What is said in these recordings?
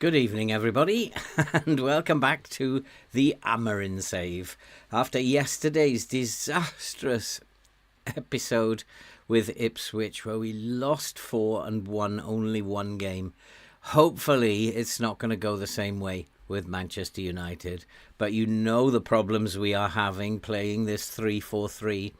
Good evening, everybody, and welcome back to the Amorim save. After yesterday's disastrous episode with Ipswich, where we lost 4 and won only one game, hopefully it's not going to go the same way with Manchester United. But you know the problems we are having playing this 3-4-3,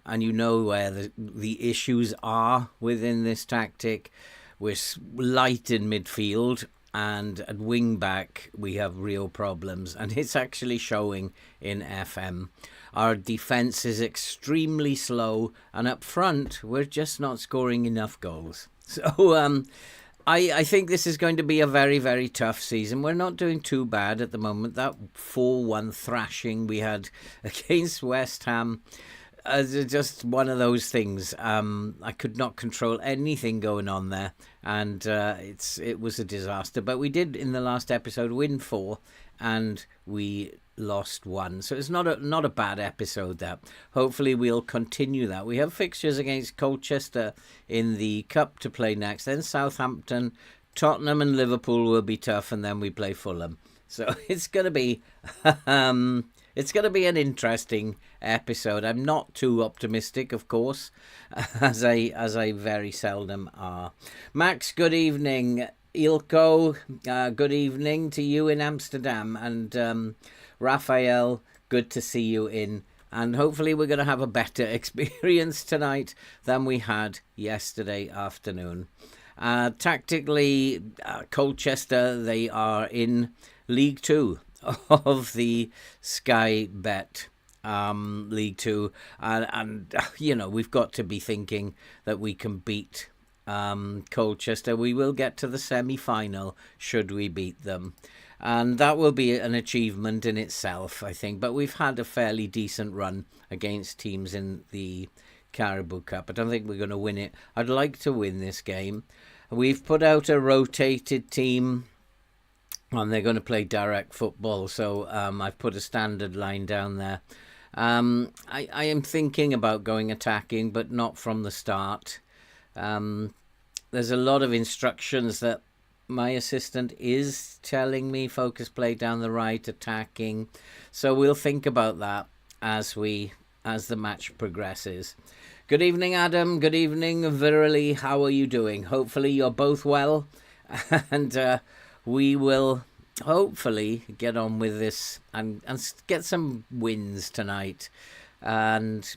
and you know where the issues are within this tactic. We're light in midfield, and at wing back we have real problems, and it's actually showing in FM. Our defence is extremely slow, and up front we're just not scoring enough goals. So I think this is going to be a very, very tough season. We're not doing too bad at the moment. That 4-1 thrashing we had against West Ham, just one of those things. I could not control anything going on there, and it was a disaster. But we did in the last episode win 4, and we lost 1. So it's not a bad episode. That hopefully we'll continue that. We have fixtures against Colchester in the Cup to play next. Then Southampton, Tottenham, and Liverpool will be tough, and then we play Fulham. So it's going to be. It's going to be an interesting episode. I'm not too optimistic, of course, as I very seldom are. Max, good evening. Ilko, good evening to you in Amsterdam. And Raphael, good to see you in. And hopefully we're going to have a better experience tonight than we had yesterday afternoon. Tactically, Colchester, they are in League 2. Of the Sky Bet League 2, and you know, we've got to be thinking that we can beat Colchester. We will get to the semi-final should we beat them, and that will be an achievement in itself, I think. But we've had a fairly decent run against teams in the Caribou Cup. I don't think we're going to win it. I'd like to win this game. We've put out a rotated team, and they're going to play direct football, so I've put a standard line down there. I am thinking about going attacking, but not from the start. There's a lot of instructions that my assistant is telling me: focus play down the right, attacking. So we'll think about that as the match progresses. Good evening, Adam. Good evening, Virily. How are you doing? Hopefully you're both well, and we will hopefully get on with this and get some wins tonight and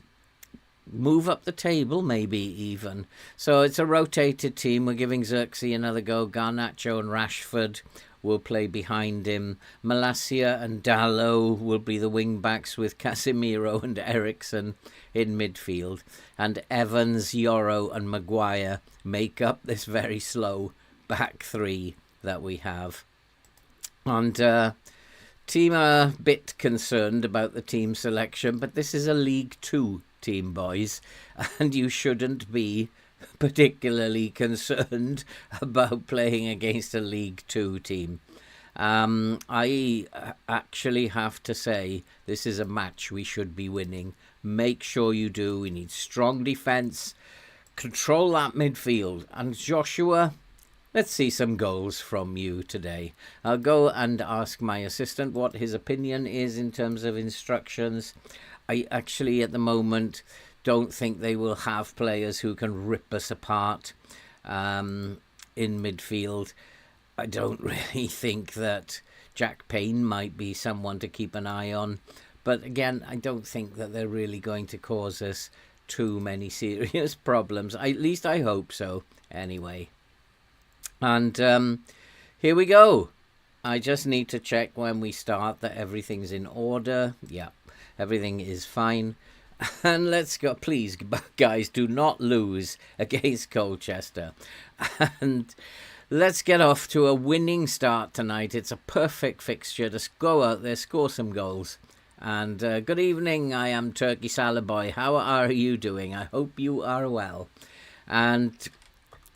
move up the table, maybe even. So it's a rotated team. We're giving Xerxes another go. Garnacho and Rashford will play behind him. Malacia and Dalot will be the wing backs, with Casemiro and Ericsson in midfield. And Evans, Yoro and Maguire make up this very slow back three that we have. And team are a bit concerned about the team selection, but this is a League 2 team, boys, and you shouldn't be particularly concerned about playing against a League 2 team. I actually have to say this is a match we should be winning. Make sure you do. We need strong defence, control that midfield, and Joshua, let's see some goals from you today. I'll go and ask my assistant what his opinion is in terms of instructions. I actually, at the moment, don't think they will have players who can rip us apart in midfield. I don't really think that Jack Payne might be someone to keep an eye on. But again, I don't think that they're really going to cause us too many serious problems. At least I hope so, anyway. And here we go. I just need to check when we start that everything's in order. Yeah, everything is fine. And let's go. Please, guys, do not lose against Colchester. And let's get off to a winning start tonight. It's a perfect fixture to go out there, score some goals. And good evening, I am Turkey Salad Boy. How are you doing? I hope you are well. And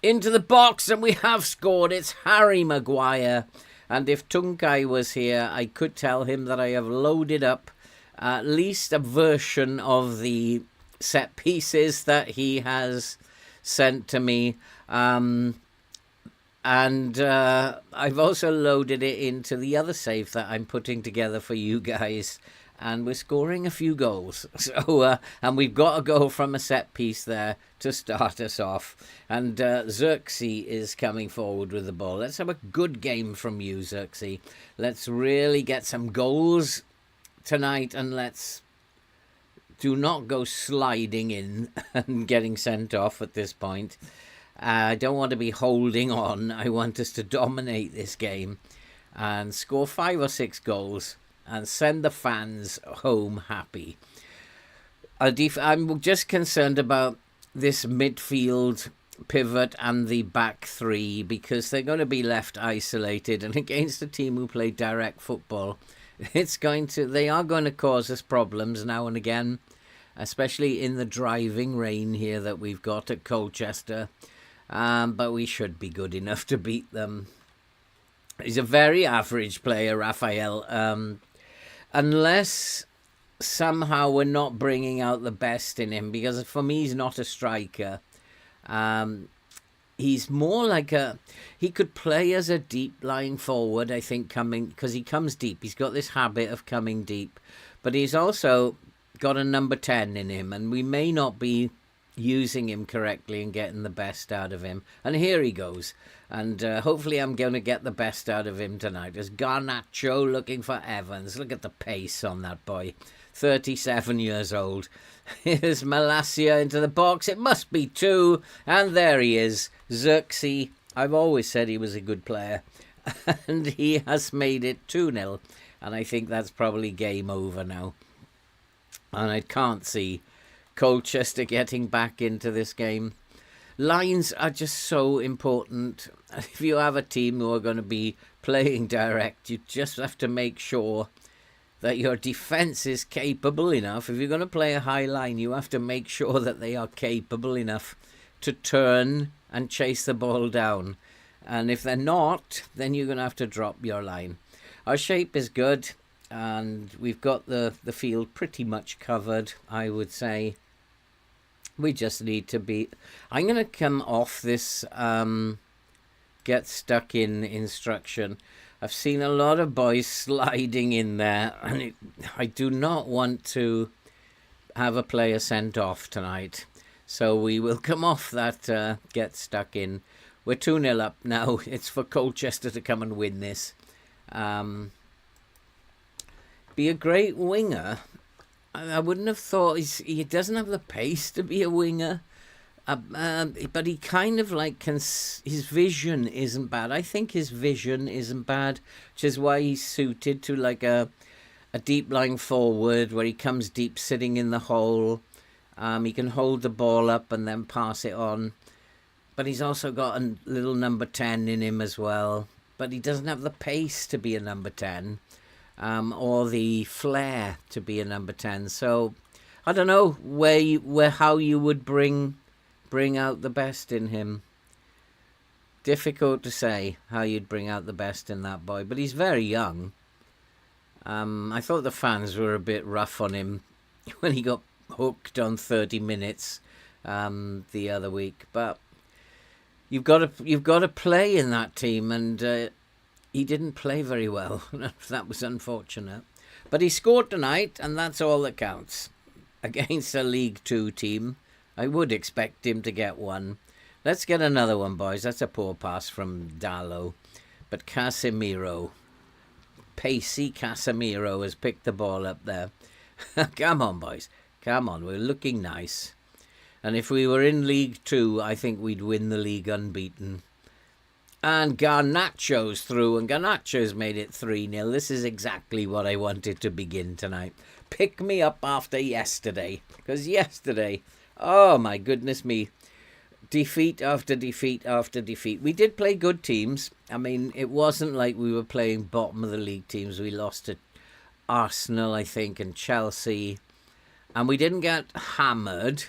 into the box, and we have scored. It's Harry Maguire. And if Tunkai was here, I could tell him that I have loaded up at least a version of the set pieces that he has sent to me. And And I've also loaded it into the other save that I'm putting together for you guys. And we're scoring a few goals. So, and we've got a goal from a set piece there to start us off. And Xerxes is coming forward with the ball. Let's have a good game from you, Xerxes. Let's really get some goals tonight, and let's do not go sliding in and getting sent off at this point. I don't want to be holding on. I want us to dominate this game and score 5 or 6 goals and send the fans home happy. I'm just concerned about this midfield pivot and the back three, because they're going to be left isolated, and against a team who play direct football, they are going to cause us problems now and again, especially in the driving rain here that we've got at Colchester. But we should be good enough to beat them. He's a very average player, Raphael. Unless somehow we're not bringing out the best in him, because for me he's not a striker. He's more like he could play as a deep lying forward, I think, because he comes deep. He's got this habit of coming deep, but he's also got a number 10 in him, and we may not be using him correctly and getting the best out of him. And here he goes. And hopefully I'm going to get the best out of him tonight. There's Garnacho looking for Evans. Look at the pace on that boy. 37 years old. Here's Malacia into the box. It must be 2. And there he is. Xerxes. I've always said he was a good player. And he has made it 2-0. And I think that's probably game over now. And I can't see Colchester getting back into this game. Lines are just so important. If you have a team who are going to be playing direct, you just have to make sure that your defence is capable enough. If you're going to play a high line, you have to make sure that they are capable enough to turn and chase the ball down. And if they're not, then you're going to have to drop your line. Our shape is good, and we've got the field pretty much covered, I would say. We just need to be... I'm going to come off this get stuck in instruction. I've seen a lot of boys sliding in there, and I do not want to have a player sent off tonight. So we will come off that get stuck in. We're 2-0 up now. It's for Colchester to come and win this. Be a great winger. I wouldn't have thought he doesn't have the pace to be a winger, but he kind of like his vision isn't bad. I think his vision isn't bad, which is why he's suited to like a deep lying forward where he comes deep, sitting in the hole. He can hold the ball up and then pass it on, but he's also got a little number 10 in him as well. But he doesn't have the pace to be a number 10. Or the flair to be a number 10. So I don't know how you would bring out the best in him. Difficult to say how you'd bring out the best in that boy, but he's very young. I thought the fans were a bit rough on him when he got hooked on 30 minutes the other week, but you've got to play in that team, and he didn't play very well. That was unfortunate. But he scored tonight, and that's all that counts. Against a League 2 team, I would expect him to get one. Let's get another one, boys. That's a poor pass from Dallo. But Casemiro, pacey Casemiro, has picked the ball up there. Come on, boys. Come on, we're looking nice. And if we were in League 2, I think we'd win the league unbeaten. And Garnacho's through, and Garnacho's made it 3-0. This is exactly what I wanted to begin tonight. Pick me up after yesterday. Because yesterday, oh my goodness me, defeat after defeat after defeat. We did play good teams. I mean, it wasn't like we were playing bottom of the league teams. We lost to Arsenal, I think, and Chelsea. And we didn't get hammered.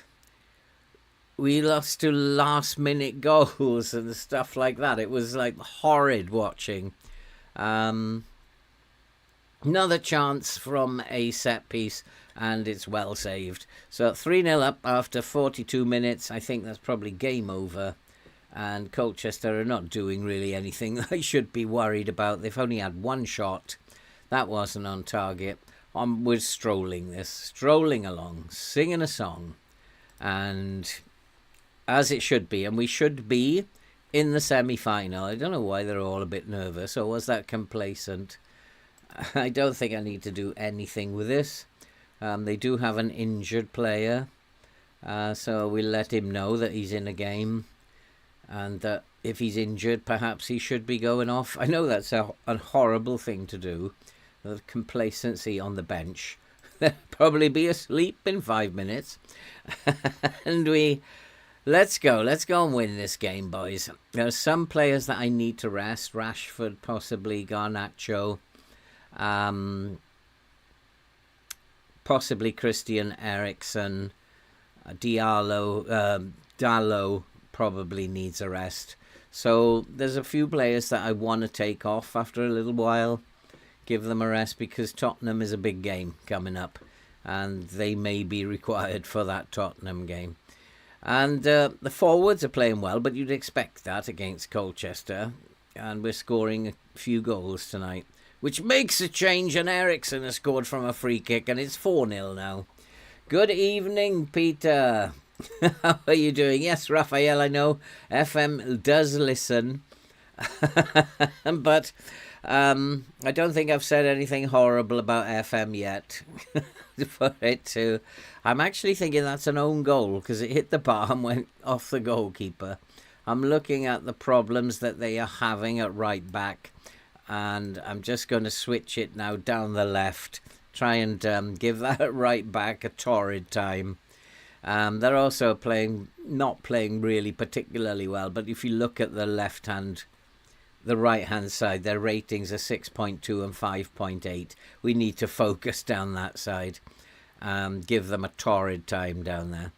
We lost to last-minute goals and stuff like that. It was like horrid watching. Another chance from a set piece, and it's well saved. So 3-0 up after 42 minutes. I think that's probably game over. And Colchester are not doing really anything I should be worried about. They've only had one shot. That wasn't on target. We're strolling along, singing a song. And as it should be. And we should be in the semi-final. I don't know why they're all a bit nervous. Or was that complacent? I don't think I need to do anything with this. They do have an injured player. So we'll let him know that he's in a game. And that if he's injured, perhaps he should be going off. I know that's a horrible thing to do. The complacency on the bench. They'll probably be asleep in 5 minutes. And let's go and win this game, boys. There are some players that I need to rest. Rashford, possibly Garnacho. Possibly Christian Eriksen. Dalot probably needs a rest. So there's a few players that I want to take off after a little while. Give them a rest because Tottenham is a big game coming up. And they may be required for that Tottenham game. And the forwards are playing well, but you'd expect that against Colchester. And we're scoring a few goals tonight, which makes a change. And Eriksen has scored from a free kick, and it's 4-0 now. Good evening, Peter. How are you doing? Yes, Raphael, I know FM does listen. But I don't think I've said anything horrible about FM yet. For it to... I'm actually thinking that's an own goal because it hit the bar and went off the goalkeeper. I'm looking at the problems that they are having at right back. And I'm just going to switch it now down the left. Try and give that right back a torrid time. They're also not playing really particularly well. But if you look at the right-hand side, their ratings are 6.2 and 5.8. We need to focus down that side. Give them a torrid time down there.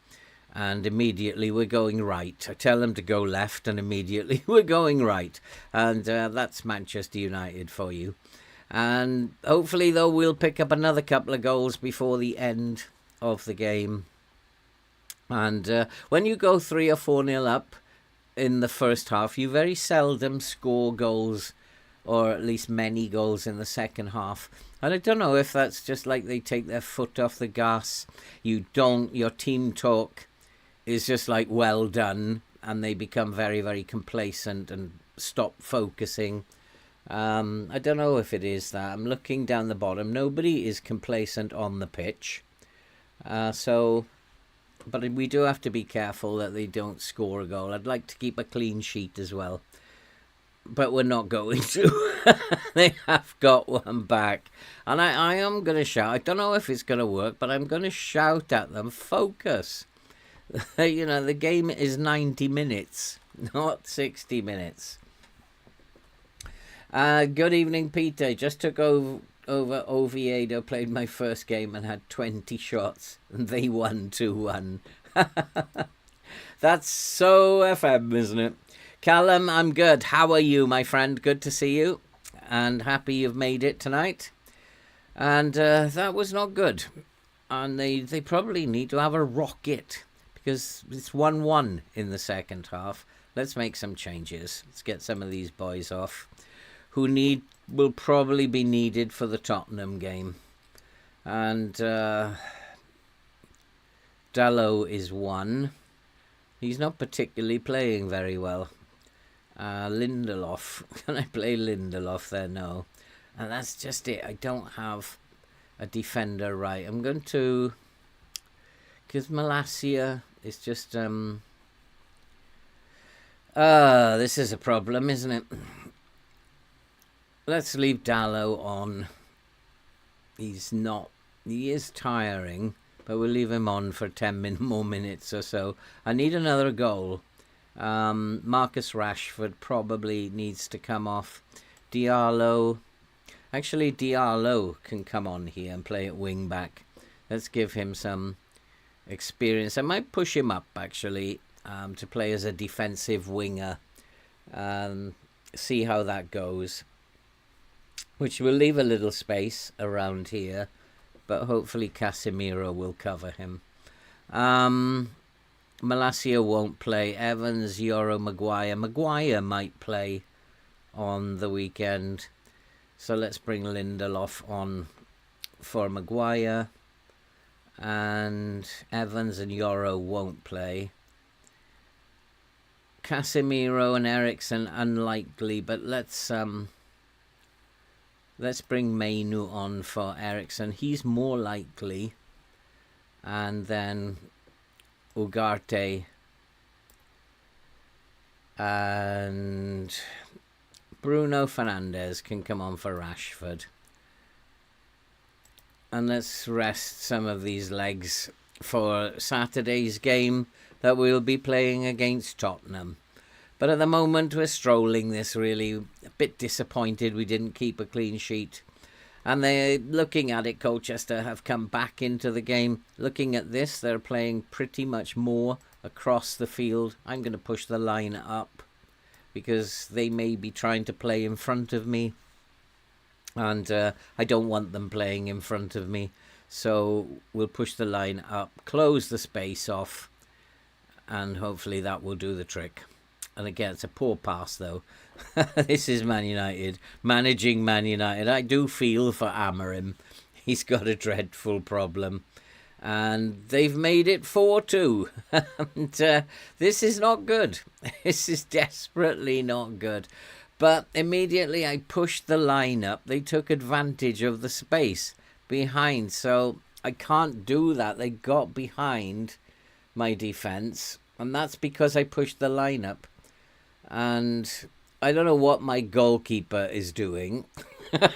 And immediately we're going right. I tell them to go left and immediately we're going right. And that's Manchester United for you. And hopefully, though, we'll pick up another couple of goals before the end of the game. And when you go 3 or 4-0 up in the first half, you very seldom score goals, or at least many goals in the second half. And I don't know if that's just like they take their foot off the gas. Your team talk is just like, well done, and they become very, very complacent and stop focusing. I don't know if it is that. I'm looking down the bottom. Nobody is complacent on the pitch. But we do have to be careful that they don't score a goal. I'd like to keep a clean sheet as well. But we're not going to. They have got one back. And I am going to shout. I don't know if it's going to work, but I'm going to shout at them. Focus. The game is 90 minutes, not 60 minutes. Good evening, Peter. Just took over Oviedo, played my first game and had 20 shots. And they won 2-1. That's so FM, isn't it? Callum, I'm good. How are you, my friend? Good to see you. And happy you've made it tonight. And that was not good. And they probably need to have a rocket. Because it's 1-1 in the second half. Let's make some changes. Let's get some of these boys off. Who will probably be needed for the Tottenham game. And Dalot is 1. He's not particularly playing very well. Lindelof. Can I play Lindelof there? No. And that's just it. I don't have a defender right. I'm going to... Because Malacia is just... this is a problem, isn't it? Let's leave Dalot on. He is tiring, but we'll leave him on for 10 more minutes or so. I need another goal. Marcus Rashford probably needs to come off. Diallo. Actually, Diallo can come on here and play at wing back. Let's give him some experience. I might push him up, actually, to play as a defensive winger. See how that goes. Which will leave a little space around here, but hopefully Casemiro will cover him. Malacia won't play. Evans, Euro, Maguire. Maguire might play on the weekend. So let's bring Lindelof on for Maguire. And Evans and Euro won't play. Casemiro and Eriksen unlikely, but let's bring Mainu on for Eriksen. He's more likely. And then Ugarte and Bruno Fernandes can come on for Rashford. And let's rest some of these legs for Saturday's game that we'll be playing against Tottenham. But at the moment we're strolling this, really. A bit disappointed we didn't keep a clean sheet. And they're looking at it, Colchester have come back into the game. Looking at this, they're playing pretty much more across the field. I'm going to push the line up because they may be trying to play in front of me. And I don't want them playing in front of me. So we'll push the line up, close the space off, and hopefully that will do the trick. And again, it's a poor pass, though. This is Man United, managing Man United. I do feel for Amorim. He's got a dreadful problem. And they've made it 4-2. And this is not good. This is desperately not good. But immediately I pushed the line up. They took advantage of the space behind. So I can't do that. They got behind my defence. And that's because I pushed the line up. And I don't know what my goalkeeper is doing. I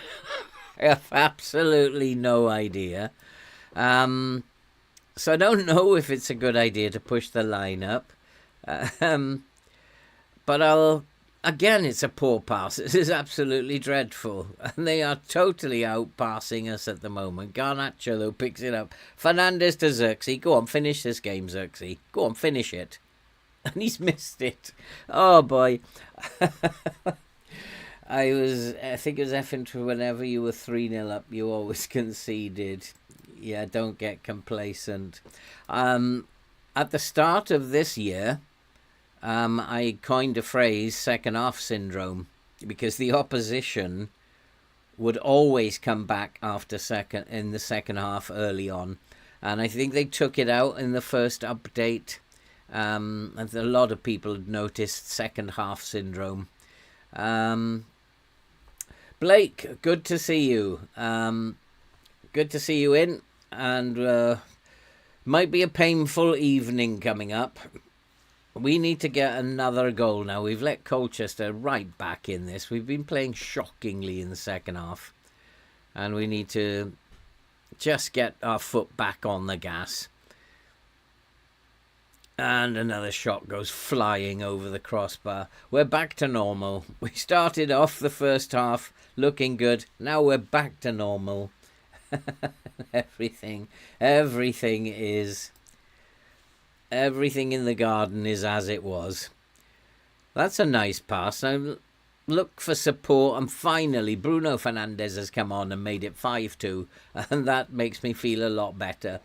have absolutely no idea. So I don't know if it's a good idea to push the line up. But again, it's a poor pass. This is absolutely dreadful. And they are totally outpassing us at the moment. Garnacho, though, picks it up. Fernandes to Xerxes. Go on, finish this game, Xerxes. Go on, finish it. And he's missed it. Oh, boy. I think it was FM24, whenever you were 3-0 up, you always conceded. Yeah, don't get complacent. At the start of this year, I coined a phrase, second half syndrome, because the opposition would always come back in the second half early on. And I think they took it out in the first update. And a lot of people had noticed second half syndrome. Blake, good to see you. Good to see you in. And might be a painful evening coming up. We need to get another goal now. We've let Colchester right back in this. We've been playing shockingly in the second half. And we need to just get our foot back on the gas. And another shot goes flying over the crossbar. We're back to normal. We started off the first half looking good. Now we're back to normal. Everything in the garden is as it was. That's a nice pass. Now look for support, and finally Bruno Fernandes has come on and made it 5-2, and that makes me feel a lot better.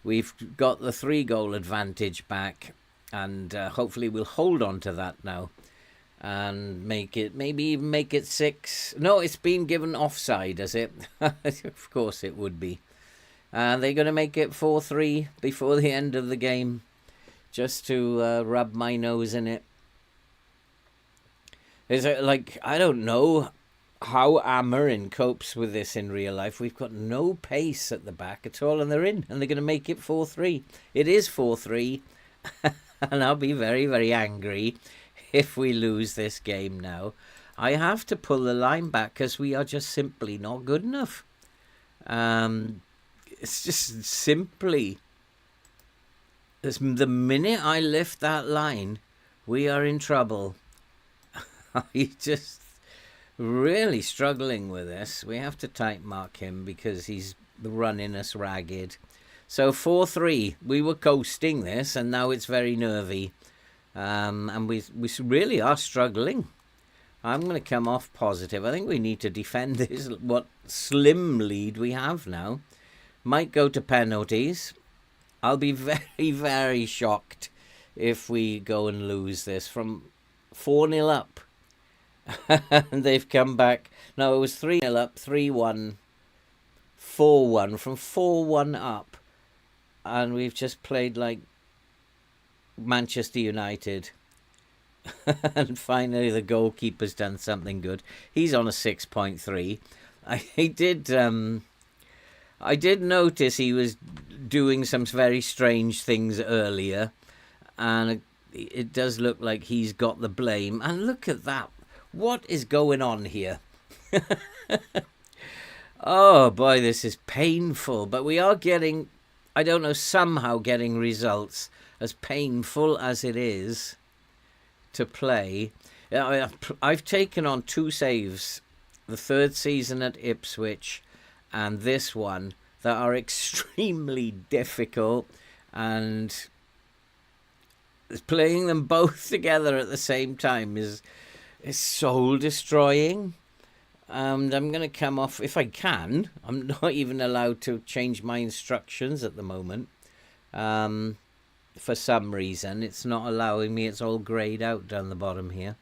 We've got the 3-goal advantage back, and hopefully we'll hold on to that now and maybe even make it 6. No, it's been given offside, has it? Of course it would be. And they're going to make it 4-3 before the end of the game, just to rub my nose in it. Is it like, I don't know how Amorim copes with this in real life. We've got no pace at the back at all, and they're in, and they're going to make it 4-3. It is 4-3, and I'll be very, very angry if we lose this game now. I have to pull the line back because we are just simply not good enough. It's just simply, the minute I lift that line, we are in trouble. I just really struggling with this. We have to tight mark him because he's running us ragged. So 4-3, we were coasting this, and now it's very nervy. And we really are struggling. I'm going to come off positive. I think we need to defend this, what slim lead we have now. Might go to penalties. I'll be very, very shocked if we go and lose this from 4-0 up. And they've come back. No, it was 3-0 up, 3-1, 4-1, from 4-1 up. And we've just played like Manchester United. And finally the goalkeeper's done something good. He's on a 6.3. I did notice he was doing some very strange things earlier, and it does look like he's got the blame. And look at that. What is going on here? Oh boy, this is painful. But we are getting, I don't know, somehow getting results, as painful as it is to play. I've taken on 2 saves, the 3rd season at Ipswich and this one, that are extremely difficult, and playing them both together at the same time is soul destroying. And I'm going to come off, if I can. I'm not even allowed to change my instructions at the moment. For some reason, it's not allowing me. It's all greyed out down the bottom here.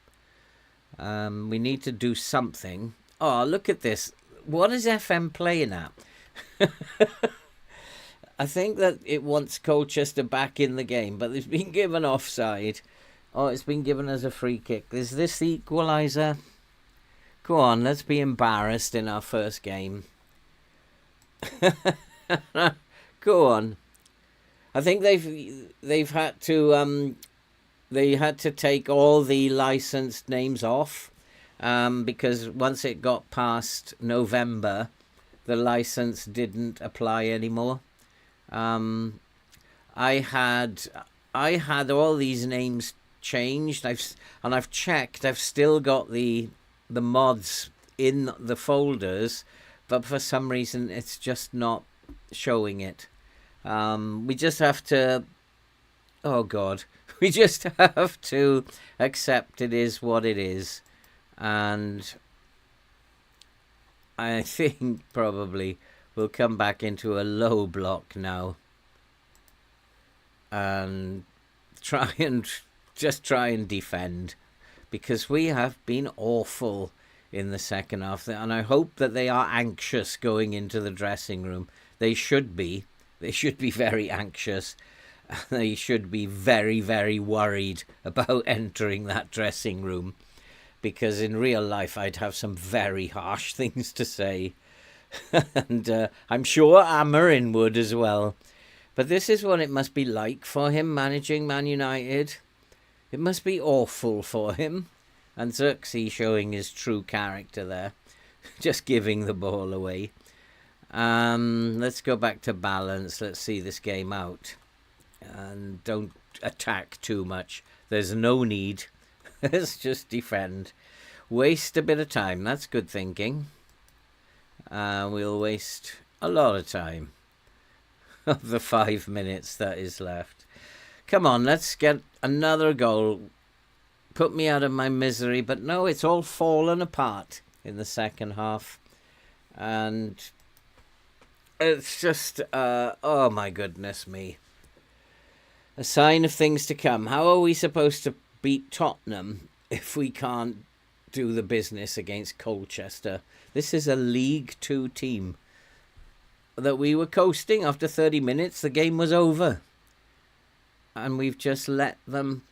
We need to do something. Oh, look at this. What is FM playing at? I think that it wants Colchester back in the game, but it's been given offside. Oh, it's been given as a free kick. Is this the equaliser? Go on, let's be embarrassed in our first game. Go on. I think they've had to they had to take all the licensed names off, because once it got past November, the license didn't apply anymore. I had all these names changed. I've checked. I've still got the mods in the folders, but for some reason it's just not showing it. We just have to, oh God, we just have to accept it is what it is. And I think probably we'll come back into a low block now and try and defend, because we have been awful in the second half. And I hope that they are anxious going into the dressing room. They should be. They should be very anxious. They should be very, very worried about entering that dressing room, because in real life I'd have some very harsh things to say. And I'm sure Amorim would as well. But this is what it must be like for him managing Man United. It must be awful for him. And Xerxes showing his true character there. Just giving the ball away. Let's go back to balance. Let's see this game out. And don't attack too much. There's no need. Let's just defend. Waste a bit of time. That's good thinking. We'll waste a lot of time of the 5 minutes that is left. Come on, let's get another goal. Put me out of my misery. But no, it's all fallen apart in the second half. And it's just, oh my goodness me. A sign of things to come. How are we supposed to beat Tottenham if we can't do the business against Colchester? This is a League 2 team that we were coasting. After 30 minutes, the game was over. And we've just let them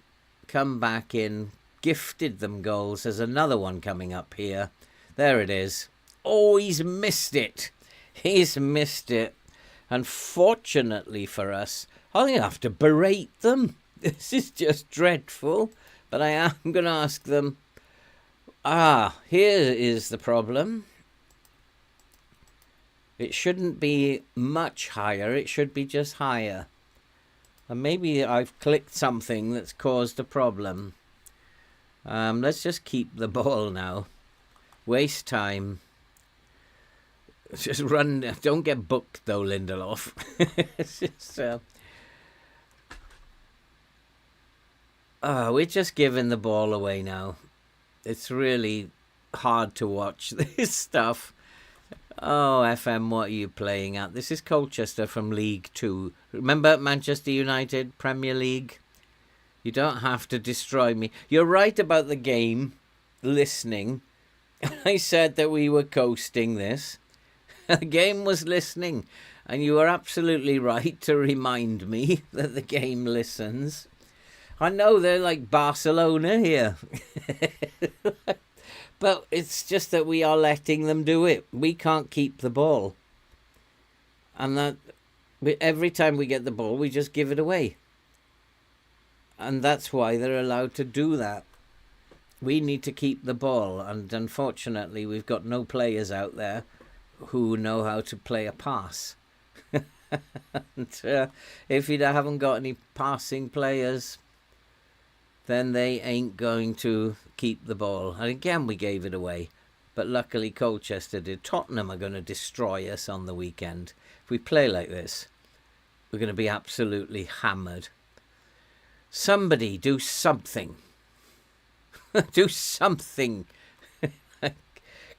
come back in, gifted them goals. There's another one coming up here. There it is. Oh, he's missed it. He's missed it. Unfortunately for us, I'm going to have to berate them. This is just dreadful. But I am going to ask them. Here is the problem. It shouldn't be much higher. It should be just higher. And maybe I've clicked something that's caused a problem. Let's just keep the ball now. Waste time. Just run. Don't get booked though, Lindelof. It's just, we're just giving the ball away now. It's really hard to watch this stuff. Oh, FM, what are you playing at? This is Colchester from League 2. Remember Manchester United, Premier League? You don't have to destroy me. You're right about the game listening. I said that we were coasting this. The game was listening. And you were absolutely right to remind me that the game listens. I know they're like Barcelona here. But it's just that we are letting them do it. We can't keep the ball. And that every time we get the ball, we just give it away. And that's why they're allowed to do that. We need to keep the ball. And unfortunately, we've got no players out there who know how to play a pass. And, if you haven't got any passing players, then they ain't going to keep the ball. And again, we gave it away. But luckily, Colchester did. Tottenham are going to destroy us on the weekend. If we play like this, we're going to be absolutely hammered. Somebody do something. Do something.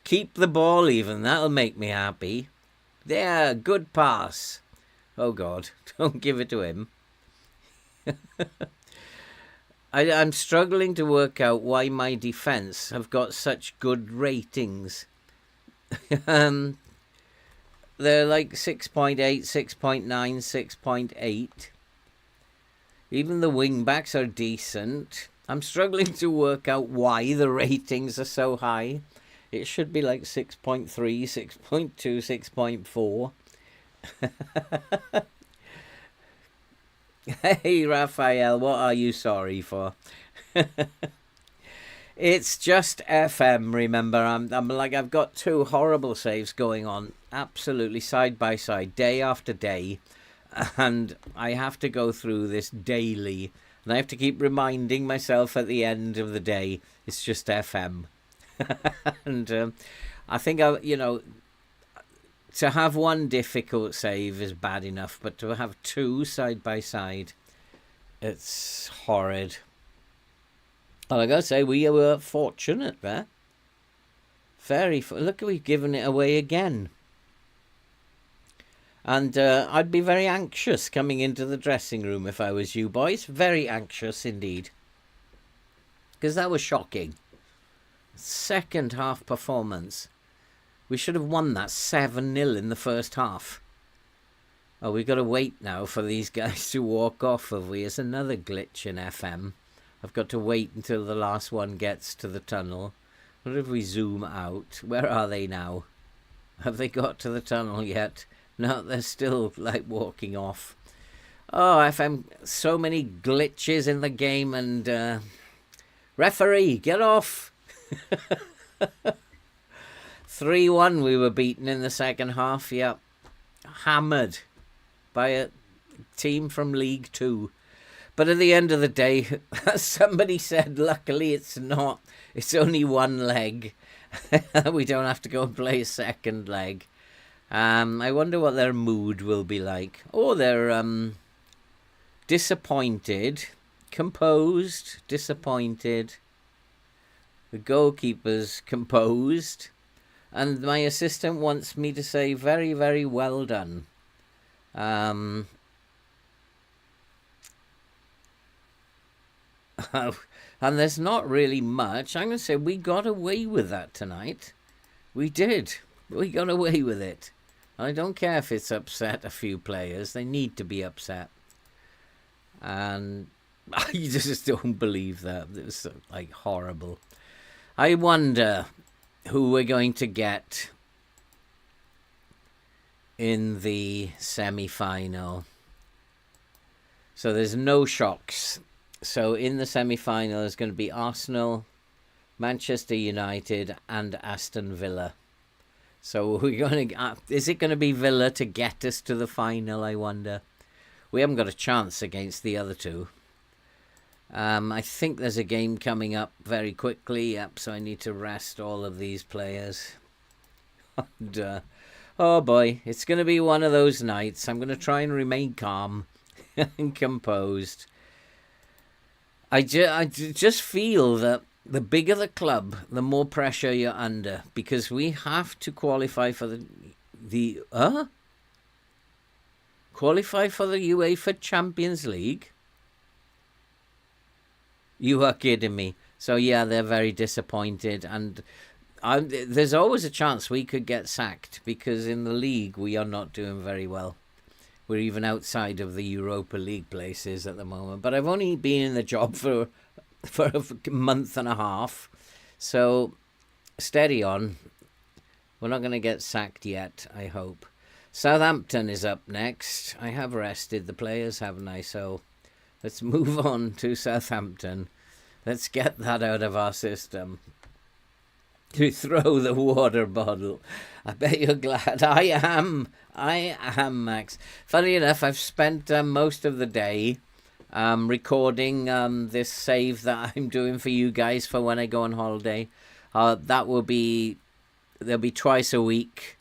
Keep the ball even. That'll make me happy. There, good pass. Oh, God, don't give it to him. I'm struggling to work out why my defence have got such good ratings. They're like 6.8, 6.9, 6.8. Even the wing-backs are decent. I'm struggling to work out why the ratings are so high. It should be like 6.3, 6.2, 6.4. Hey, Raphael, what are you sorry for? It's just FM, remember. I'm like, I've got two horrible saves going on, absolutely side by side, day after day. And I have to go through this daily. And I have to keep reminding myself at the end of the day, it's just FM. And I think, to have one difficult save is bad enough, but to have two side by side, it's horrid. Well, I gotta say, we were fortunate there. Look, we've given it away again. And I'd be very anxious coming into the dressing room if I was you boys. Very anxious indeed. Because that was shocking. Second half performance. We should have won that 7-0 in the first half. Oh, we've got to wait now for these guys to walk off, have we? It's another glitch in FM. I've got to wait until the last one gets to the tunnel. What if we zoom out? Where are they now? Have they got to the tunnel yet? No, they're still, like, walking off. Oh, FM, so many glitches in the game, and referee, get off! 3-1 we were beaten in the second half, yep. Hammered by a team from League 2. But at the end of the day, as somebody said, luckily it's not. It's only one leg. We don't have to go and play a second leg. I wonder what their mood will be like. Oh, they're disappointed, composed, disappointed. The goalkeeper's composed. And my assistant wants me to say very, very well done. And there's not really much. I'm going to say we got away with that tonight. We did. We got away with it. I don't care if it's upset a few players. They need to be upset. And I just don't believe that. It was like horrible. I wonder who we're going to get in the semi-final. So there's no shocks. So in the semi-final is going to be Arsenal, Manchester United and Aston Villa. So we're going to, is it going to be Villa to get us to the final, I wonder? We haven't got a chance against the other two. I think there's a game coming up very quickly. Yep, so I need to rest all of these players. And, oh boy, it's going to be one of those nights. I'm going to try and remain calm and composed. I just feel that the bigger the club, the more pressure you're under, because we have to qualify for qualify for the UEFA Champions League. You are kidding me. So, yeah, they're very disappointed. And there's always a chance we could get sacked because in the league we are not doing very well. We're even outside of the Europa League places at the moment. But I've only been in the job for a month and a half. So steady on. We're not going to get sacked yet, I hope. Southampton is up next. I have rested the players, haven't I? So let's move on to Southampton. Let's get that out of our system. To throw the water bottle. I bet you're glad. I am, Max. Funny enough, I've spent most of the day recording this save that I'm doing for you guys for when I go on holiday. There'll be twice a week.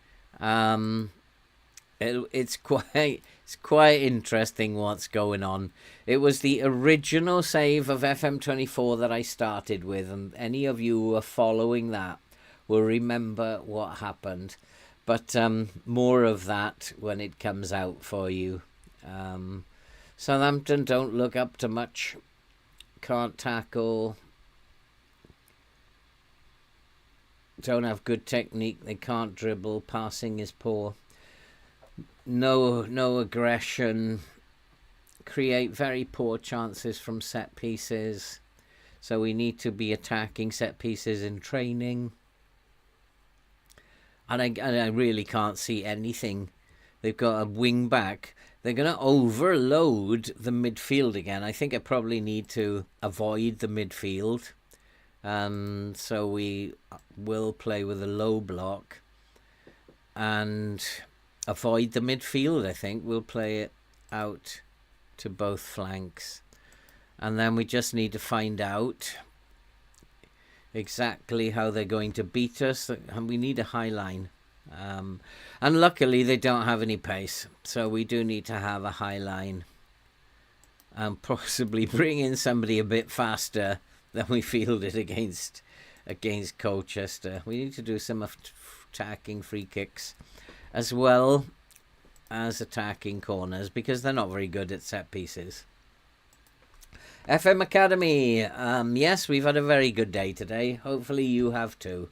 It's quite interesting what's going on. It was the original save of FM24 that I started with, and any of you who are following that will remember what happened. But more of that when it comes out for you. Southampton don't look up to much. Can't tackle. Don't have good technique. They can't dribble. Passing is poor. No aggression. Create very poor chances from set pieces. So we need to be attacking set pieces in training. And I really can't see anything. They've got a wing back. They're going to overload the midfield again. I think I probably need to avoid the midfield. So we will play with a low block and avoid the midfield, I think. We'll play it out to both flanks. And then we just need to find out exactly how they're going to beat us. And we need a high line. And luckily they don't have any pace. So we do need to have a high line. And possibly bring in somebody a bit faster than we fielded against Colchester. We need to do some attacking free kicks as well as attacking corners because they're not very good at set pieces. FM Academy. Yes, we've had a very good day today. Hopefully you have too.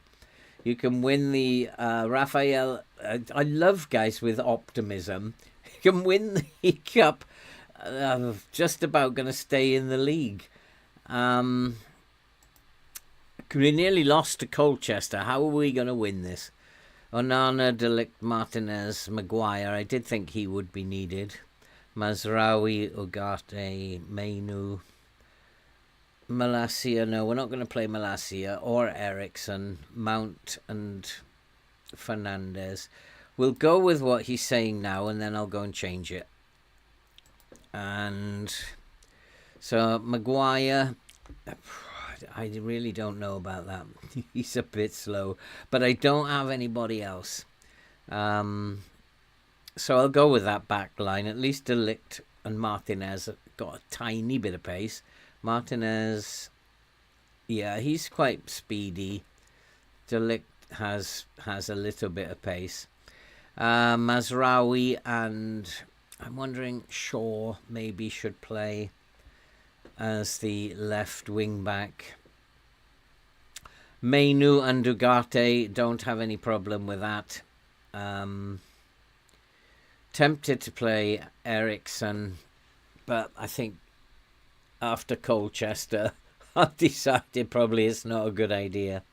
You can win the Raphael. I love guys with optimism. You can win the cup. Just about going to stay in the league. We nearly lost to Colchester. How are we going to win this? Onana, Delict, Martinez, Maguire. I did think he would be needed. Mazraoui, Ugarte, Mainu, Malacia. No, we're not going to play Malacia or Ericsson, Mount and Fernandez. We'll go with what he's saying now and then I'll go and change it. And so Maguire, I really don't know about that. He's a bit slow, but I don't have anybody else. So I'll go with that back line. At least Delict and Martinez have got a tiny bit of pace. Martinez, yeah, he's quite speedy. Delict has a little bit of pace. Mazraoui and I'm wondering Shaw maybe should play as the left wing back. Mainu and Ugarte, don't have any problem with that. Tempted to play Ericsson, but I think after Colchester, I've decided probably it's not a good idea.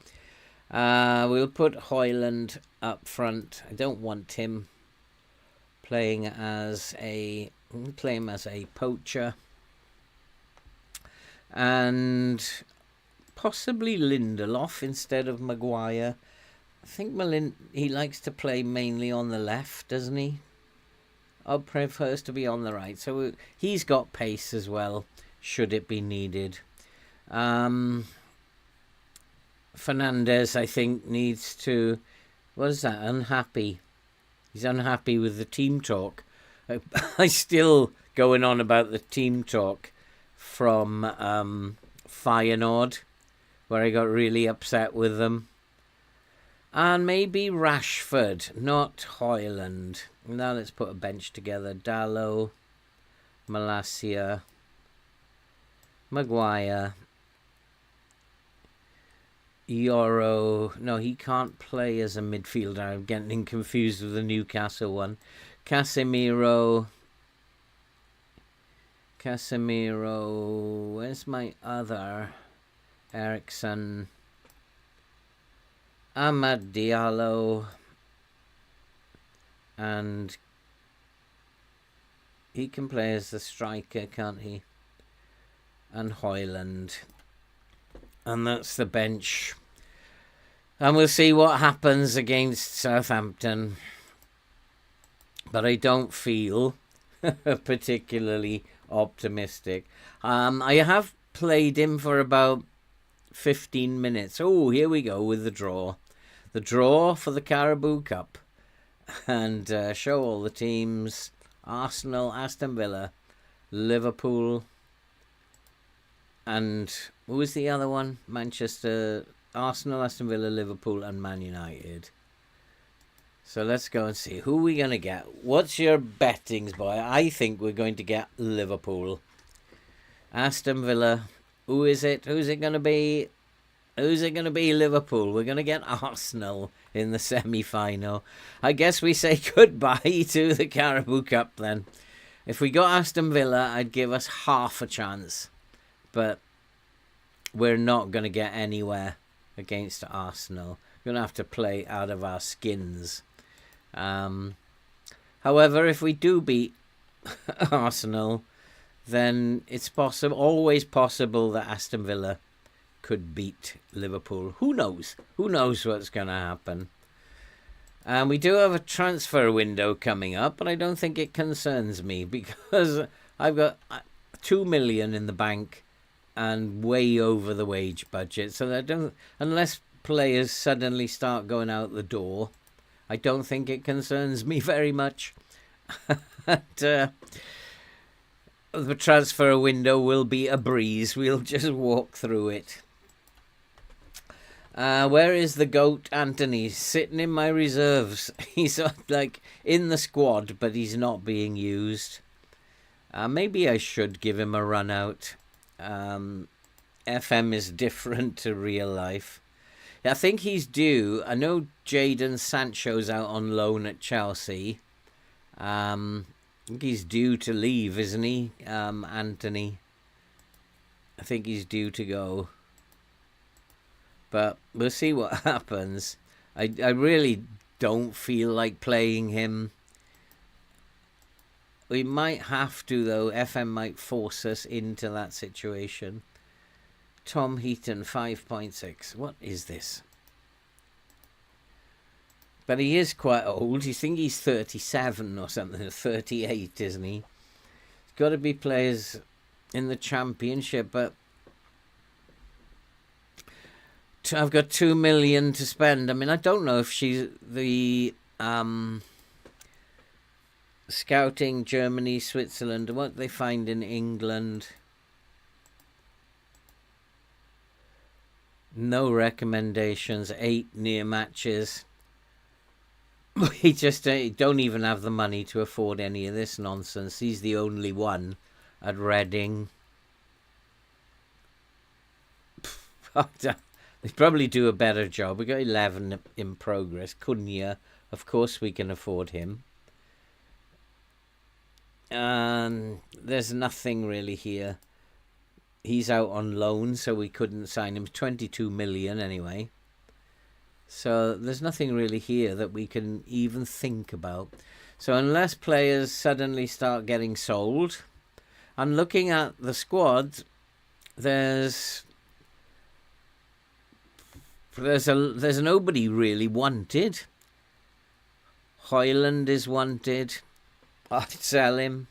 We'll put Hoyland up front. I don't want him playing as a poacher. And possibly Lindelof instead of Maguire. I think he likes to play mainly on the left, doesn't he? Or prefers to be on the right. So he's got pace as well, should it be needed. Fernandez, I think, needs to... What is that? Unhappy. He's unhappy with the team talk. I still going on about the team talk from Feyenoord, where I got really upset with them. And maybe Rashford, not Hoyland. Now let's put a bench together. Dalot, Malacia, Maguire, Euro. No, he can't play as a midfielder. I'm getting confused with the Newcastle one. Casemiro. Where's my other? Ericsson. Amad Diallo. And he can play as the striker, can't he? And Højlund. And that's the bench. And we'll see what happens against Southampton. But I don't feel particularly optimistic. I have played him for about 15 minutes. Oh, here we go with the draw. The draw for the Carabao Cup. And show all the teams. Arsenal, Aston Villa, Liverpool, and who was the other one? Manchester, Arsenal, Aston Villa, Liverpool, and Man United. So let's go and see. Who are we going to get? What's your bettings, boy? I think we're going to get Liverpool. Aston Villa. Who is it? Who's it going to be? Who's it going to be? Liverpool. We're going to get Arsenal in the semi-final. I guess we say goodbye to the Carabao Cup then. If we got Aston Villa, I'd give us half a chance. But we're not going to get anywhere against Arsenal. We're going to have to play out of our skins. However, if we do beat Arsenal, then it's possible, always possible that Aston Villa could beat Liverpool. Who knows? Who knows what's going to happen? And we do have a transfer window coming up, but I don't think it concerns me because I've got 2 million in the bank and way over the wage budget. So that don't, unless players suddenly start going out the door, I don't think it concerns me very much. The transfer window will be a breeze. We'll just walk through it. Where is the GOAT Anthony? Sitting in my reserves. He's like in the squad, but he's not being used. Maybe I should give him a run out. FM is different to real life. I think he's due. I know Jadon Sancho's out on loan at Chelsea. I think he's due to leave, isn't he, Anthony? I think he's due to go. But we'll see what happens. I really don't feel like playing him. We might have to, though. FM might force us into that situation. Tom Heaton, 5.6. What is this? But he is quite old. You think he's 37 or something, 38, isn't he? He's got to be players in the Championship, but I've got 2 million to spend. I mean, I don't know if she's the scouting Germany, Switzerland, what they find in England. No recommendations, 8 near matches. We just don't even have the money to afford any of this nonsense. He's the only one at Reading. They probably do a better job. We got 11 in progress. Cunha, of course we can afford him. There's nothing really here. He's out on loan, so we couldn't sign him. 22 million anyway. So there's nothing really here that we can even think about. So unless players suddenly start getting sold, I'm looking at the squad. There's nobody really wanted. Højlund is wanted. I'd sell him.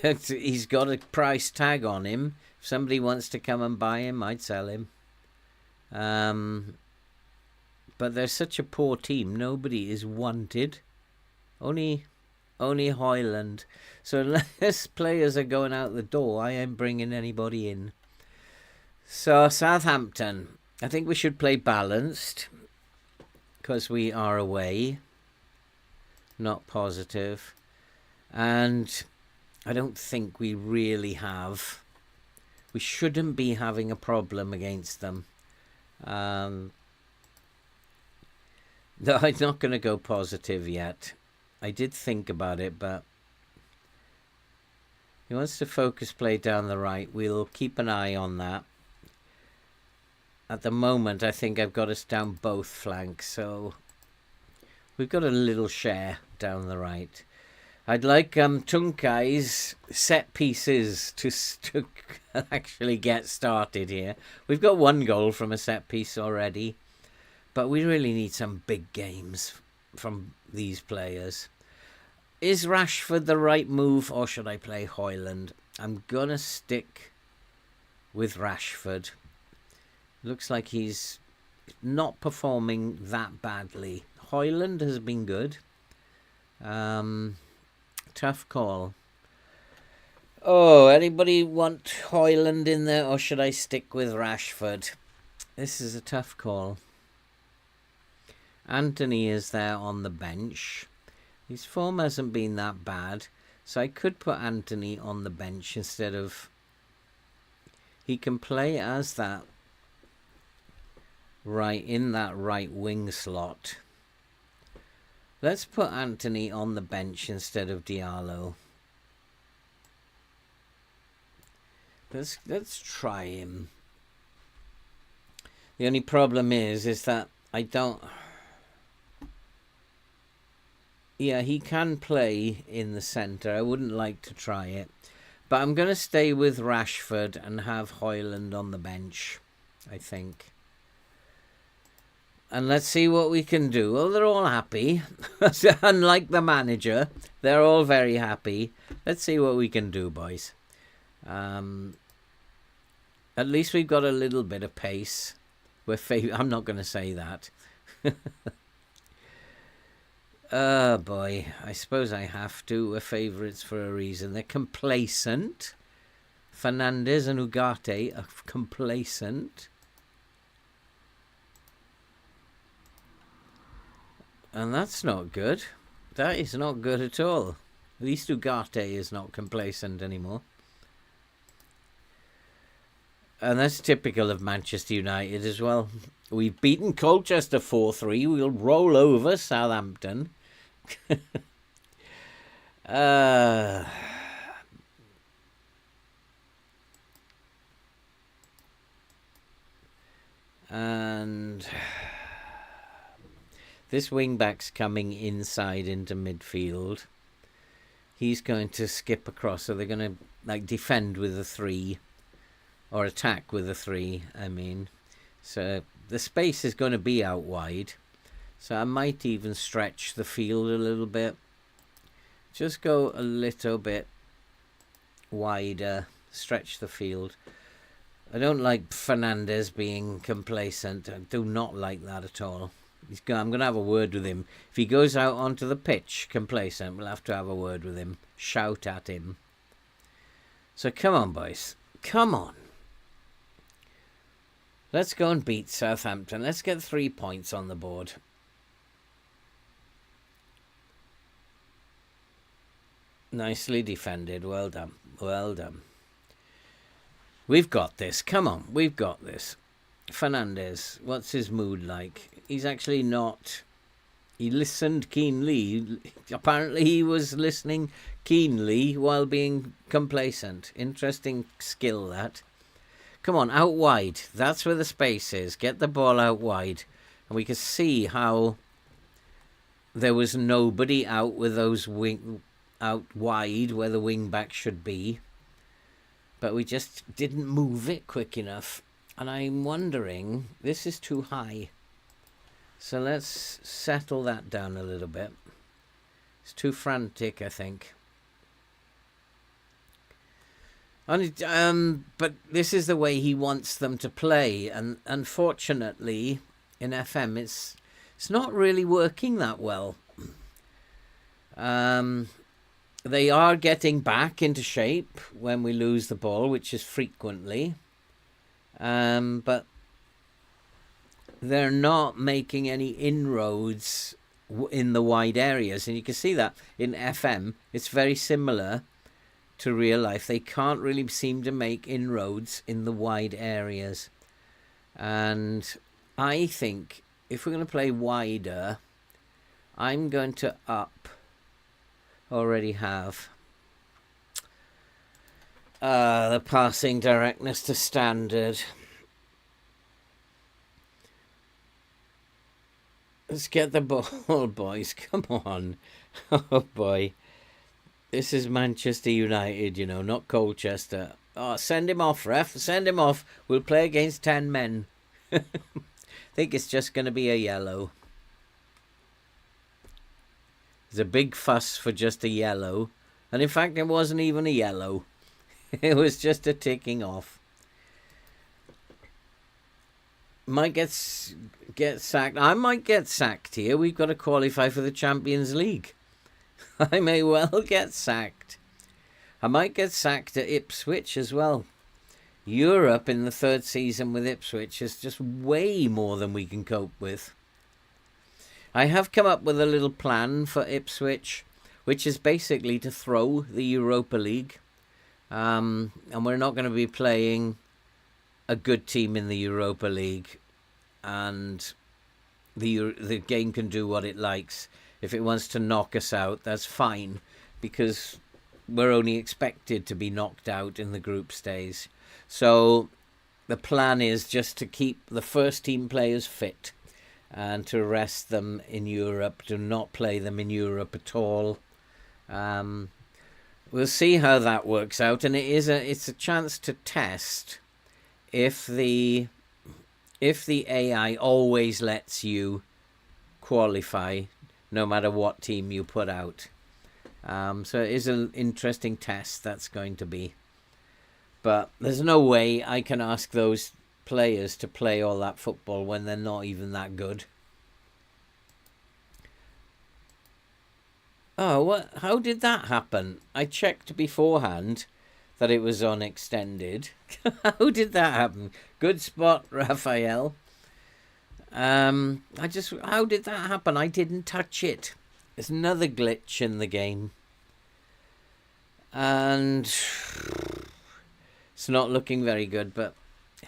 He's got a price tag on him. If somebody wants to come and buy him, I'd sell him. But they're such a poor team. Nobody is wanted. Only Højlund. So unless players are going out the door, I ain't bringing anybody in. So Southampton. I think we should play balanced because we are away. Not positive. And I don't think we really have. We shouldn't be having a problem against them. No, I'm not going to go positive yet. I did think about it, but he wants to focus play down the right. We'll keep an eye on that. At the moment, I think I've got us down both flanks, so we've got a little share down the right. I'd like Tunkai's set pieces to actually get started here. We've got one goal from a set piece already, but we really need some big games from these players. Is Rashford the right move, or should I play Højlund? I'm going to stick with Rashford. Looks like he's not performing that badly. Højlund has been good. Tough call. Oh, anybody want Højlund in there, or should I stick with Rashford? This is a tough call. Anthony is there on the bench. His form hasn't been that bad, so I could put Anthony on the bench instead of... He can play as that right in that right wing slot. Let's put Anthony on the bench instead of Diallo. Let's try him. The only problem is that I don't... Yeah, he can play in the centre. I wouldn't like to try it. But I'm going to stay with Rashford and have Højlund on the bench, I think. And let's see what we can do. Well, they're all happy. Unlike the manager, they're all very happy. Let's see what we can do, boys. At least we've got a little bit of pace. I'm not going to say that. Oh, boy. I suppose I have to. We're favourites for a reason. They're complacent. Fernandes and Ugarte are complacent. And that's not good. That is not good at all. At least Ugarte is not complacent anymore. And that's typical of Manchester United as well. We've beaten Colchester 4-3. We'll roll over Southampton. And this wing-back's coming inside into midfield. He's going to skip across, so they're going to defend with a 3. Or attack with a 3, I mean. So the space is going to be out wide. So I might even stretch the field a little bit. Just go a little bit wider. Stretch the field. I don't like Fernandes being complacent. I do not like that at all. I'm going to have a word with him. If he goes out onto the pitch complacent, we'll have to have a word with him. Shout at him. So come on, boys. Come on. Let's go and beat Southampton. Let's get 3 points on the board. Nicely defended. Well done. Well done. We've got this. Come on. We've got this. Fernandes, what's his mood like? He's actually not... He listened keenly. Apparently he was listening keenly while being complacent. Interesting skill, that. Come on, out wide. That's where the space is. Get the ball out wide. And we can see how there was nobody out with those out wide where the wing back should be. But we just didn't move it quick enough. And I'm wondering, this is too high. So let's settle that down a little bit. It's too frantic, I think. But this is the way he wants them to play, and unfortunately, in FM, it's not really working that well. They are getting back into shape when we lose the ball, which is frequently, but they're not making any inroads in the wide areas, and you can see that in FM. It's very similar to real life. They can't really seem to make inroads in the wide areas, and I think if we're going to play wider, I'm going to already have the passing directness to standard. Let's get the ball, boys. Come on. Oh, boy. This is Manchester United, not Colchester. Oh, send him off, ref. Send him off. We'll play against 10 men. I think it's just going to be a yellow. There's a big fuss for just a yellow. And in fact, it wasn't even a yellow. It was just a ticking off. Might get sacked. I might get sacked here. We've got to qualify for the Champions League. I may well get sacked. I might get sacked at Ipswich as well. Europe in the third season with Ipswich is just way more than we can cope with. I have come up with a little plan for Ipswich, which is basically to throw the Europa League. And we're not going to be playing a good team in the Europa League. And the game can do what it likes. If it wants to knock us out, that's fine, because we're only expected to be knocked out in the group stage. So the plan is just to keep the first team players fit and to rest them in Europe, to not play them in Europe at all. We'll see how that works out, and it's a chance to test if the AI always lets you qualify no matter what team you put out. So it is an interesting test that's going to be. But there's no way I can ask those players to play all that football when they're not even that good. Oh, what? How did that happen? I checked beforehand that it was on extended. How did that happen? Good spot, Raphael. How did that happen? I didn't touch it. There's another glitch in the game. And it's not looking very good, but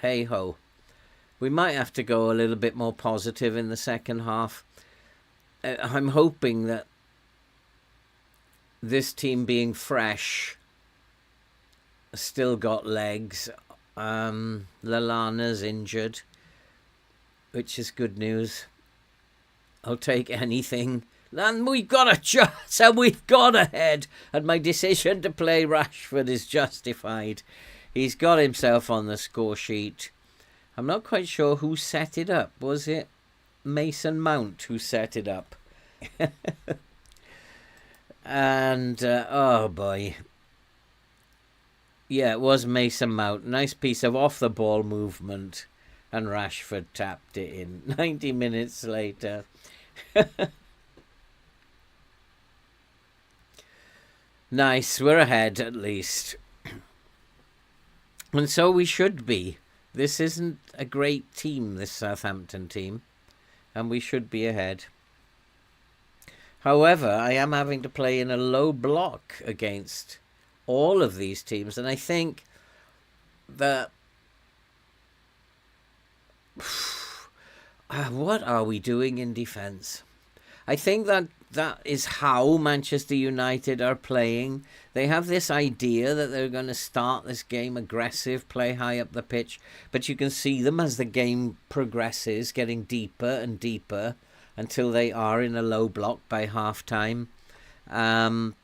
hey ho. We might have to go a little bit more positive in the second half. I'm hoping that this team being fresh still got legs. Lallana's injured, which is good news. I'll take anything. And we've got a chance, and we've got ahead. And my decision to play Rashford is justified. He's got himself on the score sheet. I'm not quite sure who set it up. Was it Mason Mount who set it up? And, oh boy. Yeah, it was Mason Mount. Nice piece of off-the-ball movement. And Rashford tapped it in 90 minutes later. Nice, we're ahead at least. And so we should be. This isn't a great team, this Southampton team. And we should be ahead. However, I am having to play in a low block against all of these teams. And I think that... what are we doing in defence? I think that is how Manchester United are playing. They have this idea that they're going to start this game aggressive, play high up the pitch, but you can see them as the game progresses, getting deeper and deeper until they are in a low block by half-time. And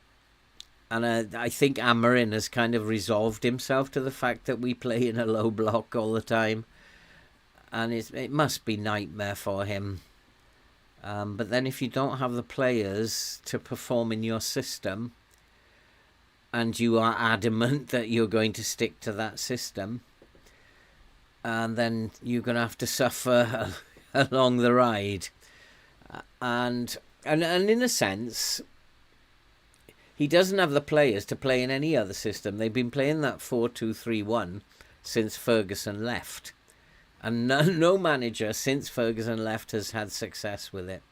I think Amorim has kind of resolved himself to the fact that we play in a low block all the time. And it must be nightmare for him. But then if you don't have the players to perform in your system, and you are adamant that you're going to stick to that system, and then you're going to have to suffer along the ride. And in a sense, he doesn't have the players to play in any other system. They've been playing that 4-2-3-1 since Ferguson left. And no manager since Ferguson left has had success with it.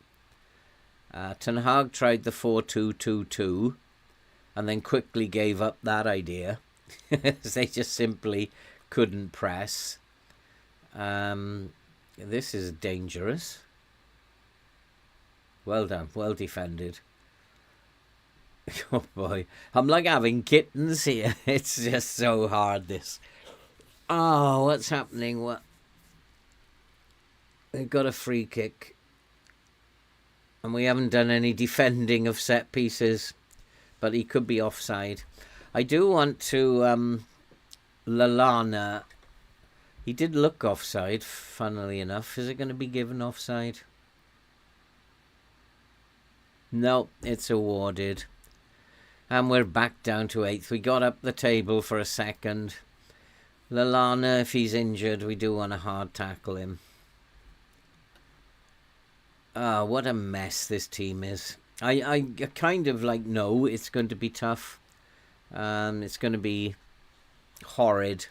Ten Hag tried the 4-2-2-2 and then quickly gave up that idea. They just simply couldn't press. And This is dangerous. Well done. Well defended. Oh boy. I'm like having kittens here. It's just so hard, this. Oh, what's happening? What? They've got a free kick. And we haven't done any defending of set pieces. But he could be offside. I do want to... Lallana. He did look offside, funnily enough. Is it going to be given offside? No, it's awarded. And we're back down to 8th. We got up the table for a second. Lallana, if he's injured, we do want to hard tackle him. Ah, what a mess this team is. I kind of like know it's going to be tough. It's going to be horrid.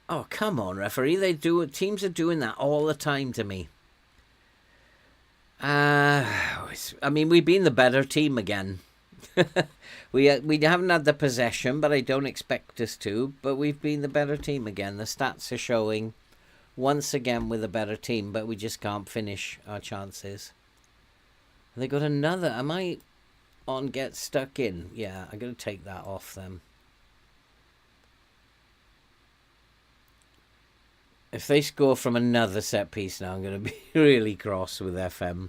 Oh, come on, referee. Teams are doing that all the time to me. I mean, we've been the better team again. we haven't had the possession, but I don't expect us to. But we've been the better team again. The stats are showing once again we're the better team, but we just can't finish our chances. They got another. Am I on get stuck in? Yeah, I'm going to take that off them. If they score from another set piece now, I'm going to be really cross with FM.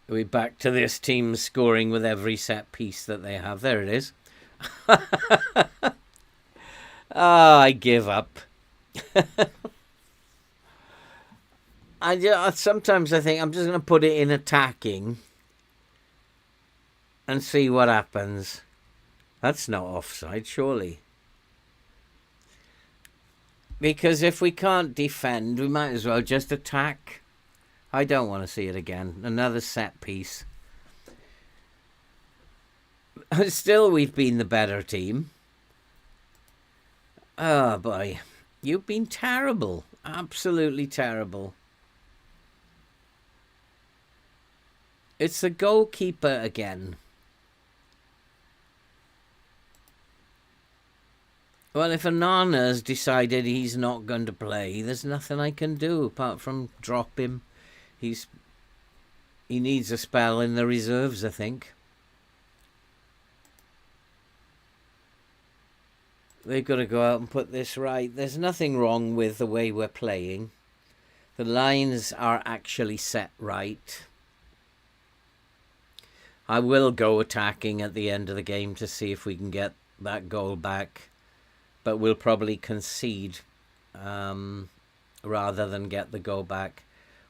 We're back to this team scoring with every set piece that they have. There it is. I give up. Sometimes I think I'm just going to put it in attacking and see what happens. That's not offside, surely. Because if we can't defend, we might as well just attack. I don't want to see it again. Another set piece. Still, we've been the better team. Oh, boy. You've been terrible. Absolutely terrible. It's the goalkeeper again. Well, if Anana's decided he's not going to play, there's nothing I can do apart from drop him. He needs a spell in the reserves, I think. They've got to go out and put this right. There's nothing wrong with the way we're playing. The lines are actually set right. I will go attacking at the end of the game to see if we can get that goal back. But we'll probably concede rather than get the goal back.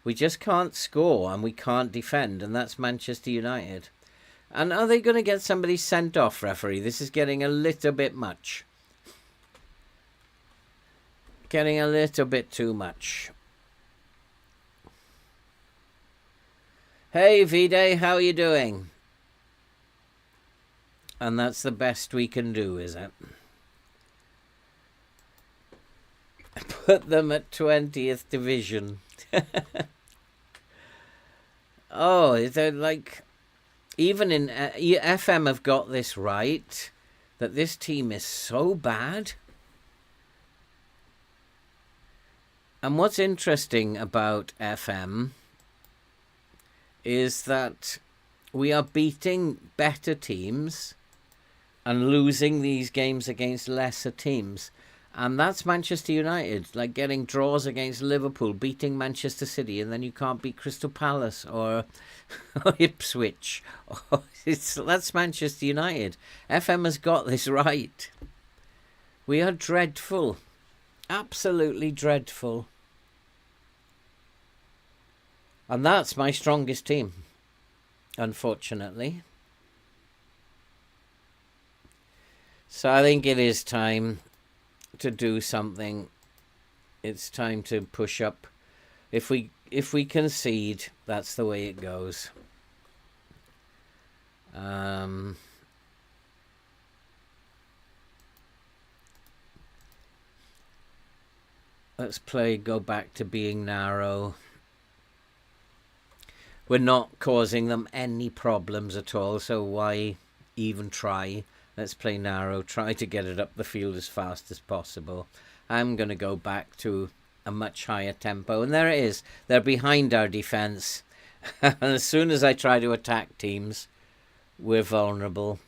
We just can't score and we can't defend, and that's Manchester United. And are they going to get somebody sent off, referee? This is getting a little bit much. Getting a little bit too much. Hey, V-Day, how are you doing? And that's the best we can do, is it? Put them at 20th division. Oh, they're like... Even in... FM have got this right. That this team is so bad. And what's interesting about FM... is that we are beating better teams... and losing these games against lesser teams. And that's Manchester United, like getting draws against Liverpool, beating Manchester City, and then you can't beat Crystal Palace or Ipswich. That's Manchester United. FM has got this right. We are dreadful. Absolutely dreadful. And that's my strongest team, unfortunately. So I think it is time to do something. It's time to push up. If we concede, that's the way it goes. Let's go back to being narrow. We're not causing them any problems at all, so why even try? Let's play narrow, try to get it up the field as fast as possible. I'm going to go back to a much higher tempo. And there it is. They're behind our defence. And as soon as I try to attack teams, we're vulnerable.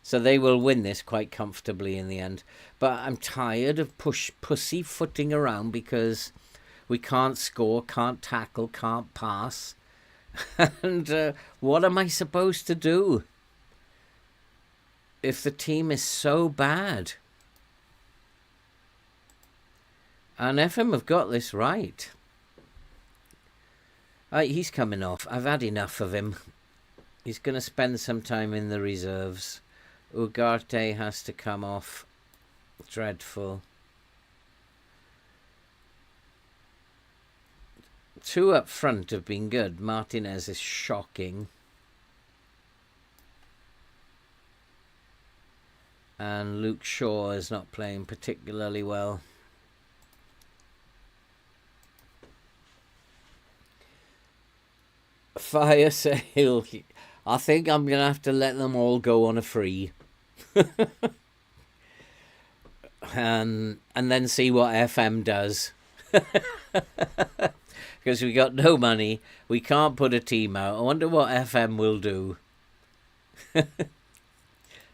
So they will win this quite comfortably in the end. But I'm tired of pussyfooting around because we can't score, can't tackle, can't pass. And what am I supposed to do if the team is so bad? And FM have got this right. He's coming off. I've had enough of him. He's going to spend some time in the reserves. Ugarte has to come off. Dreadful. 2 up front have been good. Martinez is shocking. And Luke Shaw is not playing particularly well. Fire sale. I think I'm going to have to let them all go on a free. and then see what FM does. Because we got no money. We can't put a team out. I wonder what FM will do.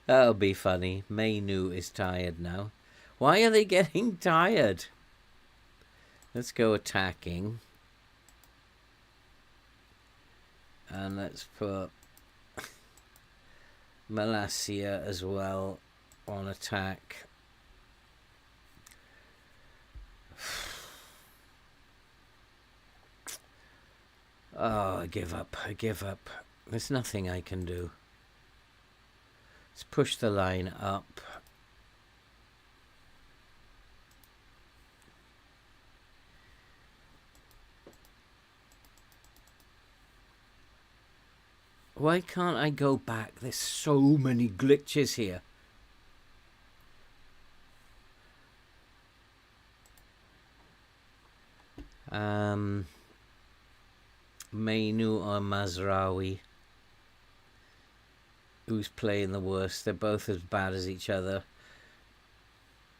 That'll be funny. Mainu is tired now. Why are they getting tired? Let's go attacking. And let's put Malacia as well on attack. Oh, I give up. There's nothing I can do. Let's push the line up. Why can't I go back? There's so many glitches here. Mainu or Mazraoui? Who's playing the worst? They're both as bad as each other.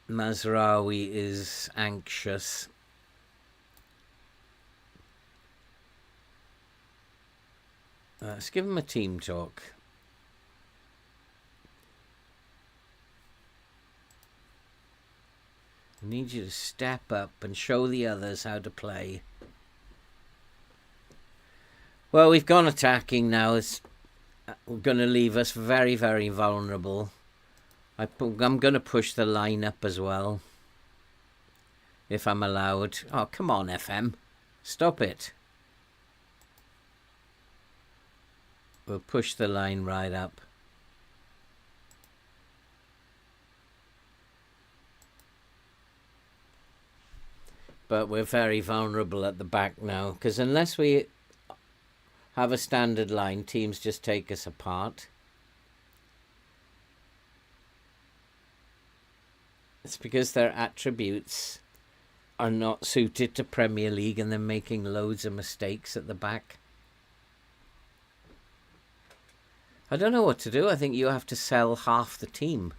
Mazraoui is anxious. Let's give him a team talk. I need you to step up and show the others how to play. Well, we've gone attacking now. It's going to leave us very, very vulnerable. I'm going to push the line up as well, if I'm allowed. Oh, come on, FM. Stop it. We'll push the line right up. But we're very vulnerable at the back now, because unless we have a standard line, teams just take us apart. It's because their attributes are not suited to Premier League and they're making loads of mistakes at the back. I don't know what to do. I think you have to sell half the team.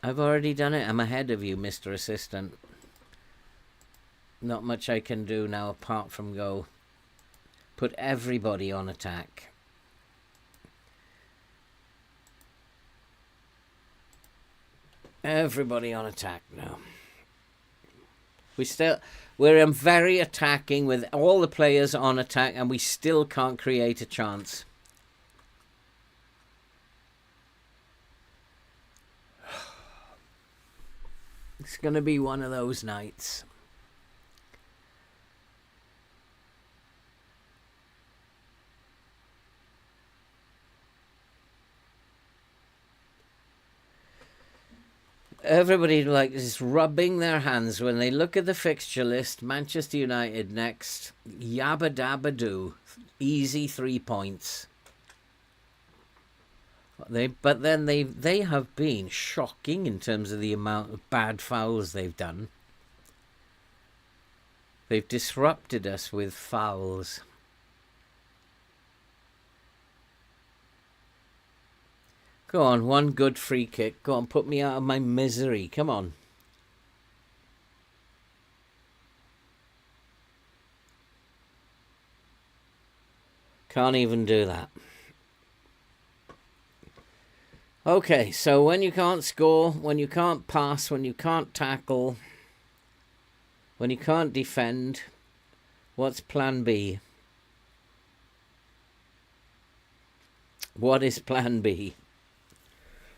I've already done it. I'm ahead of you, Mr. Assistant. Not much I can do now apart from go put everybody on attack. Everybody on attack now. We're very attacking with all the players on attack and we still can't create a chance. It's going to be one of those nights. Everybody is rubbing their hands when they look at the fixture list. Manchester United next. Yabba dabba doo. Easy 3 points. But then they have been shocking in terms of the amount of bad fouls they've done. They've disrupted us with fouls. Go on, one good free kick. Go on, put me out of my misery. Come on. Can't even do that. Okay, so when you can't score, when you can't pass, when you can't tackle, when you can't defend, what's plan B? What is plan B?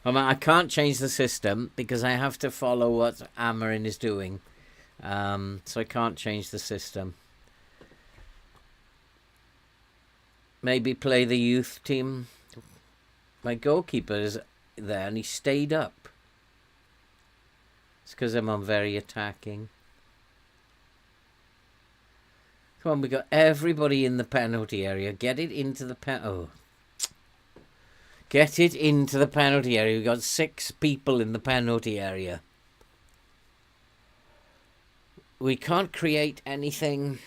I mean, I can't change the system because I have to follow what Amorim is doing. So I can't change the system. Maybe play the youth team. My goalkeeper is there and he stayed up. It's because I'm very attacking. Come on, we got everybody in the penalty area. Get it into the Get it into the penalty area. We've got 6 people in the penalty area. We can't create anything.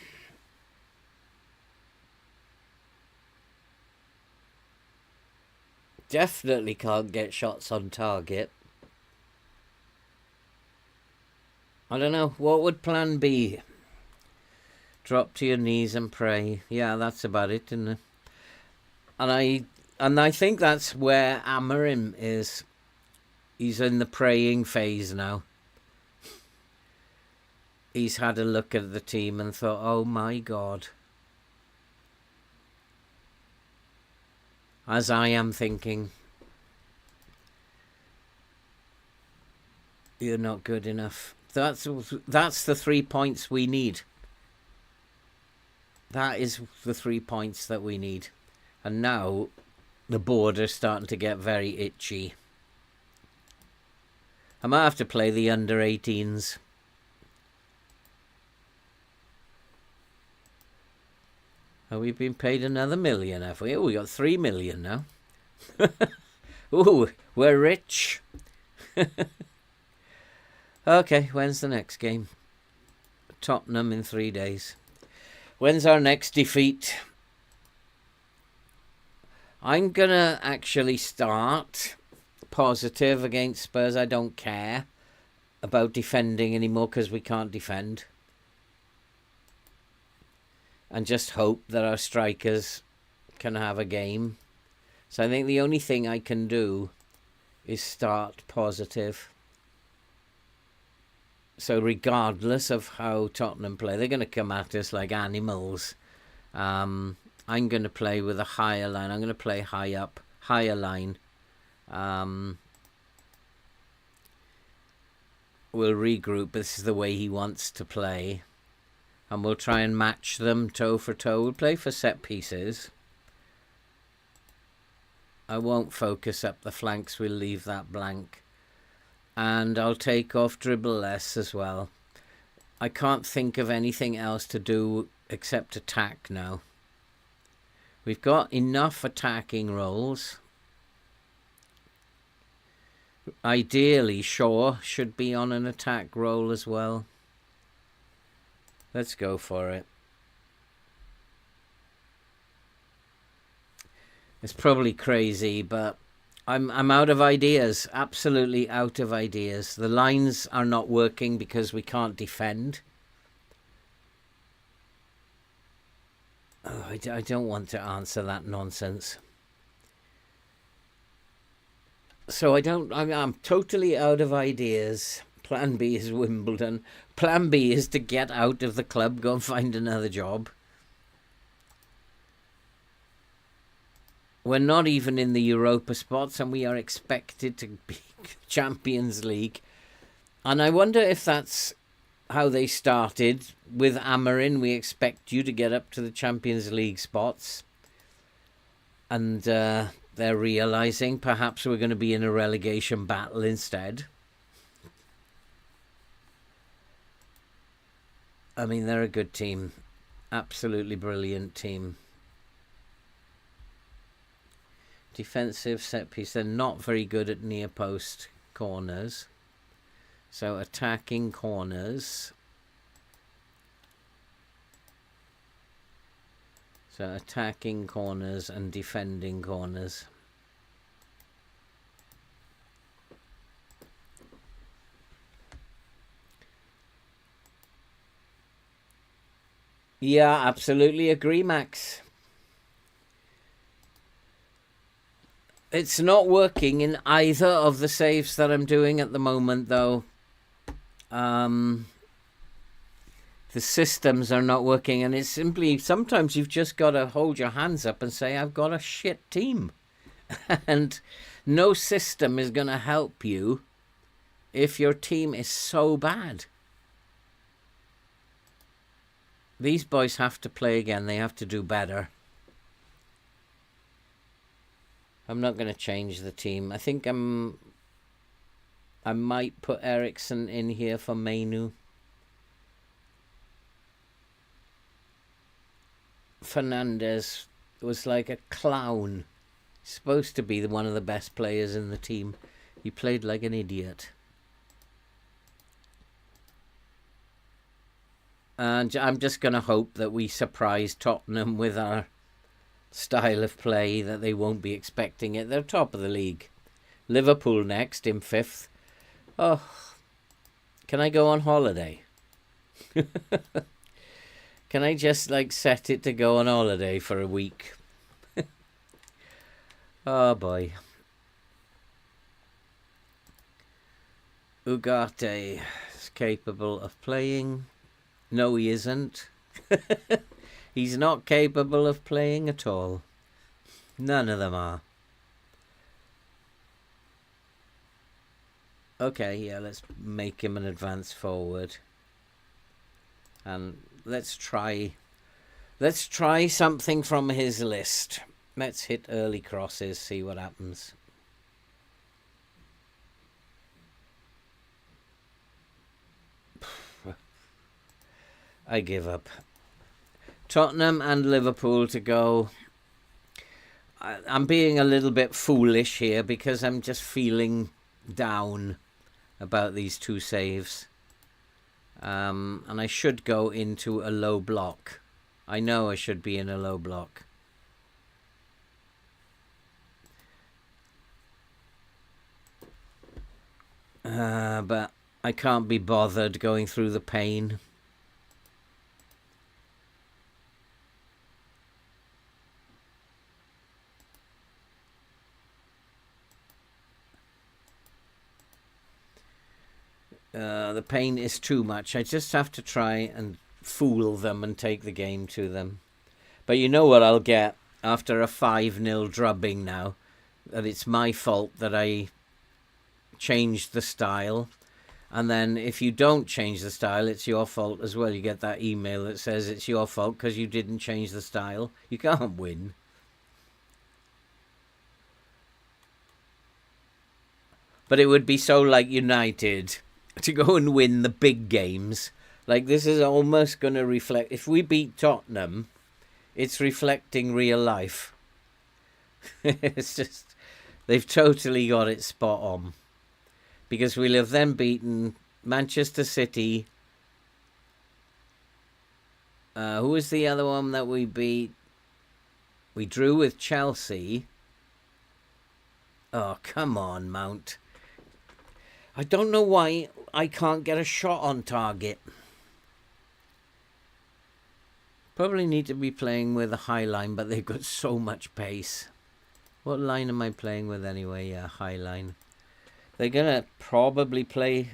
Definitely can't get shots on target. I don't know. What would plan be? Drop to your knees and pray. Yeah, that's about it, isn't it? And I think that's where Amorim is. He's in the praying phase now. He's had a look at the team and thought, oh my God. As I am thinking, you're not good enough. That's the 3 points we need. That is the 3 points that we need. And now the border's starting to get very itchy. I might have to play the under-18s. Have we been paid another million, have we? Oh, we got 3 million now. Ooh, we're rich. Okay, when's the next game? Tottenham in 3 days. When's our next defeat? I'm going to actually start positive against Spurs. I don't care about defending anymore because we can't defend. And just hope that our strikers can have a game. So I think the only thing I can do is start positive. So regardless of how Tottenham play, they're going to come at us like animals. I'm going to play with a higher line. I'm going to play high up, higher line. We'll regroup. This is the way he wants to play. And we'll try and match them toe for toe. We'll play for set pieces. I won't focus up the flanks. We'll leave that blank. And I'll take off dribble less as well. I can't think of anything else to do except attack now. We've got enough attacking roles. Ideally, Shaw should be on an attack role as well. Let's go for it. It's probably crazy, but I'm out of ideas. Absolutely out of ideas. The lines are not working because we can't defend. Oh, I don't want to answer that nonsense. So I'm totally out of ideas. Plan B is Wimbledon. Plan B is to get out of the club, go and find another job. We're not even in the Europa spots and we are expected to be Champions League. And I wonder if that's how they started with Amorim. We expect you to get up to the Champions League spots. And they're realising perhaps we're going to be in a relegation battle instead. I mean, they're a good team. Absolutely brilliant team. Defensive set piece. They're not very good at near post corners. So attacking corners. So attacking corners and defending corners. Yeah, absolutely agree, Max. It's not working in either of the saves that I'm doing at the moment, though. The systems are not working, and it's simply sometimes you've just got to hold your hands up and say, I've got a shit team. And no system is going to help you if your team is so bad. These boys have to play again. They have to do better. I'm not going to change the team. I think I might put Ericsson in here for Mainu. Fernandez was like a clown. He's supposed to be one of the best players in the team. He played like an idiot. And I'm just going to hope that we surprise Tottenham with our style of play, that they won't be expecting it. They're top of the league. Liverpool next in 5th. Oh, can I go on holiday? Can I just set it to go on holiday for a week? Oh boy. Ugarte is capable of playing. No, he isn't. He's not capable of playing at all. None of them are. Okay, yeah, let's make him an advance forward. And let's try something from his list. Let's hit early crosses, see what happens. I give up. Tottenham and Liverpool to go. I'm being a little bit foolish here because I'm just feeling down about these two saves. And I should go into a low block. I know I should be in a low block. But I can't be bothered going through the pain. The pain is too much. I just have to try and fool them and take the game to them. But you know what I'll get after a 5-0 drubbing now? That it's my fault that I changed the style. And then if you don't change the style, it's your fault as well. You get that email that says it's your fault because you didn't change the style. You can't win. But it would be so like United to go and win the big games. Like, this is almost going to reflect... If we beat Tottenham, it's reflecting real life. It's just... They've totally got it spot on. Because we'll have then beaten Manchester City. Who was the other one that we beat? We drew with Chelsea. Oh, come on, Mount. I don't know why I can't get a shot on target. Probably need to be playing with a high line, but they've got so much pace. What line am I playing with anyway? Yeah, high line. They're going to probably play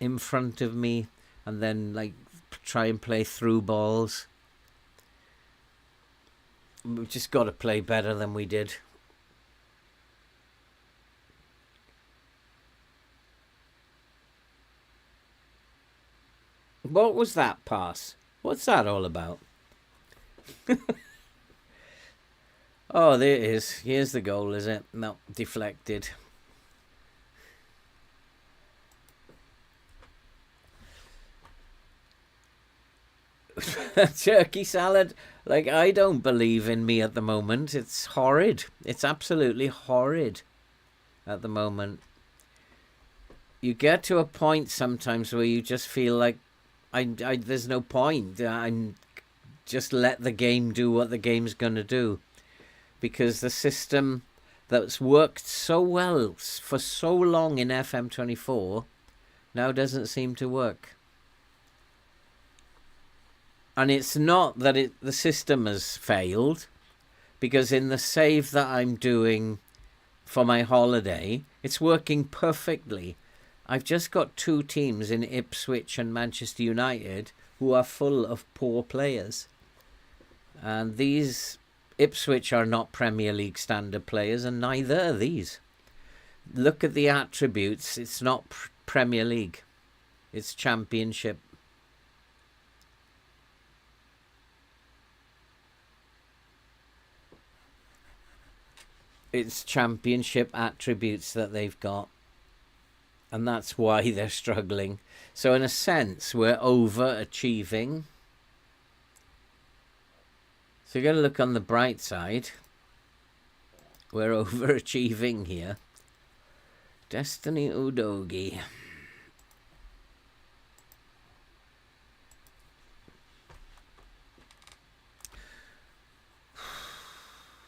in front of me and then try and play through balls. We've just got to play better than we did. What was that pass? What's that all about? Oh, there it is. Here's the goal, is it? No, deflected. Turkey salad. I don't believe in me at the moment. It's horrid. It's absolutely horrid at the moment. You get to a point sometimes where you just feel like there's no point. I'm just let the game do what the game's going to do. Because the system that's worked so well for so long in FM24 now doesn't seem to work. And it's not that the system has failed, because in the save that I'm doing for my holiday, it's working perfectly. I've just got two teams in Ipswich and Manchester United who are full of poor players. And these Ipswich are not Premier League standard players, and neither are these. Look at the attributes. It's not Premier League. It's Championship. It's Championship attributes that they've got. And that's why they're struggling. So in a sense, we're overachieving. So you've got to look on the bright side. We're overachieving here. Destiny Udogie.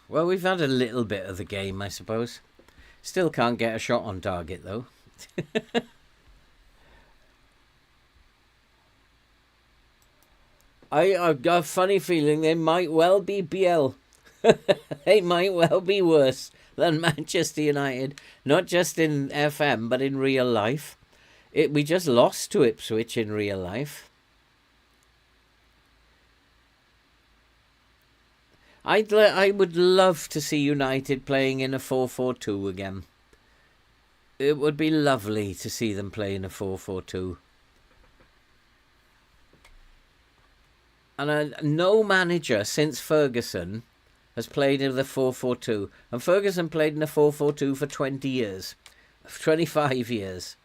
Well, we've had a little bit of the game, I suppose. Still can't get a shot on target, though. I've got a funny feeling they might well be BL. They might well be worse than Manchester United. Not just in FM, but in real life. We just lost to Ipswich in real life. I would love to see United playing in a 4-4-2 again. It would be lovely to see them play in a 4-4-2. And no manager since Ferguson has played in the 4-4-2. And Ferguson played in a 4-4-2 for 20 years. 25 years.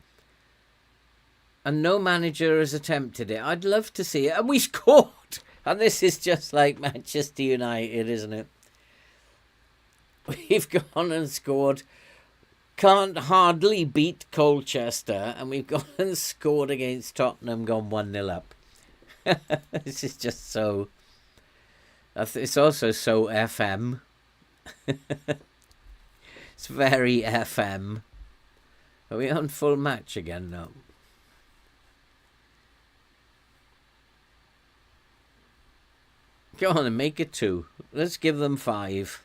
And no manager has attempted it. I'd love to see it. And we scored! And this is just like Manchester United, isn't it? We've gone and scored. Can't hardly beat Colchester. And we've gone and scored against Tottenham, gone 1-0 up. This is just so... It's also so FM. It's very FM. Are we on full match again? No. Go on and make it 2. Let's give them 5.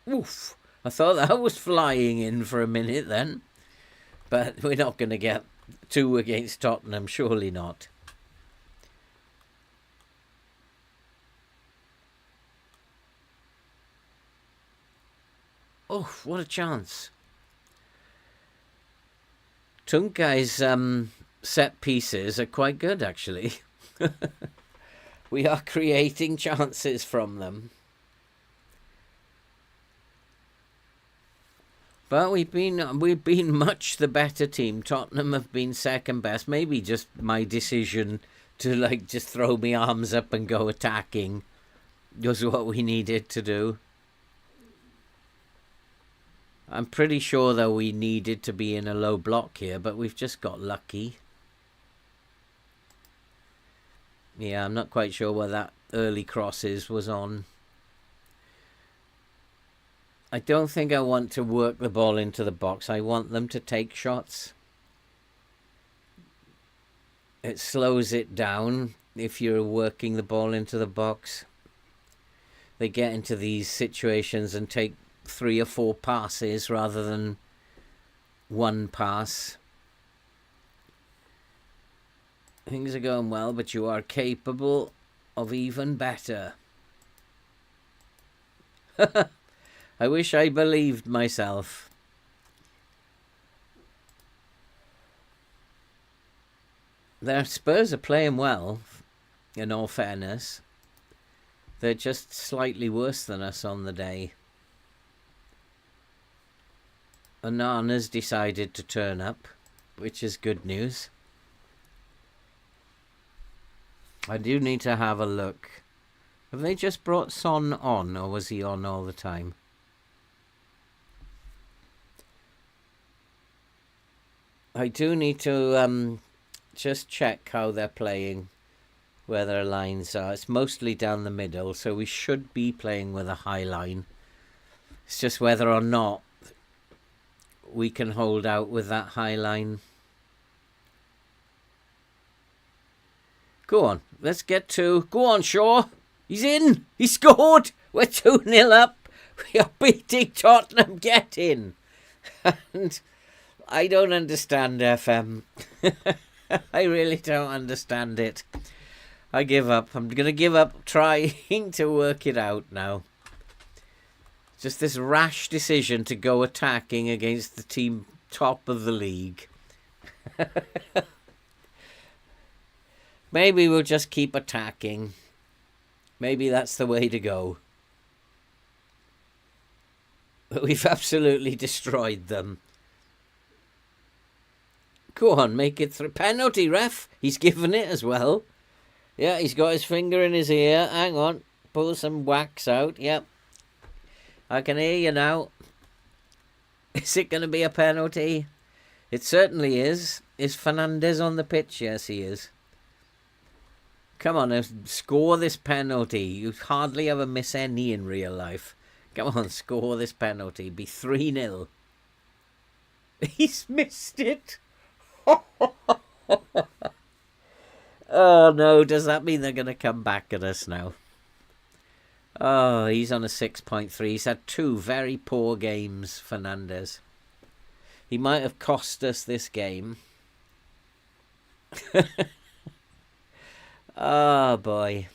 Oof. I thought that was flying in for a minute then. But we're not going to get 2 against Tottenham. Surely not. Oh, what a chance. Tunkai's set pieces are quite good, actually. We are creating chances from them. But we've been much the better team. Tottenham have been second best. Maybe just my decision to just throw my arms up and go attacking was what we needed to do. I'm pretty sure though we needed to be in a low block here, but we've just got lucky. Yeah, I'm not quite sure where that early crosses was on. I don't think I want to work the ball into the box. I want them to take shots. It slows it down if you're working the ball into the box. They get into these situations and take 3 or 4 passes rather than 1 pass. Things are going well, but you are capable of even better. I wish I believed myself. Their Spurs are playing well, in all fairness. They're just slightly worse than us on the day. Onana's decided to turn up, which is good news. I do need to have a look. Have they just brought Son on, or was he on all the time? I do need to just check how they're playing, where their lines are. It's mostly down the middle, so we should be playing with a high line. It's just whether or not we can hold out with that high line. Go on, let's get to... Go on, Shaw. He's in. He scored. We're 2-0 up. We are beating Tottenham. Get in. And I don't understand FM. I really don't understand it. I give up. I'm going to give up trying to work it out now. Just this rash decision to go attacking against the team top of the league. Maybe we'll just keep attacking. Maybe that's the way to go. But we've absolutely destroyed them. Go on, make it through. Penalty, ref. He's given it as well. Yeah, he's got his finger in his ear. Hang on. Pull some wax out. Yep. I can hear you now. Is it going to be a penalty? It certainly is. Is Fernandez on the pitch? Yes, he is. Come on, now, score this penalty. You hardly ever miss any in real life. Come on, score this penalty. Be 3-0. He's missed it. Oh, no. Does that mean they're going to come back at us now? Oh, he's on a 6.3. He's had 2 very poor games, Fernandez. He might have cost us this game. Oh, boy.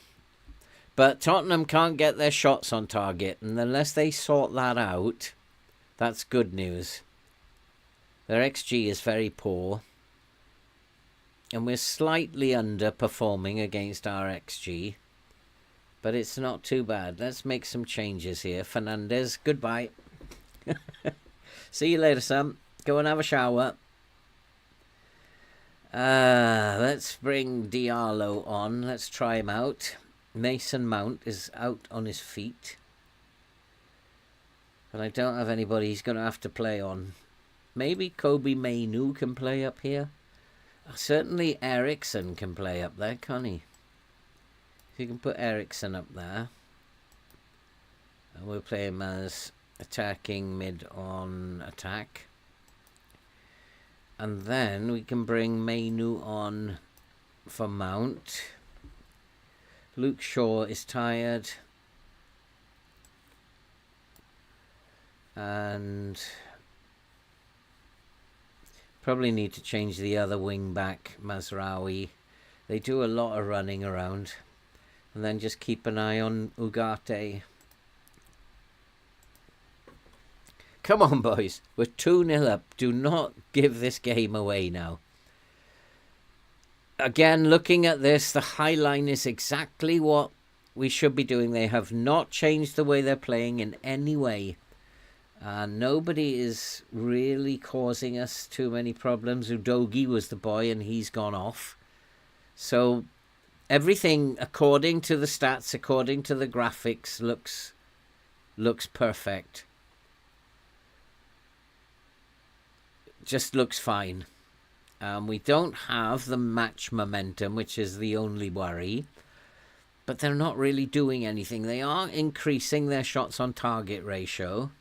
But Tottenham can't get their shots on target, and unless they sort that out, that's good news. Their XG is very poor, and we're slightly underperforming against our XG, but it's not too bad. Let's make some changes here. Fernandez, goodbye. See you later, son. Go and have a shower. Let's bring Diallo on. Let's try him out. Mason Mount is out on his feet. But I don't have anybody he's going to have to play on. Maybe Kobe Mainu can play up here. Certainly Ericsson can play up there, can't he? If you can put Ericsson up there. And we'll play him as attacking mid on attack. And then we can bring Mainu on for Mount. Luke Shaw is tired. And probably need to change the other wing back, Mazraoui. They do a lot of running around. And then just keep an eye on Ugarte. Come on, boys. We're 2-0 up. Do not give this game away now. Again, looking at this, the high line is exactly what we should be doing. They have not changed the way they're playing in any way. Nobody is really causing us too many problems. Udogi was the boy and he's gone off. So everything, according to the stats, according to the graphics, looks perfect. Just looks fine. We don't have the match momentum, which is the only worry. But they're not really doing anything. They are increasing their shots on target ratio,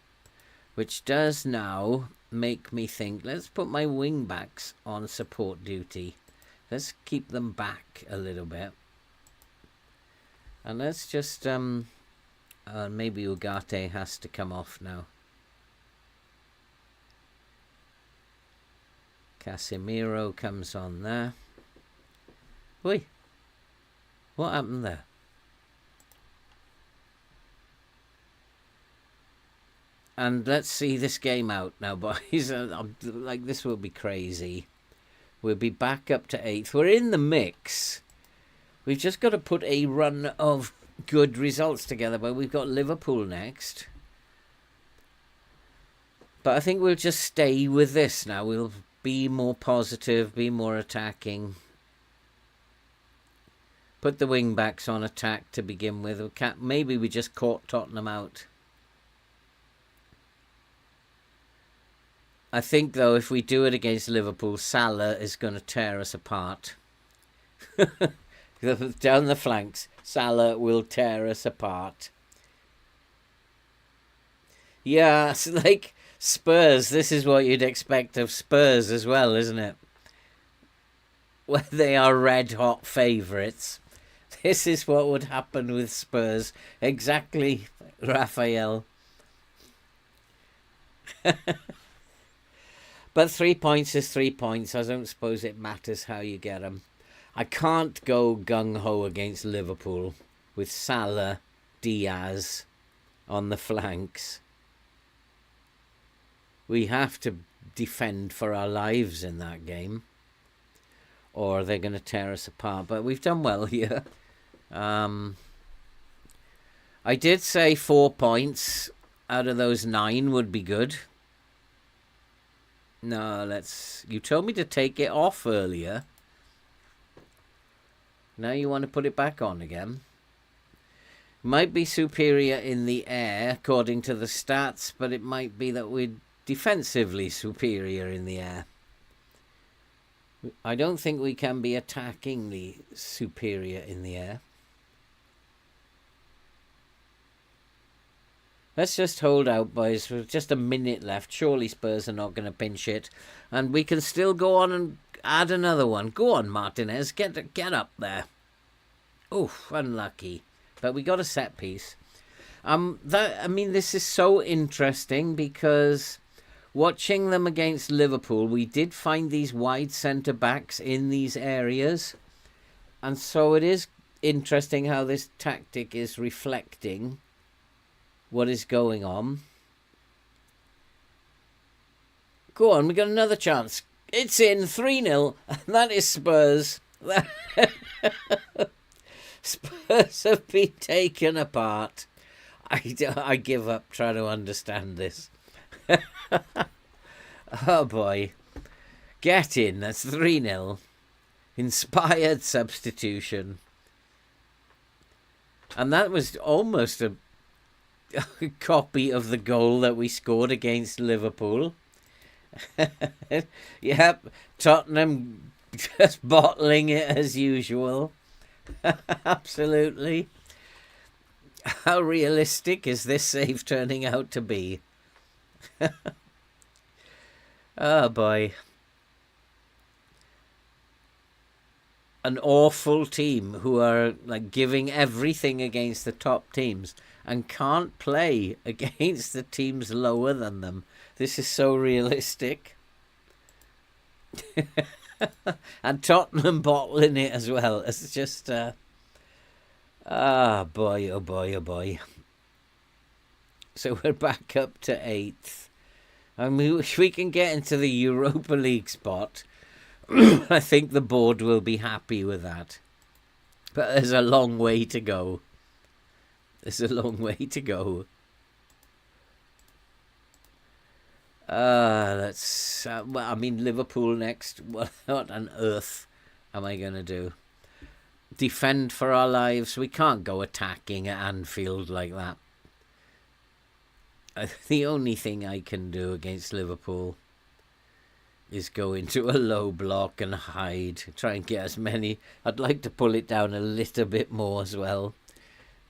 which does now make me think, let's put my wing backs on support duty. Let's keep them back a little bit. And let's just, maybe Ugarte has to come off now. Casemiro comes on there. Oi, what happened there? And let's see this game out now, boys. Like, this will be crazy. We'll be back up to 8th. We're in the mix. We've just got to put a run of good results together. But we've got Liverpool next. But I think we'll just stay with this now. We'll be more positive, be more attacking. Put the wing backs on attack to begin with. Maybe we just caught Tottenham out. I think, though, if we do it against Liverpool, Salah is going to tear us apart. Down the flanks, Salah will tear us apart. Yeah, it's like Spurs. This is what you'd expect of Spurs as well, isn't it? where they are red-hot favourites. This is what would happen with Spurs. Exactly, Raphael. But 3 points is 3 points. I don't suppose it matters how you get them. I can't go gung-ho against Liverpool with Salah, Diaz on the flanks. We have to defend for our lives in that game, or they're going to tear us apart. But we've done well here. I did say 4 points out of those 9 would be good. No, you told me to take it off earlier. Now you want to put it back on again. Might be superior in the air according to the stats, but it might be that we're defensively superior in the air. I don't think we can be attackingly superior in the air. Let's just hold out, boys. With just a minute left. Surely Spurs are not going to pinch it. And we can still go on and add another one. Go on, Martinez. Get up there. Oof, unlucky. But we got a set piece. This is so interesting because watching them against Liverpool, we did find these wide centre-backs in these areas. And so it is interesting how this tactic is reflecting what is going on. Go on, we got another chance. It's in 3-0. That is Spurs. Spurs have been taken apart. I give up trying to understand this. Oh boy. Get in. That's 3-0. Inspired substitution. And that was almost a copy of the goal that we scored against Liverpool. Yep, Tottenham just bottling it as usual. Absolutely. How realistic is this save turning out to be? Oh boy. An awful team who are like giving everything against the top teams and can't play against the teams lower than them. This is so realistic. And Tottenham bottling it as well. It's just, boy, oh boy, oh boy. So we're back up to 8th. I mean, if we can get into the Europa League spot, I think the board will be happy with that. But there's a long way to go. There's a long way to go. Liverpool next. What on earth am I going to do? Defend for our lives? We can't go attacking at Anfield like that. The only thing I can do against Liverpool is go into a low block and hide. Try and get as many. I'd like to pull it down a little bit more as well.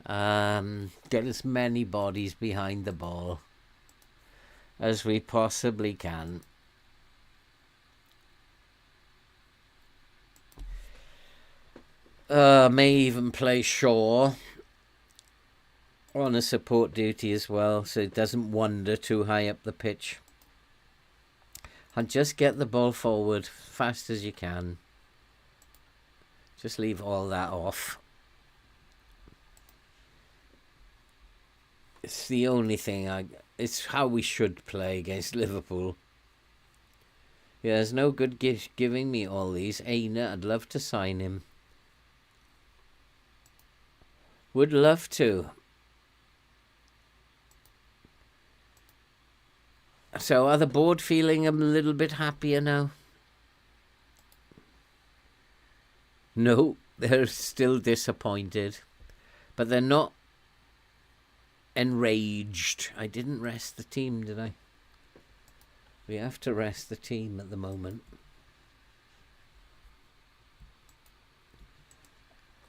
Get as many bodies behind the ball as we possibly can. May even play Shaw on a support duty as well, so it doesn't wander too high up the pitch. And just get the ball forward fast as you can. Just leave all that off. It's the only thing it's how we should play against Liverpool. Yeah, there's no good giving me all these. Aina, I'd love to sign him. Would love to. So are the board feeling a little bit happier now? No, they're still disappointed. But they're not enraged. I didn't rest the team, did I? We have to rest the team at the moment.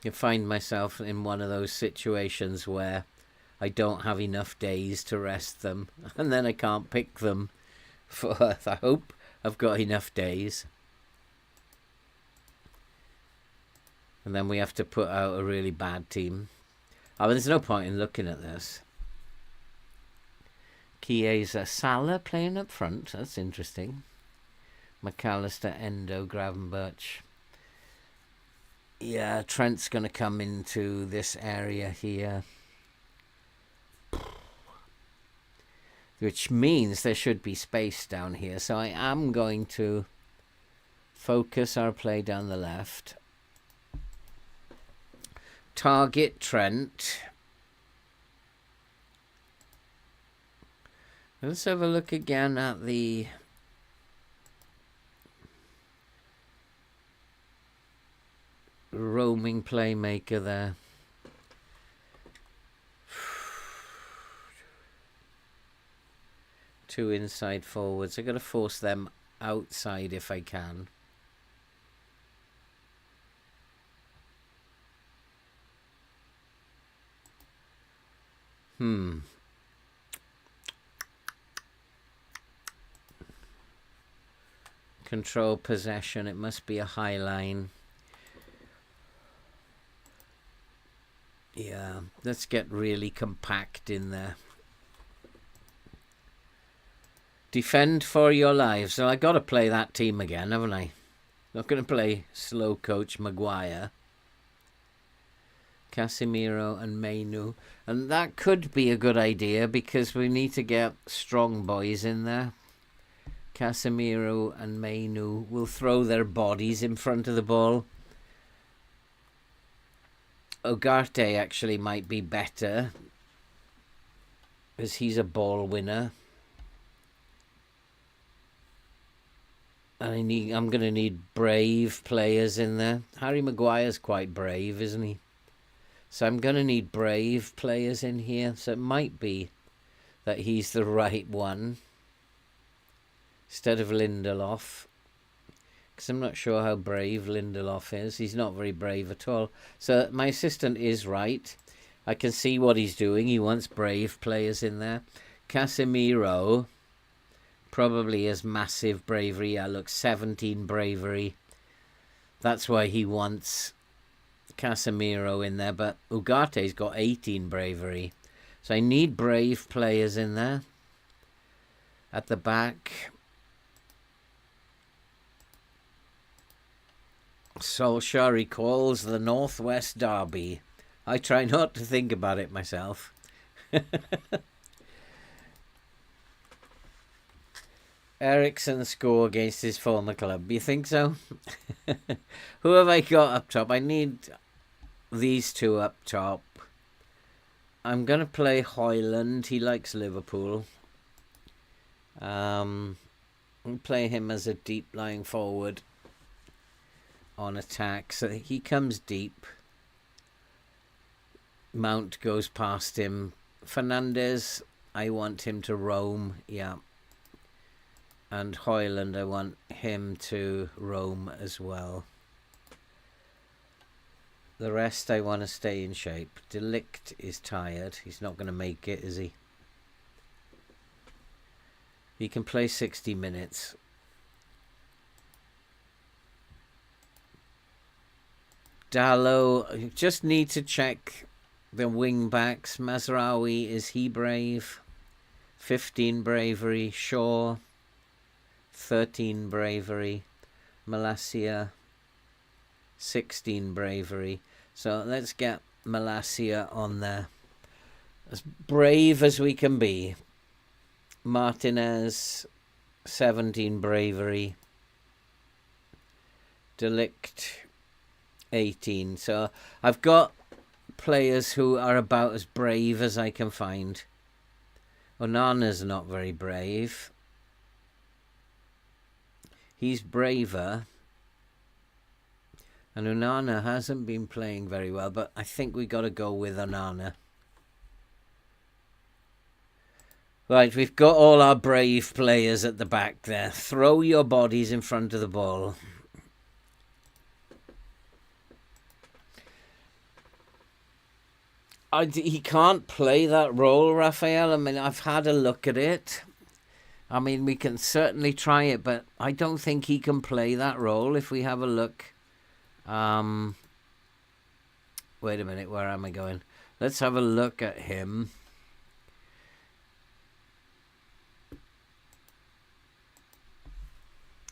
I find myself in one of those situations where I don't have enough days to rest them, and then I can't pick them for I hope I've got enough days. And then we have to put out a really bad team. Oh, there's no point in looking at this. Chiesa, Salah playing up front. That's interesting. McAllister, Endo, Gravenberch. Yeah, Trent's going to come into this area here. Which means there should be space down here. So I am going to focus our play down the left. Target Trent. Let's have a look again at the roaming playmaker there. Two inside forwards. I've got to force them outside if I can. Control possession. It must be a high line. Yeah, let's get really compact in there. Defend for your lives. So I got to play that team again, haven't I? Not going to play slow coach Maguire. Casemiro and Mainu. And that could be a good idea because we need to get strong boys in there. Casemiro and Mainu will throw their bodies in front of the ball. Ugarte actually might be better because he's a ball winner. And I'm going to need brave players in there. Harry Maguire's quite brave, isn't he? So I'm going to need brave players in here. So it might be that he's the right one instead of Lindelof. Because I'm not sure how brave Lindelof is. He's not very brave at all. So my assistant is right. I can see what he's doing. He wants brave players in there. Casemiro probably has massive bravery. Yeah, look, 17 bravery. That's why he wants Casemiro in there. But Ugarte's got 18 bravery. So I need brave players in there. At the back. Solskjaer recalls the Northwest Derby. I try not to think about it myself. Ericsson score against his former club. You think so? Who have I got up top? I need these two up top. I'm going to play Højlund. He likes Liverpool. I'll play him as a deep lying forward on attack. So he comes deep. Mount goes past him. Fernandes, I want him to roam. Yeah. And Højlund, I want him to roam as well. The rest I want to stay in shape. De Ligt is tired. He's not going to make it, is he? He can play 60 minutes. Dallo, just need to check the wing backs. Mazraoui, is he brave? 15 bravery. Shaw, 13 bravery. Malacia, 16 bravery. So let's get Malacia on there. As brave as we can be. Martinez, 17 bravery. De Ligt, 18. So I've got players who are about as brave as I can find. Onana's not very brave. He's braver. And Onana hasn't been playing very well, but I think we got to go with Onana. Right, we've got all our brave players at the back there. Throw your bodies in front of the ball. He can't play that role, Raphael. I mean, I've had a look at it. I mean, we can certainly try it, but I don't think he can play that role. If we have a look, Wait a minute, where am I going? Let's have a look at him.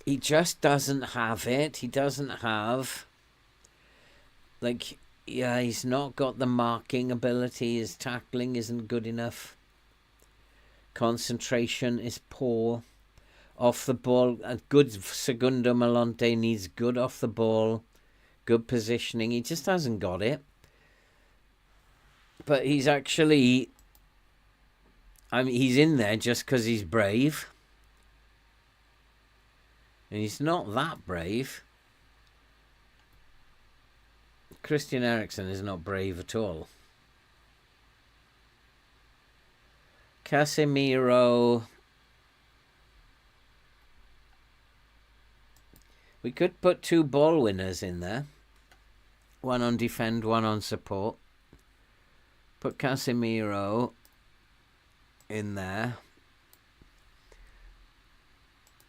He just doesn't have it. He doesn't have... Like, yeah, he's not got the marking ability. His tackling isn't good enough. Concentration is poor. Off the ball, a good Segundo Malonte needs good off the ball. Good positioning. He just hasn't got it. But he's actually... I mean, he's in there just because he's brave. And he's not that brave. Christian Eriksen is not brave at all. Casemiro. We could put 2 ball winners in there. One on defend, one on support. Put Casemiro in there.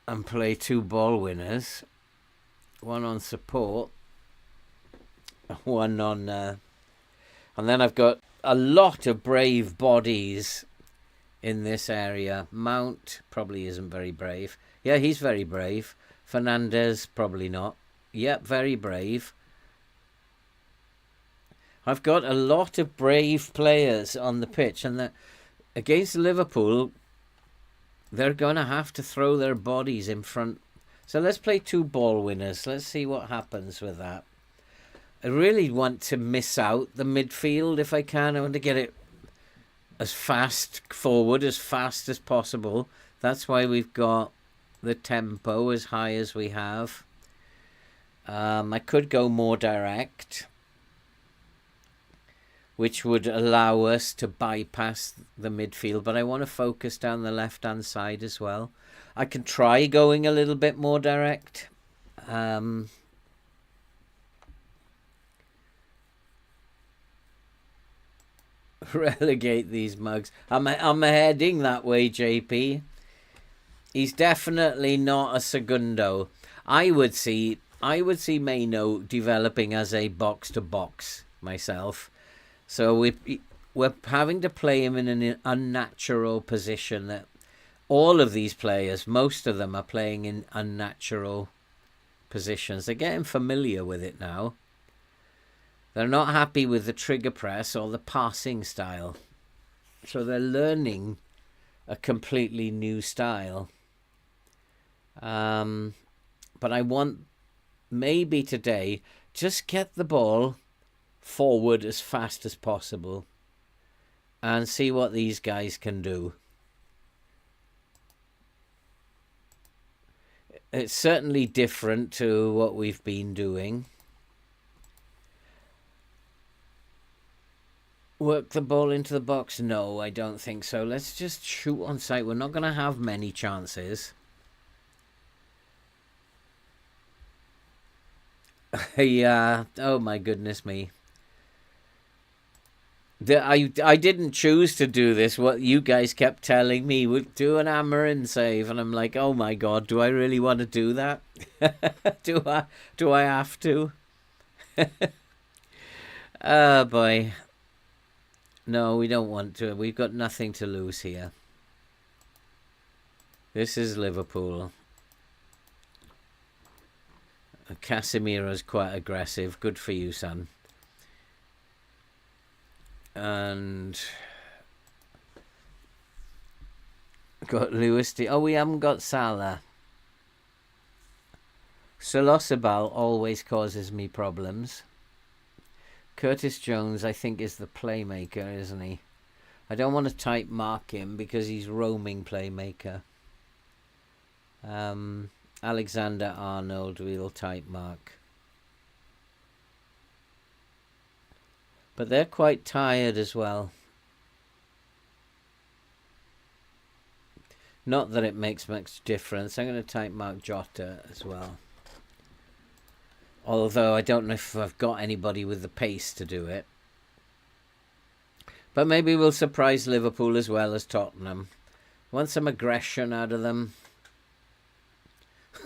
And play 2 ball winners. One on support. One on... and then I've got a lot of brave bodies in this area. Mount probably isn't very brave. Yeah, he's very brave. Fernandez, probably not. Yep, very brave. I've got a lot of brave players on the pitch. And against Liverpool, they're going to have to throw their bodies in front. So let's play 2 ball winners. Let's see what happens with that. I really want to miss out the midfield if I can. I want to get it as fast forward, as fast as possible. That's why we've got the tempo as high as we have. I could go more direct, which would allow us to bypass the midfield. But I want to focus down the left-hand side as well. I can try going a little bit more direct. Relegate these mugs. I'm heading that way, JP. He's definitely not a Segundo. I would see Maino developing as a box-to-box myself. So we're having to play him in an unnatural position. That all of these players, most of them, are playing in unnatural positions. They're getting familiar with it now. They're not happy with the trigger press or the passing style. So they're learning a completely new style. But I want, maybe today, just get the ball forward as fast as possible and see what these guys can do. It's certainly different to what we've been doing. Work the ball into the box? No, I don't think so. Let's just shoot on sight. We're not going to have many chances. Yeah. Oh, my goodness me. I didn't choose to do this. What you guys kept telling me would do an Amorim save. And I'm like, oh, my God, do I really want to do that? Do I have to? Oh, boy. No, we don't want to. We've got nothing to lose here. This is Liverpool. Casemiro's quite aggressive. Good for you, son. And got Lewis. Oh, we haven't got Salah. Solosabal always causes me problems. Curtis Jones, I think, is the playmaker, isn't he? I don't want to type mark him because he's roaming playmaker. Alexander Arnold, we'll type mark. But they're quite tired as well. Not that it makes much difference. I'm going to type mark Jota as well. Although I don't know if I've got anybody with the pace to do it. But maybe we'll surprise Liverpool as well as Tottenham. Want some aggression out of them.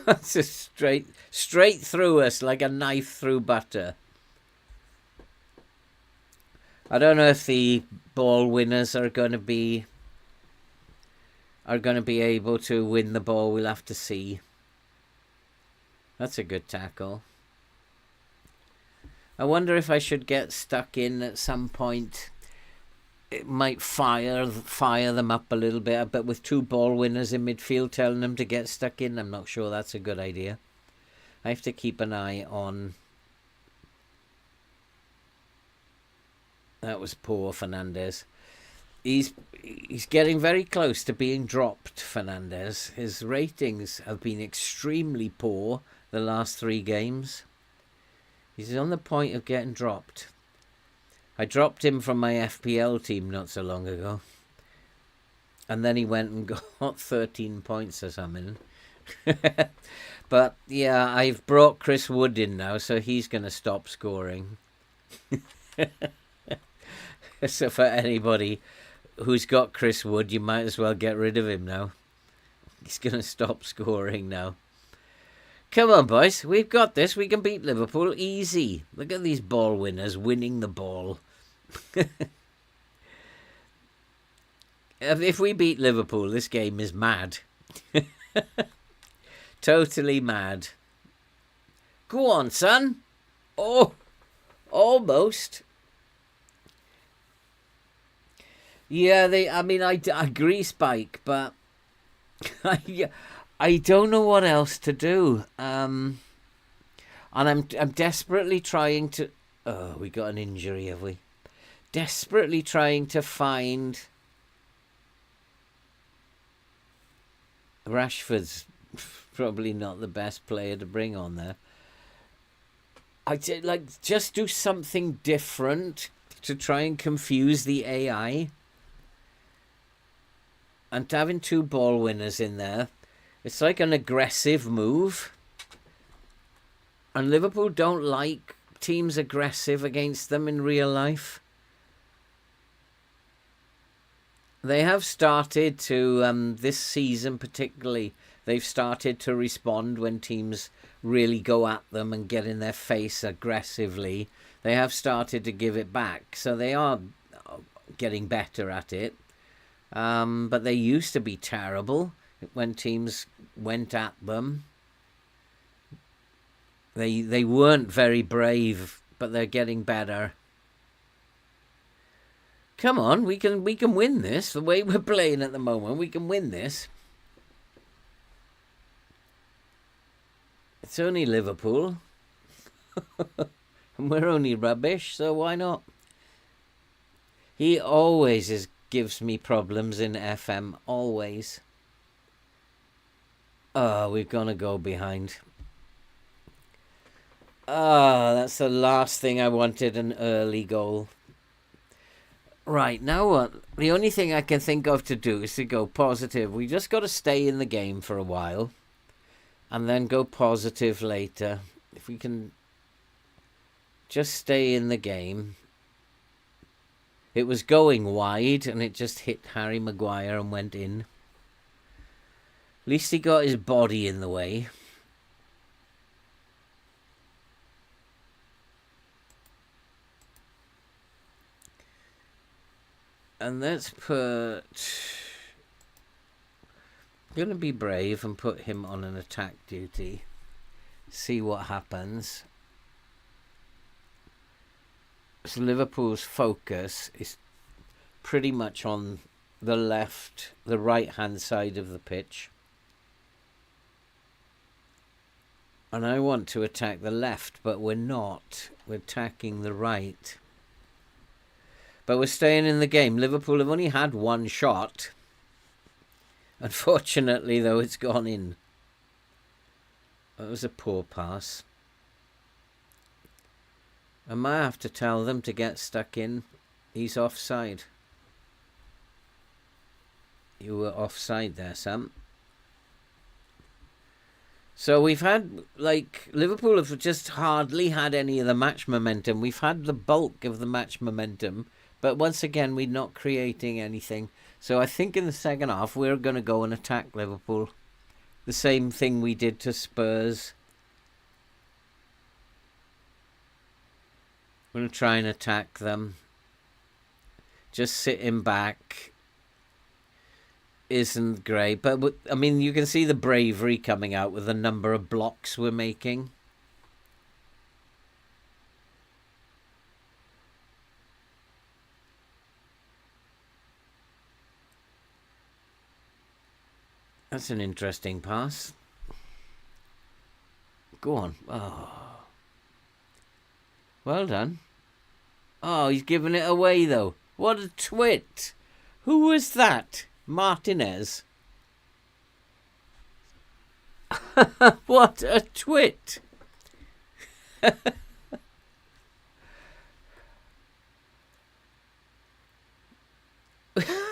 That's just straight through us like a knife through butter. I don't know if the ball winners are going to be able to win the ball. We'll have to see. That's a good tackle. I wonder if I should get stuck in at some point. It might fire them up a little bit, but with 2 ball winners in midfield telling them to get stuck in, I'm not sure that's a good idea. I have to keep an eye on... That was poor, Fernandes. He's getting very close to being dropped, Fernandes. His ratings have been extremely poor the last 3 games. He's on the point of getting dropped. I dropped him from my FPL team not so long ago. And then he went and got 13 points or something. But, yeah, I've brought Chris Wood in now, so he's going to stop scoring. So for anybody who's got Chris Wood, you might as well get rid of him now. He's going to stop scoring now. Come on, boys. We've got this. We can beat Liverpool easy. Look at these ball winners winning the ball. If we beat Liverpool, this game is mad. Totally mad. Go on, son. Oh, almost. Yeah, I agree, Spike, but I don't know what else to do. And I'm desperately trying to... Oh, we got an injury, have we? Desperately trying to find... Rashford's probably not the best player to bring on there. I'd say, just do something different to try and confuse the AI. And having 2 ball winners in there, it's like an aggressive move. And Liverpool don't like teams aggressive against them in real life. They have started to, this season particularly, they've started to respond when teams really go at them and get in their face aggressively. They have started to give it back. So they are getting better at it. But they used to be terrible when teams went at them. They weren't very brave, but they're getting better. Come on, we can win this. The way we're playing at the moment, we can win this. It's only Liverpool. And we're only rubbish, so why not? He always gives me problems in FM, always. Oh, we're going to go behind. Ah, that's the last thing I wanted, an early goal. Right, now what? The only thing I can think of to do is to go positive. We just got to stay in the game for a while. And then go positive later. If we can just stay in the game. It was going wide and it just hit Harry Maguire and went in. At least he got his body in the way. And let's put... I'm going to be brave and put him on an attack duty. See what happens. So Liverpool's focus is pretty much on the right-hand side of the pitch. And I want to attack the left, but we're not. We're attacking the right. But we're staying in the game. Liverpool have only had 1 shot. Unfortunately, though, it's gone in. That was a poor pass. I might have to tell them to get stuck in. He's offside. You were offside there, Sam. So we've had, Liverpool have just hardly had any of the match momentum. We've had the bulk of the match momentum. But once again, we're not creating anything. So I think in the second half, we're going to go and attack Liverpool. The same thing we did to Spurs. We're going to try and attack them. just sitting back isn't great. But, I mean, you can see the bravery coming out with the number of blocks we're making. That's an interesting pass. Go on. Oh. Well done. Oh, he's given it away, though. What a twit. Who was that? Martinez. What a twit.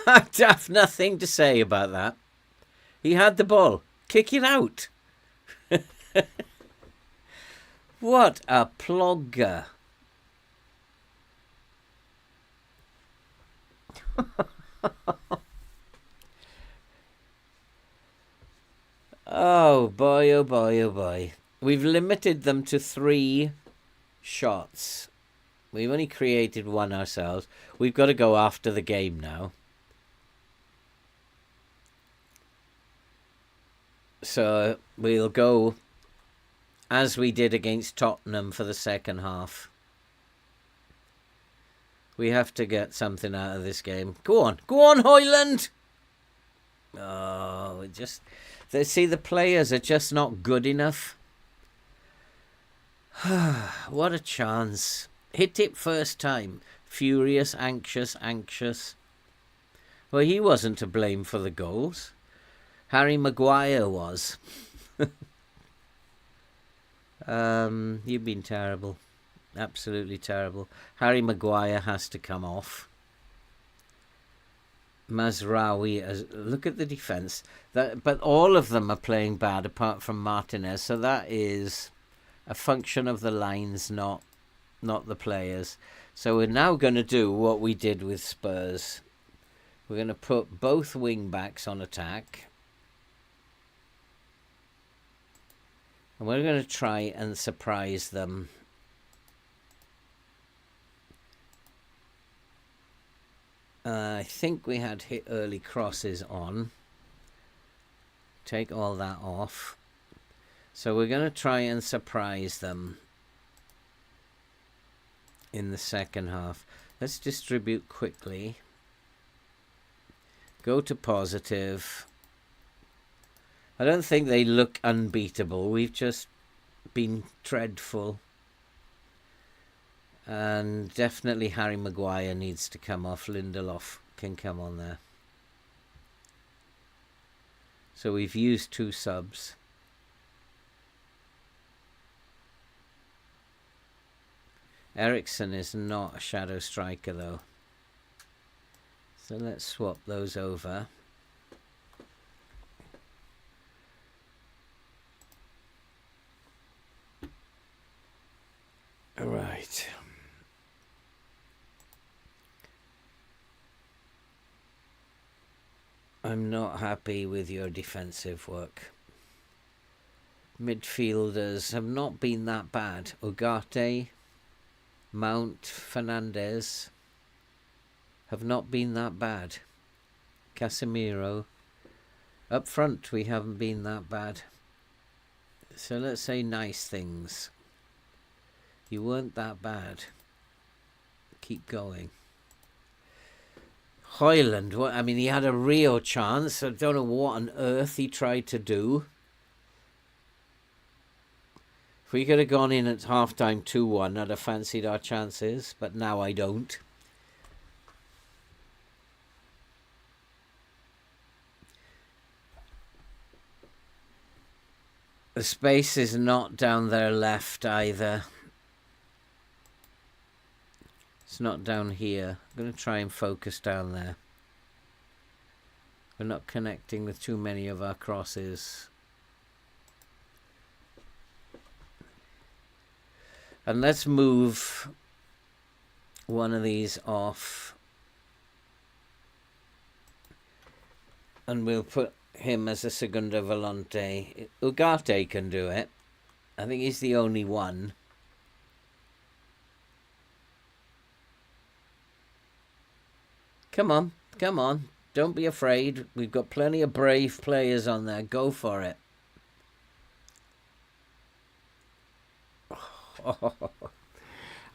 I have nothing to say about that. He had the ball. Kick it out. What a plogger. Oh boy, oh boy, oh boy. We've limited them to 3 shots. We've only created 1 ourselves. We've got to go after the game now. So we'll go as we did against Tottenham for the second half. We have to get something out of this game. Go on, Hoyland! Oh, see, the players are just not good enough. What a chance. Hit it first time. Furious, anxious. Well, he wasn't to blame for the goals. Harry Maguire was. You've been terrible. Absolutely terrible. Harry Maguire has to come off. Mazraoui, look at the defence. But all of them are playing bad apart from Martinez. So that is a function of the lines, not the players. So we're now going to do what we did with Spurs. We're going to put both wing-backs on attack. And we're going to try and surprise them. I think we had hit early crosses on. Take all that off. So we're going to try and surprise them in the second half. Let's distribute quickly. Go to positive. I don't think they look unbeatable. We've just been dreadful. And definitely Harry Maguire needs to come off. Lindelof can come on there. So we've used 2 subs. Ericsson is not a shadow striker though. So let's swap those over. All right. I'm not happy with your defensive work. Midfielders have not been that bad. Ugarte, Mount, Fernandez have not been that bad. Casemiro. Up front, we haven't been that bad. So let's say nice things. You weren't that bad. Keep going. Hoyland, I mean, he had a real chance. I don't know what on earth he tried to do. If we could have gone in at half-time 2-1, I'd have fancied our chances, but now I don't. The space is not down their left either. It's not down here. I'm going to try and focus down there. We're not connecting with too many of our crosses. And let's move one of these off. And we'll put him as a Segunda Volante. Ugarte can do it. I think he's the only one. Come on, come on. Don't be afraid. We've got plenty of brave players on there. Go for it.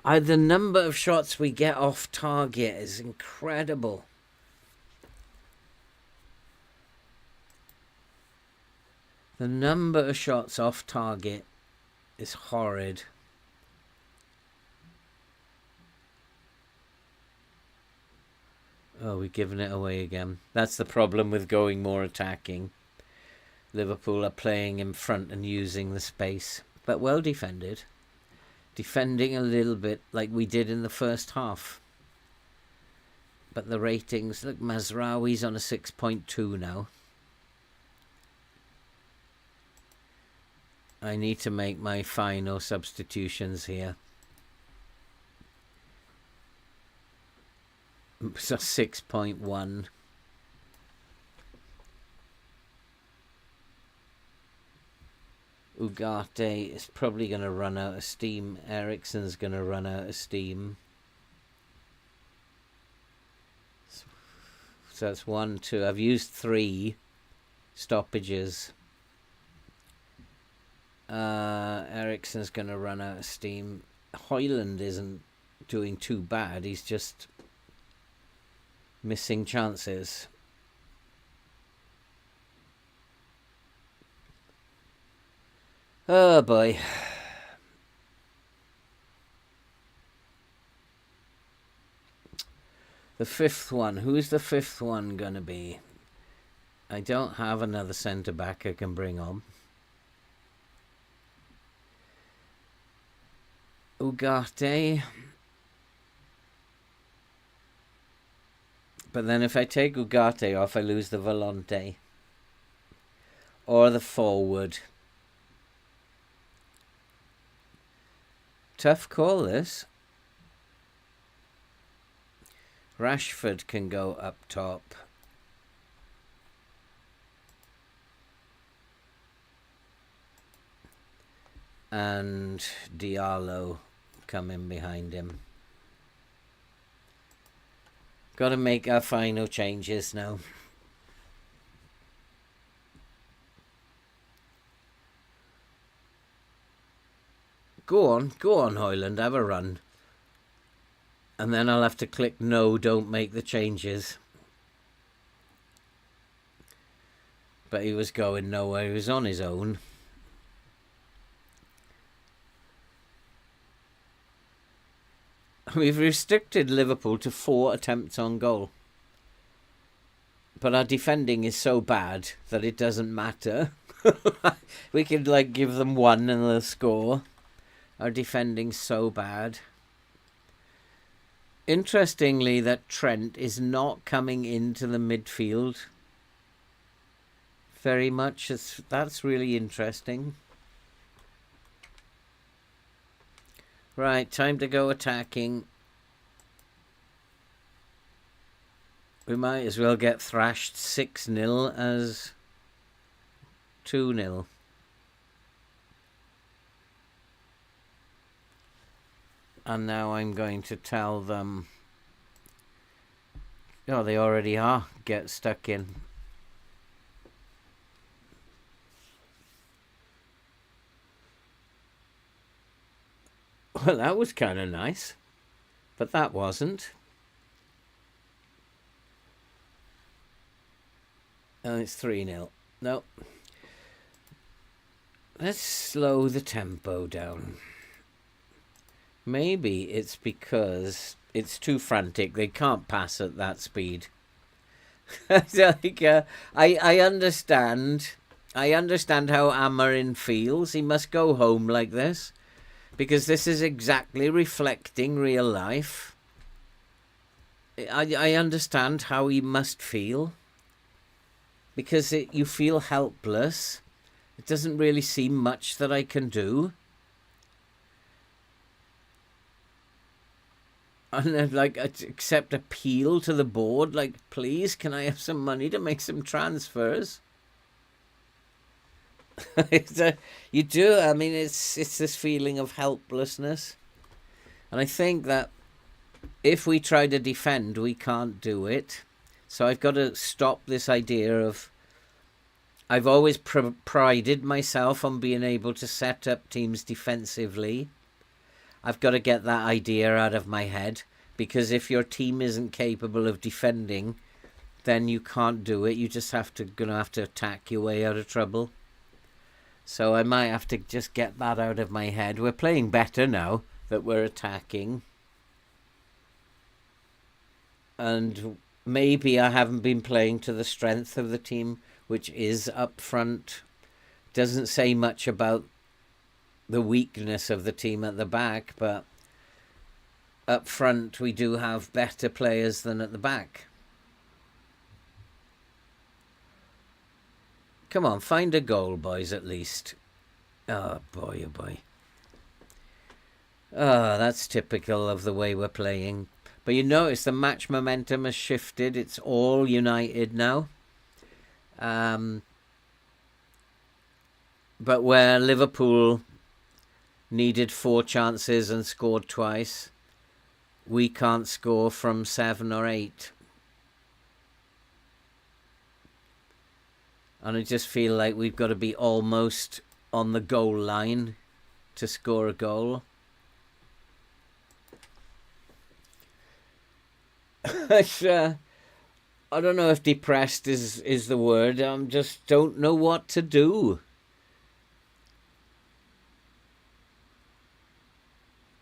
The number of shots we get off target is incredible. The number of shots off target is horrid. Oh, we've given it away again. That's the problem with going more attacking. Liverpool are playing in front and using the space. But well defended. Defending a little bit like we did in the first half. But the ratings, look, Mazraoui's on a 6.2 now. I need to make my final substitutions here. So 6.1. Ugarte is probably going to run out of steam. Eriksen's going to run out of steam. So that's 1, 2. I've used 3 stoppages. Eriksen's going to run out of steam. Højlund isn't doing too bad. He's just missing chances. Oh boy. The 5th one. Who's the 5th one going to be? I don't have another centre back I can bring on. Ugarte. But then if I take Ugarte off, I lose the Volante. Or the forward. Tough call, this. Rashford can go up top. And Diallo come in behind him. Got to make our final changes now. Go on, Højlund, have a run. And then I'll have to click no, don't make the changes. But he was going nowhere, he was on his own. We've restricted Liverpool to 4 attempts on goal. But our defending is so bad that it doesn't matter. We could give them 1 and they'll score. Our defending's so bad. Interestingly, that Trent is not coming into the midfield very much. That's really interesting. Right, time to go attacking. We might as well get thrashed 6-0 as 2-0. And now I'm going to tell them... Oh, they already are. Get stuck in. Well, that was kind of nice. But that wasn't. And it's 3-0. No. Let's slow the tempo down. Maybe it's because it's too frantic. They can't pass at that speed. I understand. I understand how Amorim feels. He must go home like this. Because this is exactly reflecting real life. I understand how he must feel. Because you feel helpless. It doesn't really seem much that I can do. And then, accept appeal to the board. Please, can I have some money to make some transfers? You do. I mean, it's this feeling of helplessness. And I think that if we try to defend, we can't do it. So I've got to stop this idea of... I've always prided myself on being able to set up teams defensively. I've got to get that idea out of my head, because if your team isn't capable of defending, then you can't do it. You just gonna have to attack your way out of trouble. So I might have to just get that out of my head. We're playing better now that we're attacking. And maybe I haven't been playing to the strength of the team, which is up front. Doesn't say much about the weakness of the team at the back, but up front we do have better players than at the back. Come on, find a goal, boys, at least. Oh, boy, oh, boy. Oh, that's typical of the way we're playing. But you notice the match momentum has shifted. It's all United now. But where Liverpool needed 4 chances and scored twice, we can't score from 7 or 8. And I just feel like we've got to be almost on the goal line to score a goal. I don't know if depressed is the word. I just don't know what to do.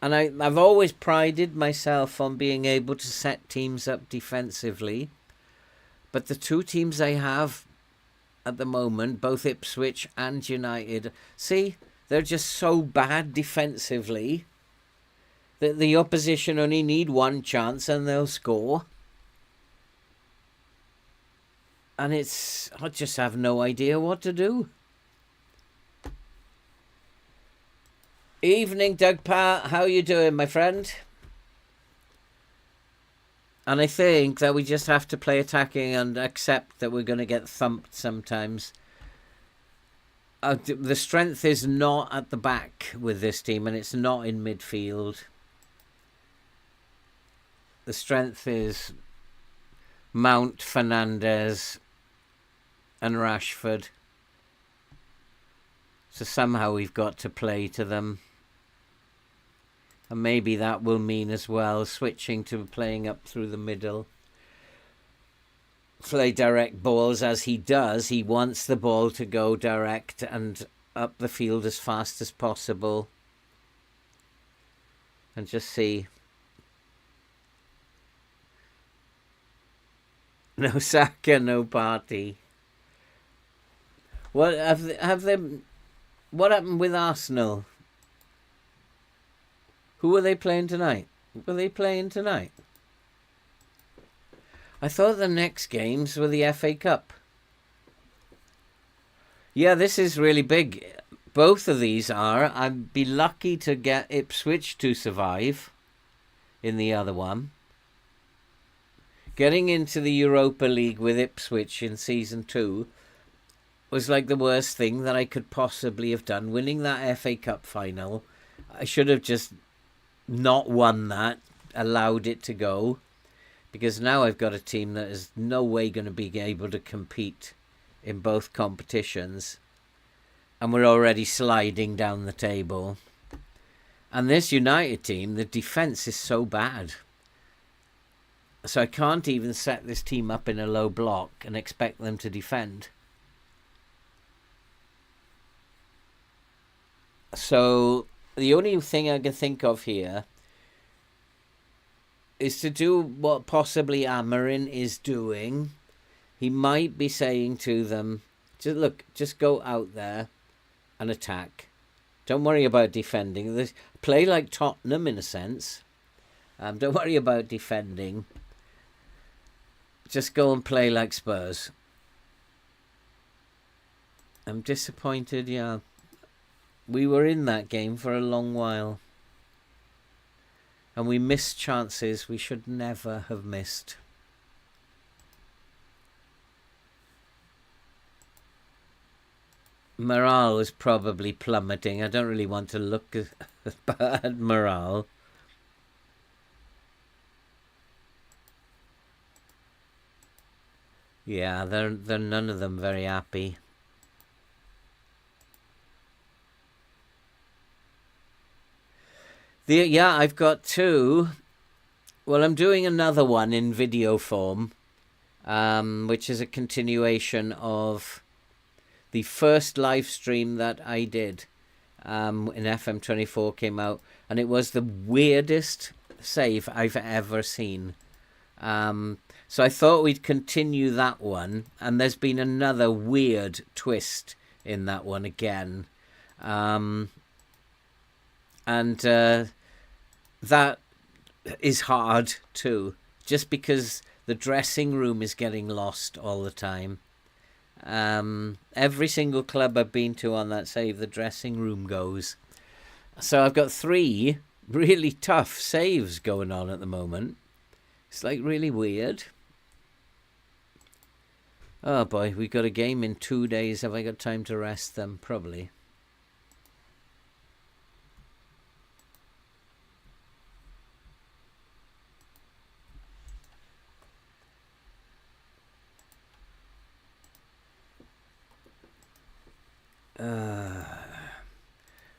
And I've always prided myself on being able to set teams up defensively. But the 2 teams I have at the moment, both Ipswich and United, see, they're just so bad defensively that the opposition only need 1 chance and they'll score. And I just have no idea what to do. Evening, Doug Pat. How you doing, my friend? And I think that we just have to play attacking and accept that we're going to get thumped sometimes. The strength is not at the back with this team, and it's not in midfield. The strength is Mount, Fernandes, and Rashford. So somehow we've got to play to them. And maybe that will mean as well switching to playing up through the middle. Play direct balls as he does. He wants the ball to go direct and up the field as fast as possible. And just see. No Saka, no Partey. What have they? What happened with Arsenal? Who were they playing tonight? Were they playing tonight? I thought the next games were the FA Cup. Yeah, this is really big. Both of these are. I'd be lucky to get Ipswich to survive in the other one. Getting into the Europa League with Ipswich in Season 2 was like the worst thing that I could possibly have done. Winning that FA Cup final, I should have just not won that, allowed it to go, because now I've got a team that is no way going to be able to compete in both competitions, and we're already sliding down the table. And this United team, the defence is so bad, so I can't even set this team up in a low block and expect them to defend. So the only thing I can think of here is to do what possibly Amorim is doing. He might be saying to them, just go out there and attack. Don't worry about defending. Play like Tottenham in a sense. Don't worry about defending. Just go and play like Spurs. I'm disappointed, yeah. We were in that game for a long while. And we missed chances we should never have missed. Morale is probably plummeting. I don't really want to look at morale. Yeah, they're none of them very happy. Yeah, I've got two. Well, I'm doing another one in video form, which is a continuation of the first live stream that I did in FM24 came out, and it was the weirdest save I've ever seen. So I thought we'd continue that one, and there's been another weird twist in that one again. That is hard too, just because the dressing room is getting lost all the time. Every single club I've been to on that save, the dressing room goes. So I've got 3 really tough saves going on at the moment. It's like really weird. Oh boy, we got a game in 2 days. Have I got time to rest them? Probably.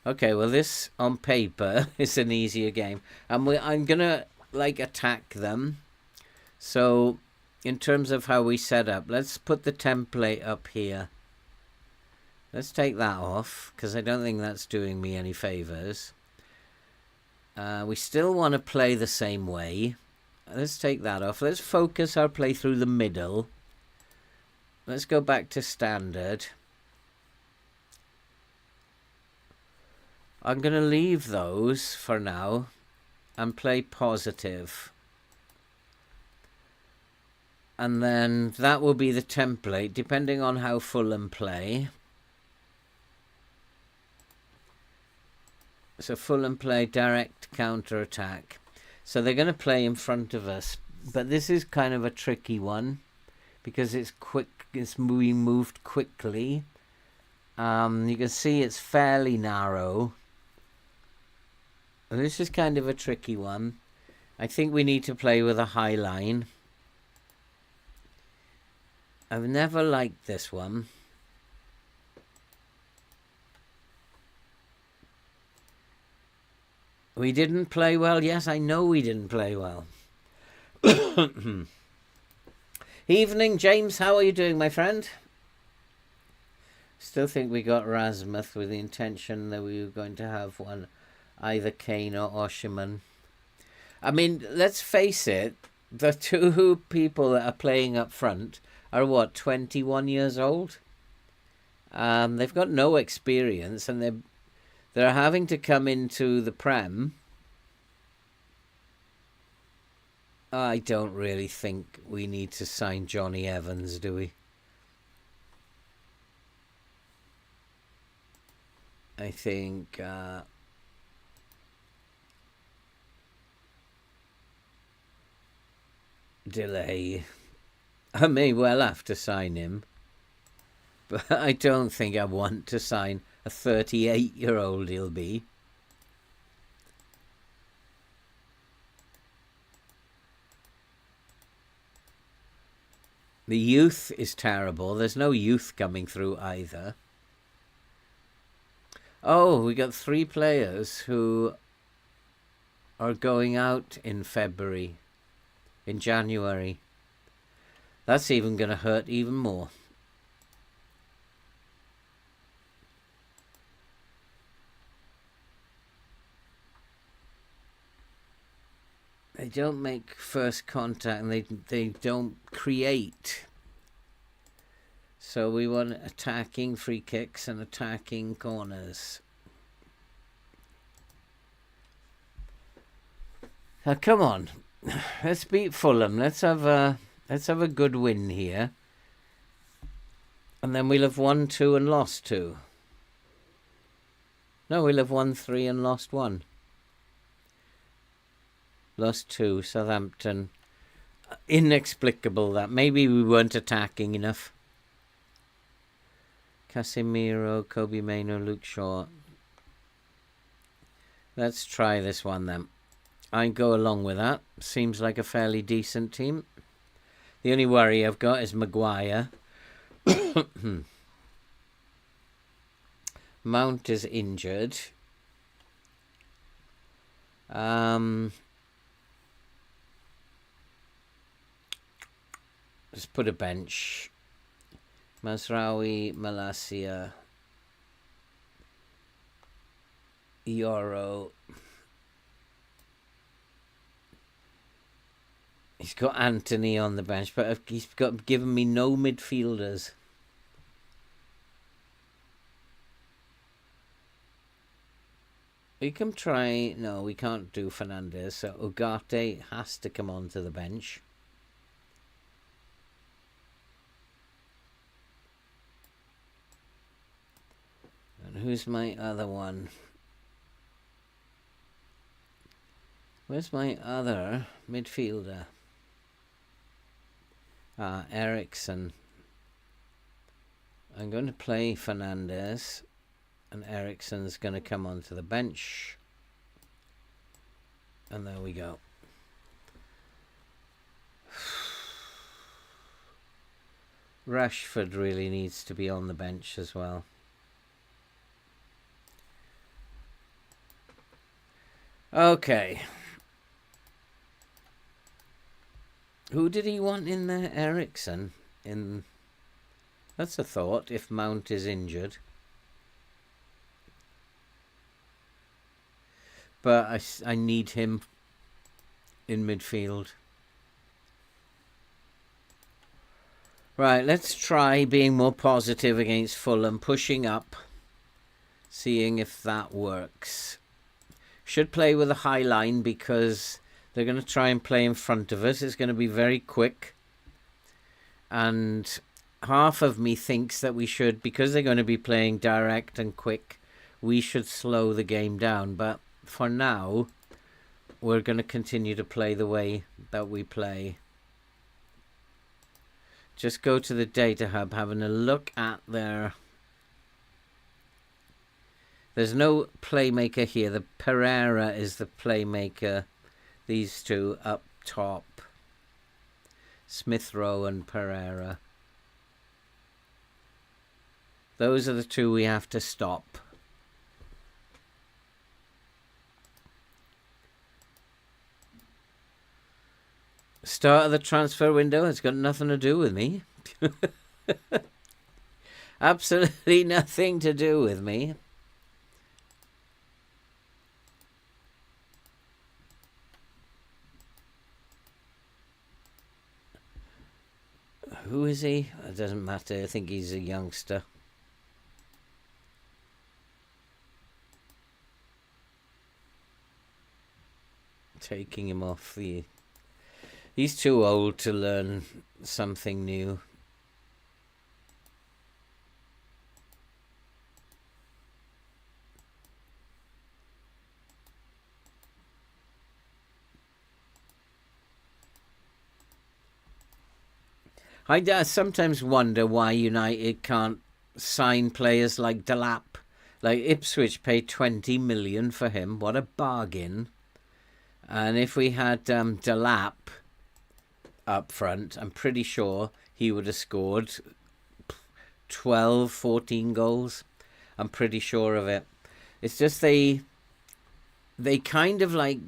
Okay, well, this on paper is an easier game, and I'm gonna like attack them. So, in terms of how we set up, let's put the template up here. Let's take that off because I don't think that's doing me any favors. We still want to play the same way. Let's take that off. Let's focus our play through the middle. Let's go back to standard. I'm going to leave those for now and play positive. And then that will be the template, depending on how Fulham play. So Fulham play direct counter-attack. So they're going to play in front of us. But this is kind of a tricky one because it's quick. It's being moved quickly. You can see it's fairly narrow. This is kind of a tricky one. I think we need to play with a high line. I've never liked this one. We didn't play well. Yes, I know we didn't play well. Evening, James. How are you doing, my friend? Still think we got Rasmuth with the intention that we were going to have one, either Kane or Osherman. I mean, let's face it, the 2 people that are playing up front are, what, 21 years old? They've got no experience, and they're having to come into the Prem. I don't really think we need to sign Johnny Evans, do we? I think delay. I may well have to sign him, but I don't think I want to sign a 38-year-old he'll be. The youth is terrible. There's no youth coming through either. Oh, we got 3 players who are going out in February, in January. That's even going to hurt even more. They don't make first contact, and they don't create. So we want attacking free kicks and attacking corners. Now, come on, let's beat Fulham. Let's have a good win here, and then we'll have won 2 and lost 2. No, we'll have won 3 and lost 1. Lost 2, Southampton. Inexplicable that. Maybe we weren't attacking enough. Casemiro, Kobe Mainoo, Luke Shaw. Let's try this one then. I go along with that. Seems like a fairly decent team. The only worry I've got is Maguire. Mount is injured. Let's put a bench. Mazraoui, Malacia, Euro. He's got Anthony on the bench, but he's given me no midfielders. We can try... No, we can't do Fernandez, so Ugarte has to come onto the bench. And who's my other one? Where's my other midfielder? Ericsson. I'm going to play Fernandez, and Ericsson's going to come onto the bench. And there we go. Rashford really needs to be on the bench as well. Okay. Who did he want in there? Ericsson. That's a thought, if Mount is injured. But I need him in midfield. Right, let's try being more positive against Fulham, pushing up, seeing if that works. Should play with a high line because they're going to try and play in front of us. It's going to be very quick. And half of me thinks that we should, because they're going to be playing direct and quick, we should slow the game down. But for now, we're going to continue to play the way that we play. Just go to the data hub, having a look at their... There's no playmaker here. The Pereira is the playmaker. These two up top. Smith Rowe and Pereira. Those are the two we have to stop. Start of the transfer window has got nothing to do with me. Absolutely nothing to do with me. Who is he? It doesn't matter. I think he's a youngster. Taking him off the... He's too old to learn something new. I sometimes wonder why United can't sign players like Delap. Like Ipswich paid 20 million for him. What a bargain. And if we had Delap up front, I'm pretty sure he would have scored 12, 14 goals. I'm pretty sure of it. It's just they kind of like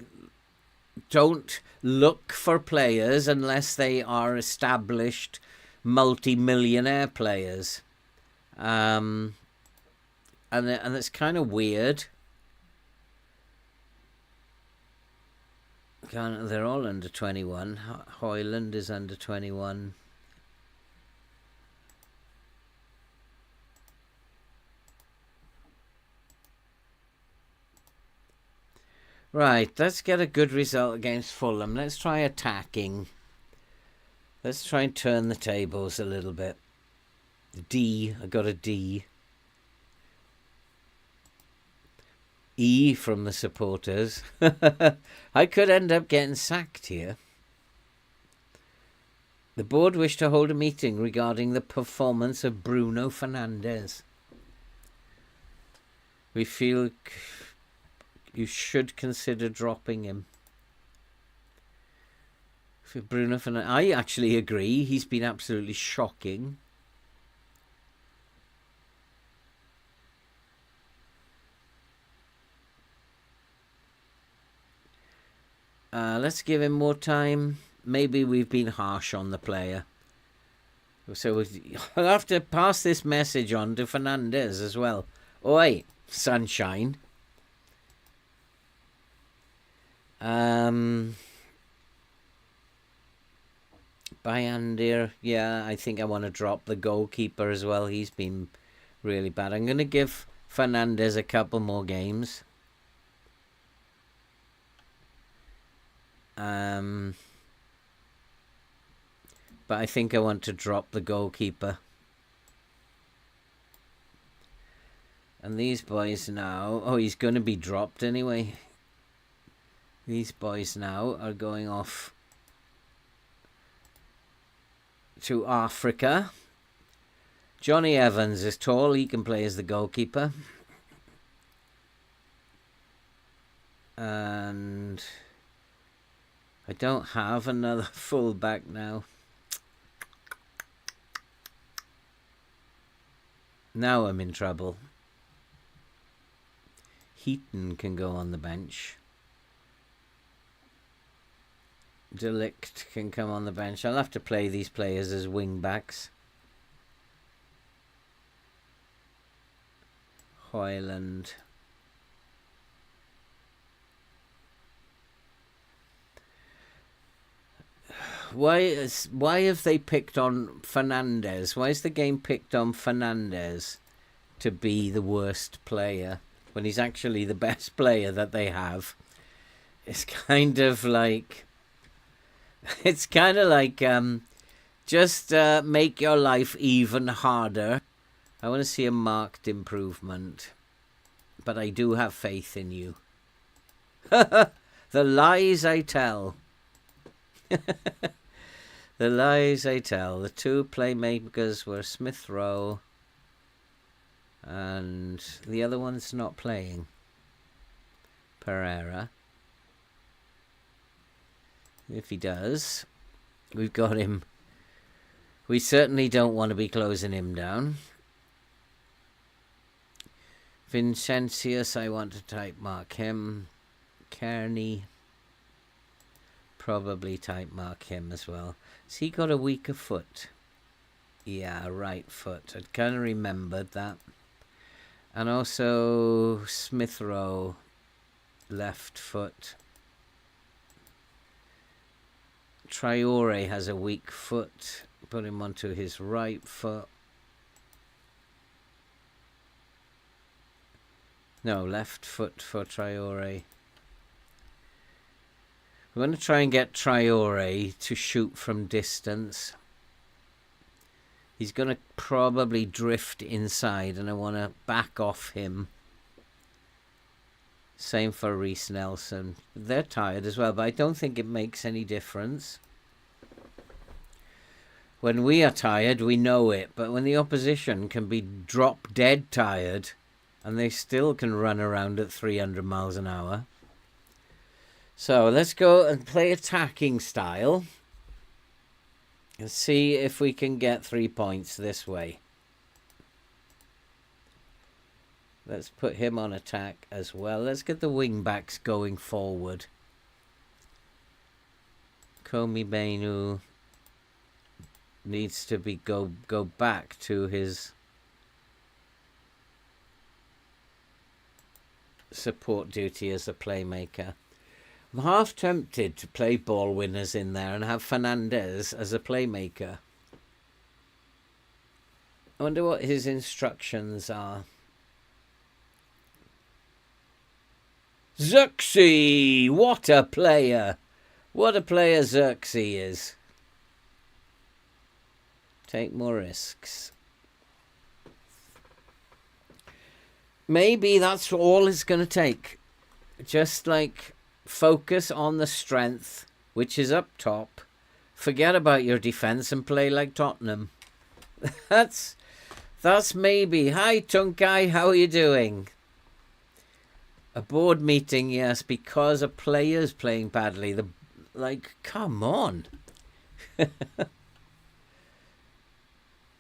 don't look for players unless they are established multi-millionaire players. And it's kind of weird. They're all under 21. Hoyland is under 21. Right, let's get a good result against Fulham. Let's try attacking. Let's try and turn the tables a little bit. D, I got a D. E from the supporters. I could end up getting sacked here. The board wish to hold a meeting regarding the performance of Bruno Fernandes. We feel you should consider dropping him. For Bruno Fernandes, I actually agree. He's been absolutely shocking. Let's give him more time. Maybe we've been harsh on the player. So I'll have to pass this message on to Fernandes as well. Oi, sunshine. Bayandir, yeah, I think I want to drop the goalkeeper as well. He's been really bad. I'm going to give Fernandes a couple more games. But I think I want to drop the goalkeeper. And these boys now... Oh, he's going to be dropped anyway. These boys now are going off to Africa. Johnny Evans is tall. He can play as the goalkeeper. And I don't have another full-back now. Now I'm in trouble. Heaton can go on the bench. Delict can come on the bench. I'll have to play these players as wing-backs. Hoyland. Why have they picked on Fernandes? Why is the game picked on Fernandes to be the worst player when he's actually the best player that they have? It's kind of like just make your life even harder. I want to see a marked improvement, but I do have faith in you. The lies I tell. The lies I tell. The two playmakers were Smith Rowe, and the other one's not playing. Pereira. If he does, we've got him. We certainly don't want to be closing him down. Vincentius, I want to type mark him. Kearney, probably type mark him as well. Has he got a weaker foot? Yeah, right foot. I'd kind of remembered that. And also Smith Rowe, left foot. Traore has a weak foot. Put him onto his right foot. No, left foot for Traore. We're going to try and get Traore to shoot from distance. He's going to probably drift inside, and I want to back off him. Same for Reece Nelson. They're tired as well, but I don't think it makes any difference. When we are tired, we know it. But when the opposition can be drop dead tired, and they still can run around at 300 miles an hour. So let's go and play attacking style. And see if we can get 3 points this way. Let's put him on attack as well. Let's get the wing backs going forward. Komi Mainu needs to be go back to his support duty as a playmaker. I'm half tempted to play ball winners in there and have Fernandes as a playmaker. I wonder what his instructions are. Xerxes! What a player! What a player Xerxes is. Take more risks. Maybe that's all it's going to take. Just like focus on the strength, which is up top. Forget about your defence and play like Tottenham. That's maybe. Hi Tunkai, how are you doing? A board meeting, yes, because a player's playing badly. Like, come on. I've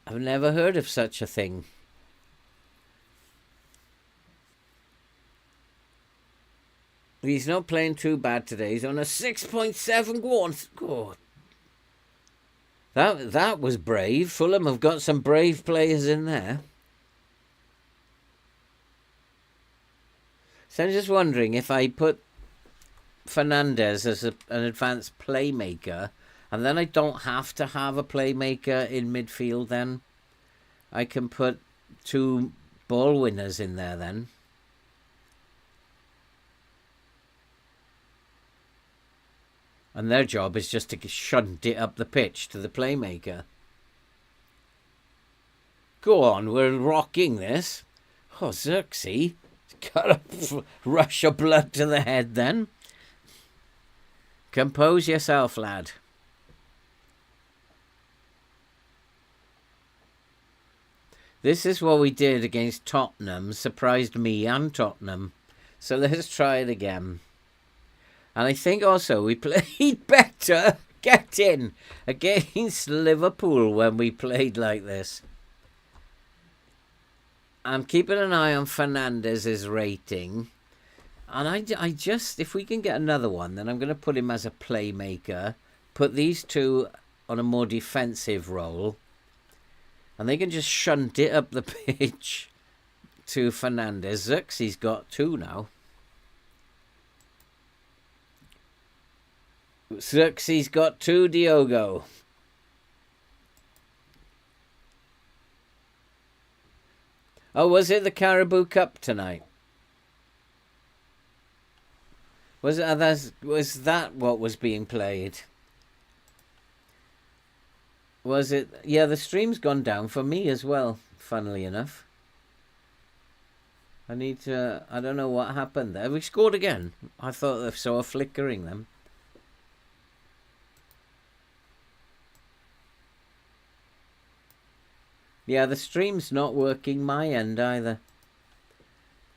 never heard of such a thing. He's not playing too bad today. He's on a 6.7. Go on. God. That was brave. Fulham have got some brave players in there. So I'm just wondering if I put Fernandes as an advanced playmaker, and then I don't have to have a playmaker in midfield then. I can put 2 ball winners in there then. And their job is just to shunt it up the pitch to the playmaker. Go on, we're rocking this. Oh, Xerxes. Got a rush of blood to the head then. Compose yourself, lad. This is what we did against Tottenham. Surprised me and Tottenham. So let's try it again. And I think also we played better, get in, against Liverpool when we played like this. I'm keeping an eye on Fernandez's rating. And I just, if we can get another one, then I'm going to put him as a playmaker. Put these 2 on a more defensive role. And they can just shunt it up the pitch to Fernandez. Xerxes got 2 now. Xerxes got 2, Diogo. Oh, was it the Caribou Cup tonight? Was that what was being played? Was it? Yeah, the stream's gone down for me as well, funnily enough. I don't know what happened there. We scored again. I thought I saw a flickering then. Yeah, the stream's not working my end either.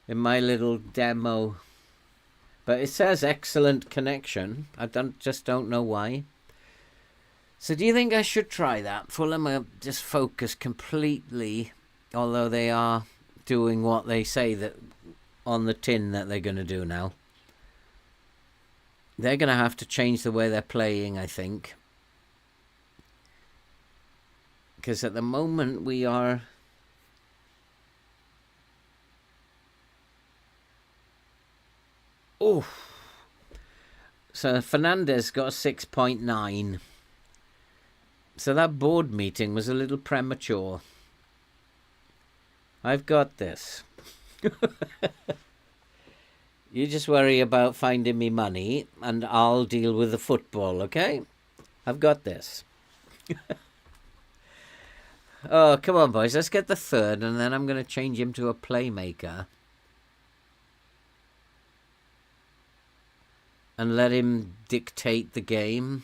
In my little demo. But it says excellent connection. I just don't know why. So do you think I should try that? Fulham are just focused completely, although they are doing what they say that on the tin that they're going to do now. They're going to have to change the way they're playing, I think. Because at the moment we are... Oh. So Fernandez got a 6.9. So that board meeting was a little premature. I've got this. You just worry about finding me money and I'll deal with the football, okay? I've got this. Oh, come on, boys. Let's get the 3rd, and then I'm going to change him to a playmaker. And let him dictate the game.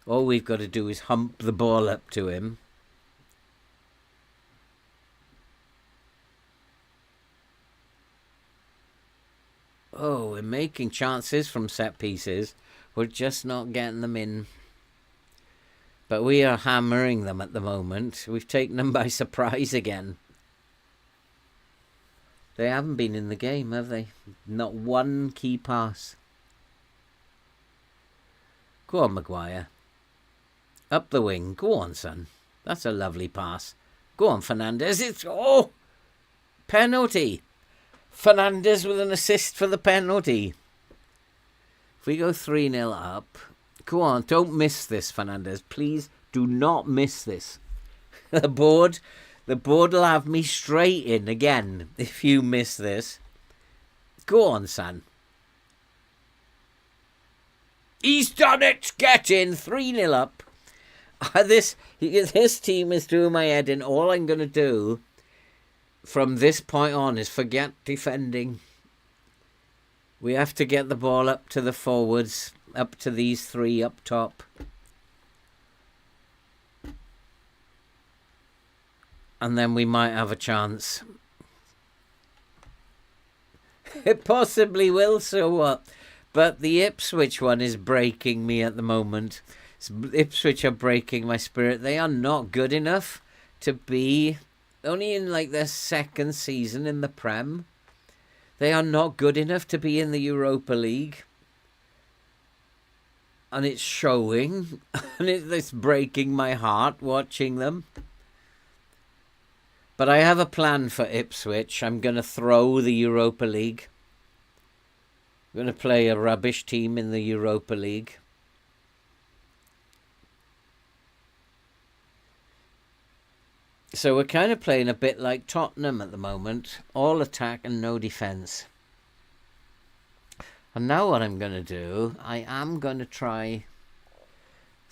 All we've got to do is hump the ball up to him. Oh, we're making chances from set pieces. We're just not getting them in. But we are hammering them at the moment. We've taken them by surprise again. They haven't been in the game, have they? Not one key pass. Go on, Maguire. Up the wing. Go on, son. That's a lovely pass. Go on, Fernandez. It's... Oh! Penalty. Fernandez with an assist for the penalty. If we go 3-0 up... Go on, don't miss this, Fernandez. Please do not miss this. The board will have me straight in again if you miss this. Go on, son. He's done it. Get in. 3-0 up. This team is doing my head in. All I'm going to do from this point on is forget defending. We have to get the ball up to the forwards. Up to these 3 up top. And then we might have a chance. It possibly will, so what? But the Ipswich one is breaking me at the moment. Ipswich are breaking my spirit. They are not good enough to be only in like their second season in the Prem. They are not good enough to be in the Europa League. And it's showing. And it's breaking my heart watching them. But I have a plan for Ipswich. I'm going to throw the Europa League. I'm going to play a rubbish team in the Europa League. So we're kind of playing a bit like Tottenham at the moment. All attack and no defence. And now what I'm going to do, I am going to try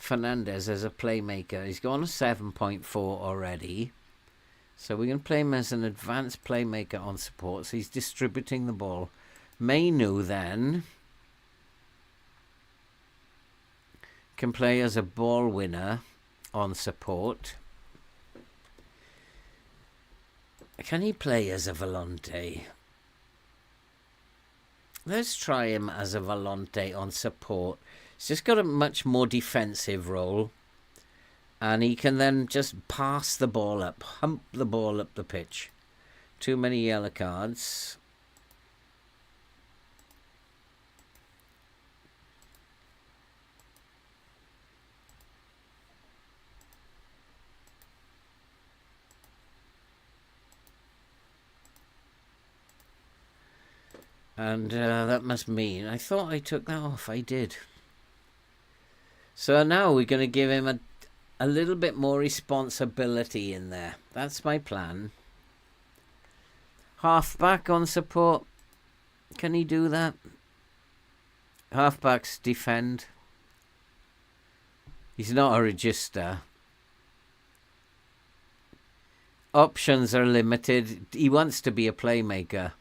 Fernandes as a playmaker. He's gone to 7.4 already. So we're going to play him as an advanced playmaker on support. So he's distributing the ball. Mainu then can play as a ball winner on support. Can he play as a volante? Let's try him as a volante on support. He's just got a much more defensive role. And he can then just pass the ball up, hump the ball up the pitch. Too many yellow cards. And that must mean... I thought I took that off. I did. So now we're going to give him a little bit more responsibility in there. That's my plan. Halfback on support. Can he do that? Halfbacks defend. He's not a register. Options are limited. He wants to be a playmaker.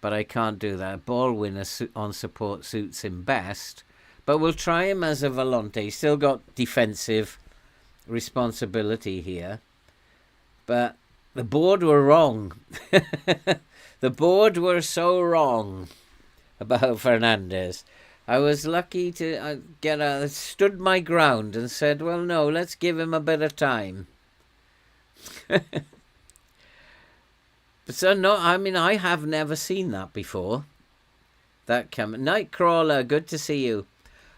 But I can't do that. Ball winner on support suits him best. But we'll try him as a volante. He's still got defensive responsibility here. But the board were wrong. The board were so wrong about Fernandes. I was lucky to stood my ground and said, well, no, let's give him a bit of time. So no, I mean, I have never seen that before. That come Nightcrawler, good to see you.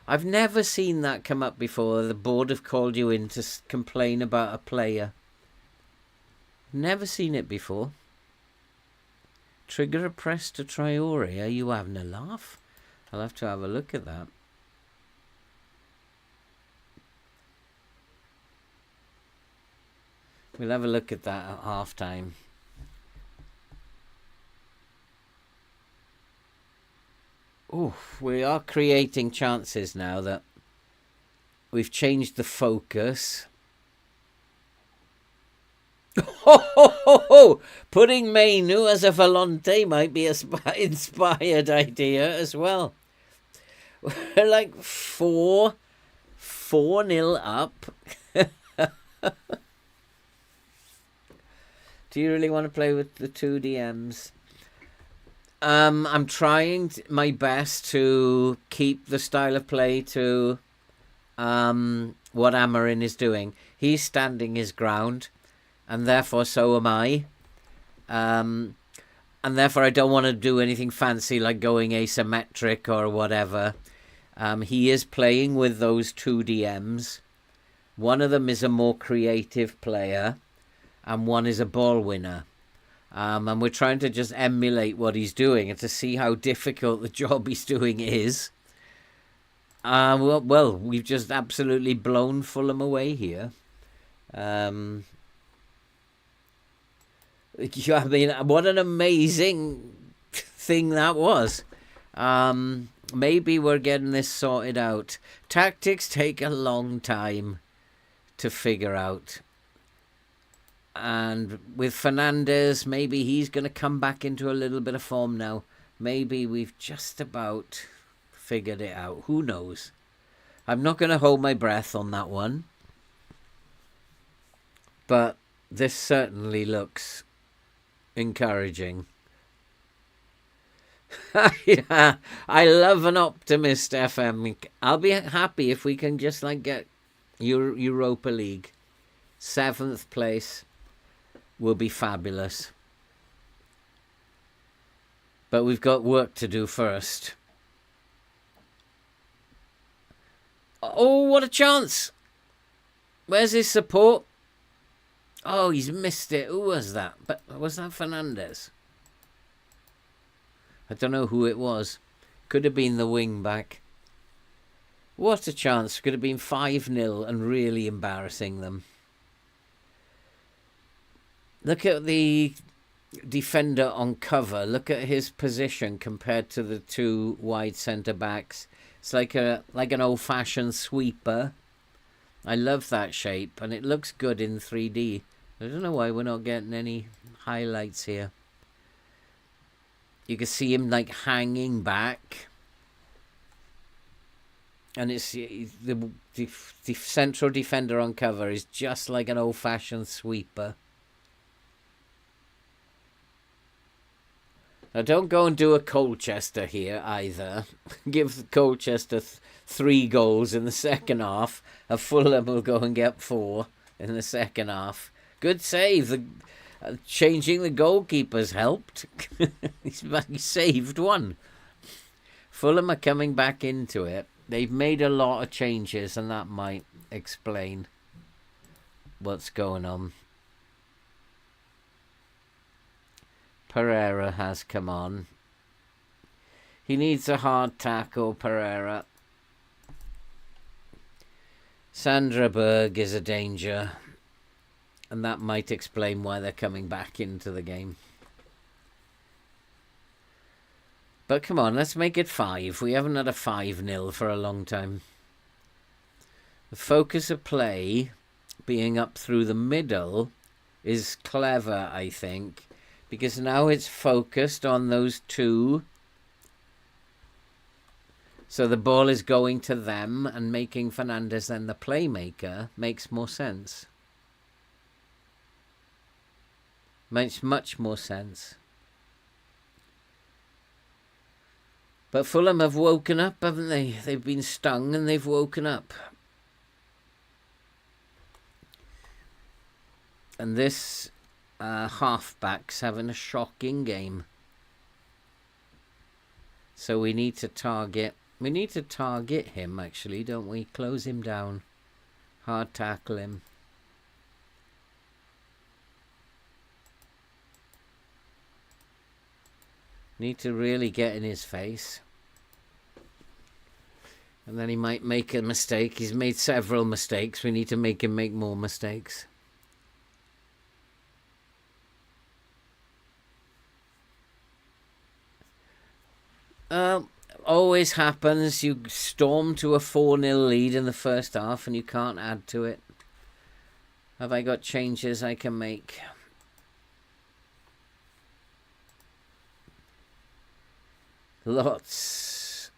I've never seen that come up before. The board have called you in to complain about a player. Never seen it before. Trigger a press to Traore. Are you having a laugh? I'll have to have a look at that. We'll have a look at that at half time. Oh, we are creating chances now that we've changed the focus. Putting Mainu as a volante might be an inspired idea as well. We're like 4-0 up. Do you really want to play with the two DMs? I'm trying my best to keep the style of play to what Amorim is doing. He's standing his ground, and therefore so am I. And therefore I don't want to do anything fancy like going asymmetric or whatever. He is playing with those two DMs. One of them is a more creative player, and one is a ball winner. And we're trying to just emulate what he's doing and to see how difficult the job he's doing is. Well, we've just absolutely blown Fulham away here. I mean, what an amazing thing that was. Maybe we're getting this sorted out. Tactics take a long time to figure out. And with Fernandes, maybe he's going to come back into a little bit of form now. Maybe we've just about figured it out. Who knows? I'm not going to hold my breath on that one. But this certainly looks encouraging. Yeah, I love an optimist, FM. I'll be happy if we can just get Europa League. 7th place will be fabulous. But we've got work to do first. Oh, what a chance! Where's his support? Oh, he's missed it. Who was that? But was that Fernandez? I don't know who it was. Could have been the wing back. What a chance. Could have been 5-0 and really embarrassing them. Look at the defender on cover. Look at his position compared to the two wide centre-backs. It's like an old-fashioned sweeper. I love that shape, and it looks good in 3D. I don't know why we're not getting any highlights here. You can see him hanging back. And it's the central defender on cover is just like an old-fashioned sweeper. Now, don't go and do a Colchester here either. Give Colchester 3 goals in the second half. A Fulham will go and get 4 in the second half. Good save. Changing the goalkeeper's helped. He saved one. Fulham are coming back into it. They've made a lot of changes, and that might explain what's going on. Pereira has come on. He needs a hard tackle, Pereira. Sandra Berg is a danger. And that might explain why they're coming back into the game. But come on, let's make it 5. We haven't had a 5-0 for a long time. The focus of play being up through the middle is clever, I think. Because now it's focused on those two. So the ball is going to them, and making Fernandez then the playmaker makes more sense. Makes much more sense. But Fulham have woken up, haven't they? They've been stung and they've woken up. And this halfback's having a shocking game. So we need to target. We need to target him, actually, don't we? Close him down. Hard tackle him. Need to really get in his face. And then he might make a mistake. He's made several mistakes. We need to make him make more mistakes. Always happens. You storm to a 4-0 lead in the first half and you can't add to it. Have I got changes I can make? Lots.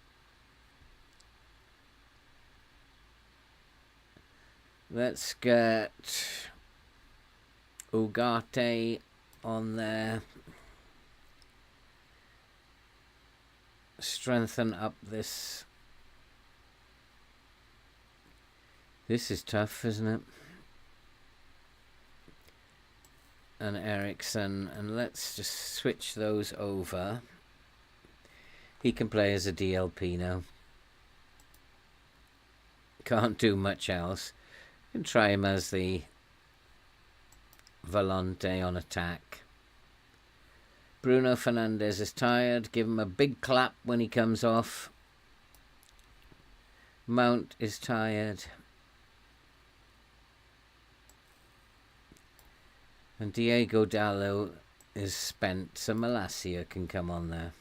Let's get Ugarte on there. Strengthen up this. This is tough, isn't it? And Ericsson, and let's just switch those over. He can play as a DLP now. Can't do much else. Can try him as the Volante on attack. Bruno Fernandes is tired. Give him a big clap when he comes off. Mount is tired. And Diego Dallo is spent, so Malacia can come on there.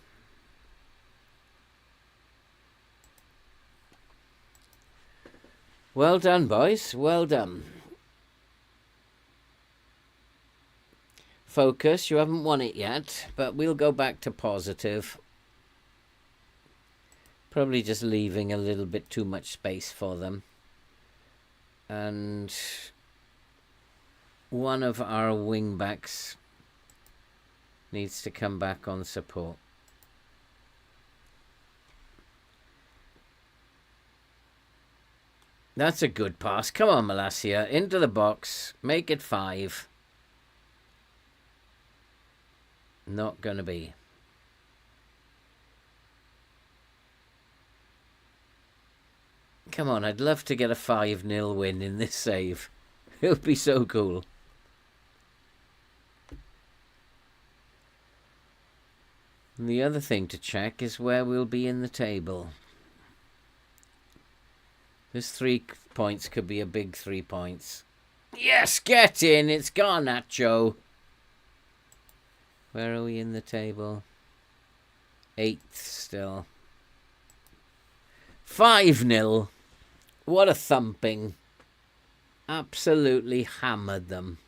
Well done, boys. Well done. Focus, you haven't won it yet, but we'll go back to positive. Probably just leaving a little bit too much space for them. And one of our wing backs needs to come back on support. That's a good pass. Come on, Malacia. Into the box. Make it 5. Not going to be. Come on, I'd love to get a 5-0 win in this save. It would be so cool. And the other thing to check is where we'll be in the table. This 3 points could be a big 3 points. Yes, get in. It's Garnacho. Where are we in the table? 8th still. 5-0. What a thumping. Absolutely hammered them.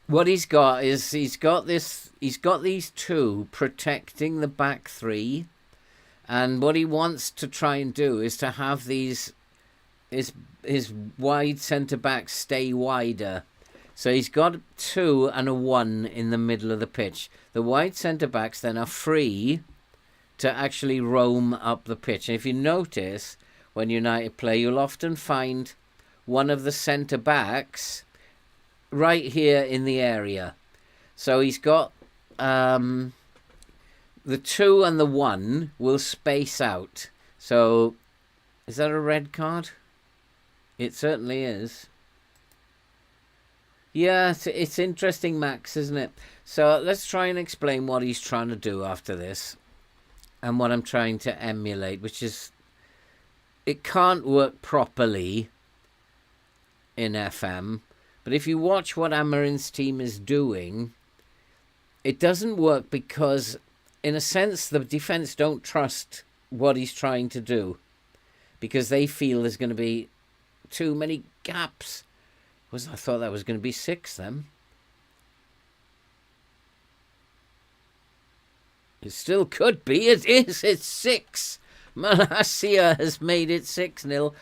What he's got is he's got these 2 protecting the back 3, and what he wants to try and do is to have his wide centre backs stay wider. So he's got 2 and a 1 in the middle of the pitch. The wide centre backs then are free to actually roam up the pitch. And if you notice, when United play, you'll often find one of the centre backs right here in the area. So he's got the 2 and the 1 will space out. So is that a red card? It certainly is. Yeah, it's interesting, Max, isn't it? So let's try and explain what he's trying to do after this and what I'm trying to emulate, which is it can't work properly in FM. But if you watch what Amorim's team is doing, it doesn't work because, in a sense, the defence don't trust what he's trying to do because they feel there's going to be too many gaps. I thought that was going to be 6 then. It still could be. It is. It's 6. Malacia has made it 6-0.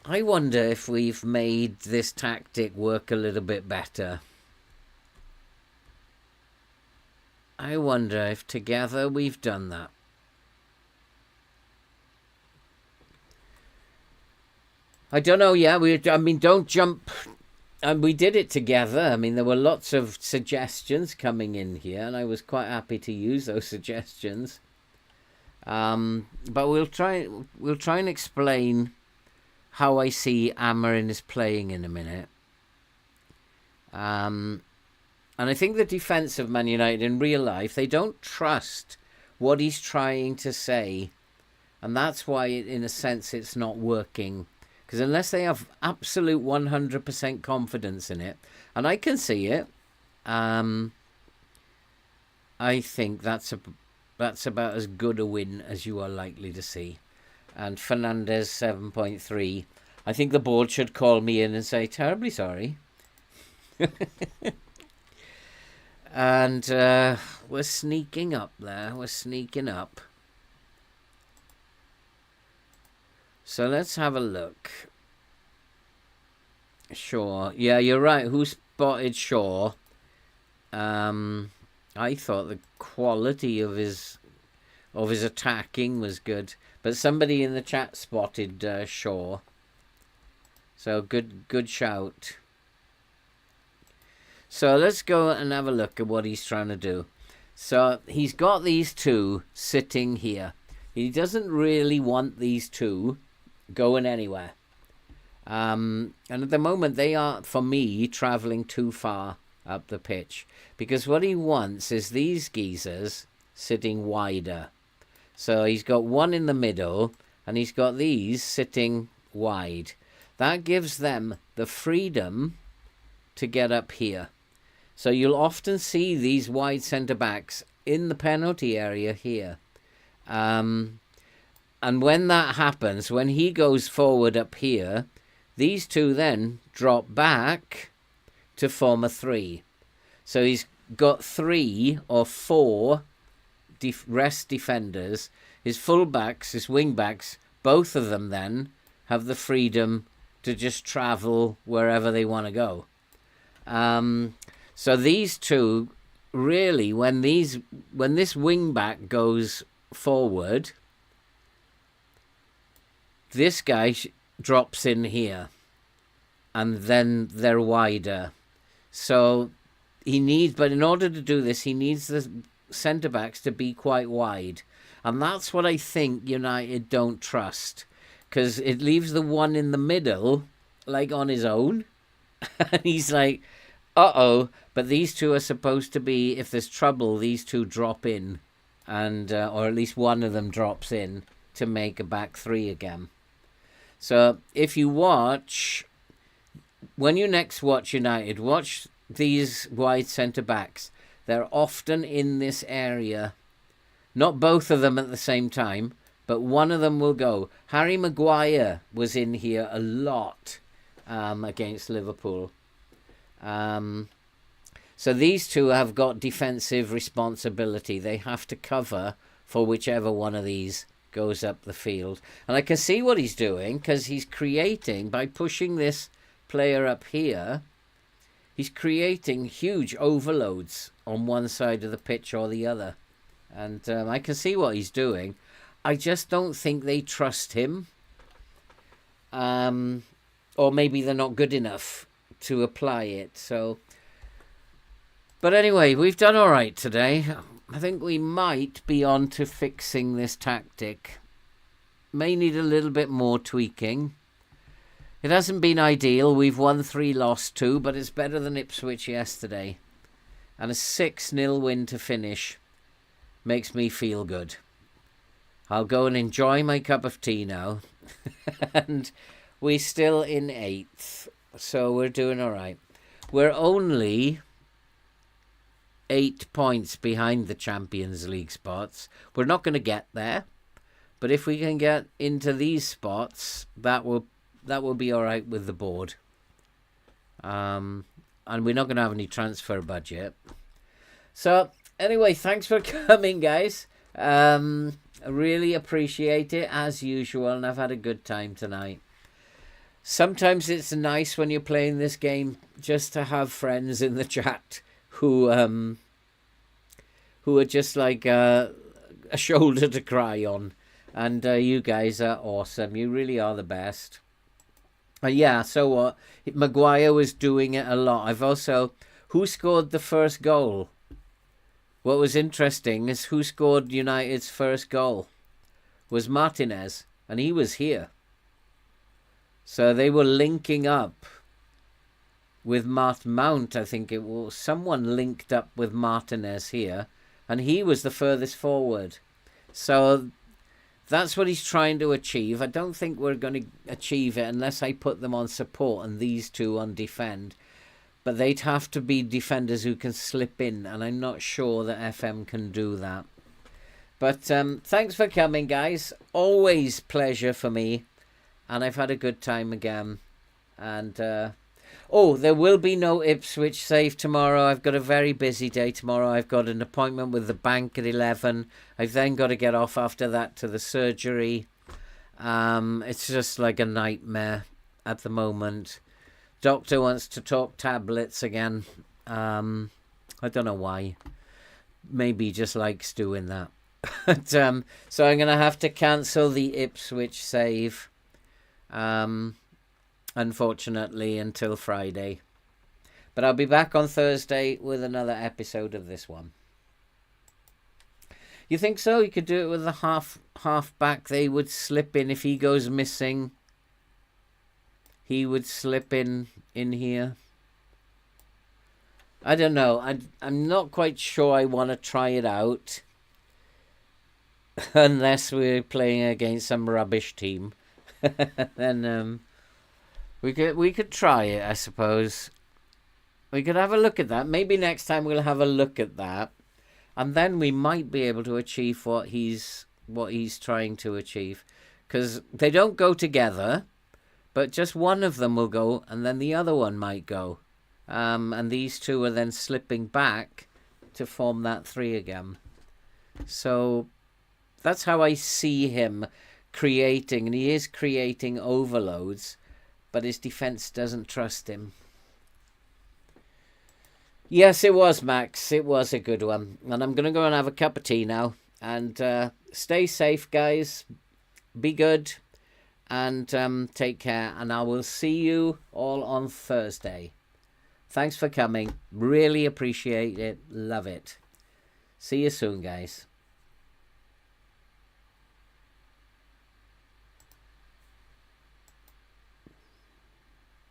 I wonder if we've made this tactic work a little bit better. I wonder if together we've done that. I don't know, yeah. Don't jump. And we did it together. I mean, there were lots of suggestions coming in here, and I was quite happy to use those suggestions. But we'll try and explain how I see Amorim is playing in a minute. And I think the defence of Man United in real life, they don't trust what he's trying to say. And that's why, in a sense, it's not working. Because unless they have absolute 100% confidence in it, and I can see it, I think that's about as good a win as you are likely to see. And Fernandez 7.3. I think the board should call me in and say, terribly sorry. And we're sneaking up there. We're sneaking up. So let's have a look. Shaw. Yeah, you're right. Who spotted Shaw? I thought the quality of his attacking was good. But somebody in the chat spotted Shaw. So good shout. So let's go and have a look at what he's trying to do. So he's got these 2 sitting here. He doesn't really want these 2 going anywhere. And at the moment they are, for me, travelling too far up the pitch. Because what he wants is these geezers sitting wider. So he's got 1 in the middle, and he's got these sitting wide. That gives them the freedom to get up here. So you'll often see these wide centre-backs in the penalty area here. And when that happens, when he goes forward up here, these 2 then drop back to form a 3. So he's got 3 or 4 rest defenders. His full-backs, his wing-backs, both of them then have the freedom to just travel wherever they want to go. So these two, really, when this wing back goes forward, this guy drops in here, and then they're wider. So but in order to do this, he needs the centre backs to be quite wide, and that's what I think United don't trust, because it leaves the one in the middle like on his own, and he's like, uh-oh, but these two are supposed to be, if there's trouble, these two drop in, and or at least one of them drops in to make a back three again. So if you when you next watch United, watch these wide centre-backs. They're often in this area. Not both of them at the same time, but one of them will go. Harry Maguire was in here a lot against Liverpool. So these two have got defensive responsibility. They have to cover for whichever one of these goes up the field. And I can see what he's doing, because he's creating, by pushing this player up here, he's creating huge overloads on one side of the pitch or the other. And I can see what he's doing. I just don't think they trust him. Or maybe they're not good enough to apply it. But anyway, we've done all right today. I think we might be on to fixing this tactic. May need a little bit more tweaking. It hasn't been ideal. We've won 3, lost 2, but it's better than Ipswich yesterday. And a 6-0 win to finish makes me feel good. I'll go and enjoy my cup of tea now. And we're still in 8th, so we're doing all right. We're only 8 points behind the Champions League spots. We're not going to get there, but if we can get into these spots, that will be all right with the board. And we're not going to have any transfer budget. So anyway, thanks for coming, guys. I really appreciate it, as usual, and I've had a good time tonight. Sometimes it's nice when you're playing this game just to have friends in the chat who are just like a shoulder to cry on. And you guys are awesome. You really are the best. Yeah, so what? Maguire was doing it a lot. Who scored the first goal? What was interesting is who scored United's first goal was Martinez, and he was here. So they were linking up with Mount, I think it was. Someone linked up with Martinez here, and he was the furthest forward. So that's what he's trying to achieve. I don't think we're going to achieve it unless I put them on support and these two on defend. But they'd have to be defenders who can slip in, and I'm not sure that FM can do that. But thanks for coming, guys. Always pleasure for me. And I've had a good time again. And, there will be no Ipswich save tomorrow. I've got a very busy day tomorrow. I've got an appointment with the bank at 11. I've then got to get off after that to the surgery. It's just like a nightmare at the moment. Doctor wants to talk tablets again. I don't know why. Maybe he just likes doing that. But, so I'm going to have to cancel the Ipswich save. Unfortunately, until Friday. But I'll be back on Thursday with another episode of this one. You think so? You could do it with the half back. They would slip in if he goes missing. He would slip in here. I don't know. I'm not quite sure I want to try it out. Unless we're playing against some rubbish team. Then we could try it, I suppose. We could have a look at that. Maybe next time we'll have a look at that. And then we might be able to achieve what he's trying to achieve. Because they don't go together. But just one of them will go, and then the other one might go. And these two are then slipping back to form that 3 again. So that's how I see him creating, and he is creating overloads. but his defence doesn't trust him. Yes, it was, Max. It was a good one. And I'm going to go and have a cup of tea now. And stay safe, guys. Be good. And take care. And I will see you all on Thursday. Thanks for coming. Really appreciate it. Love it. See you soon, guys.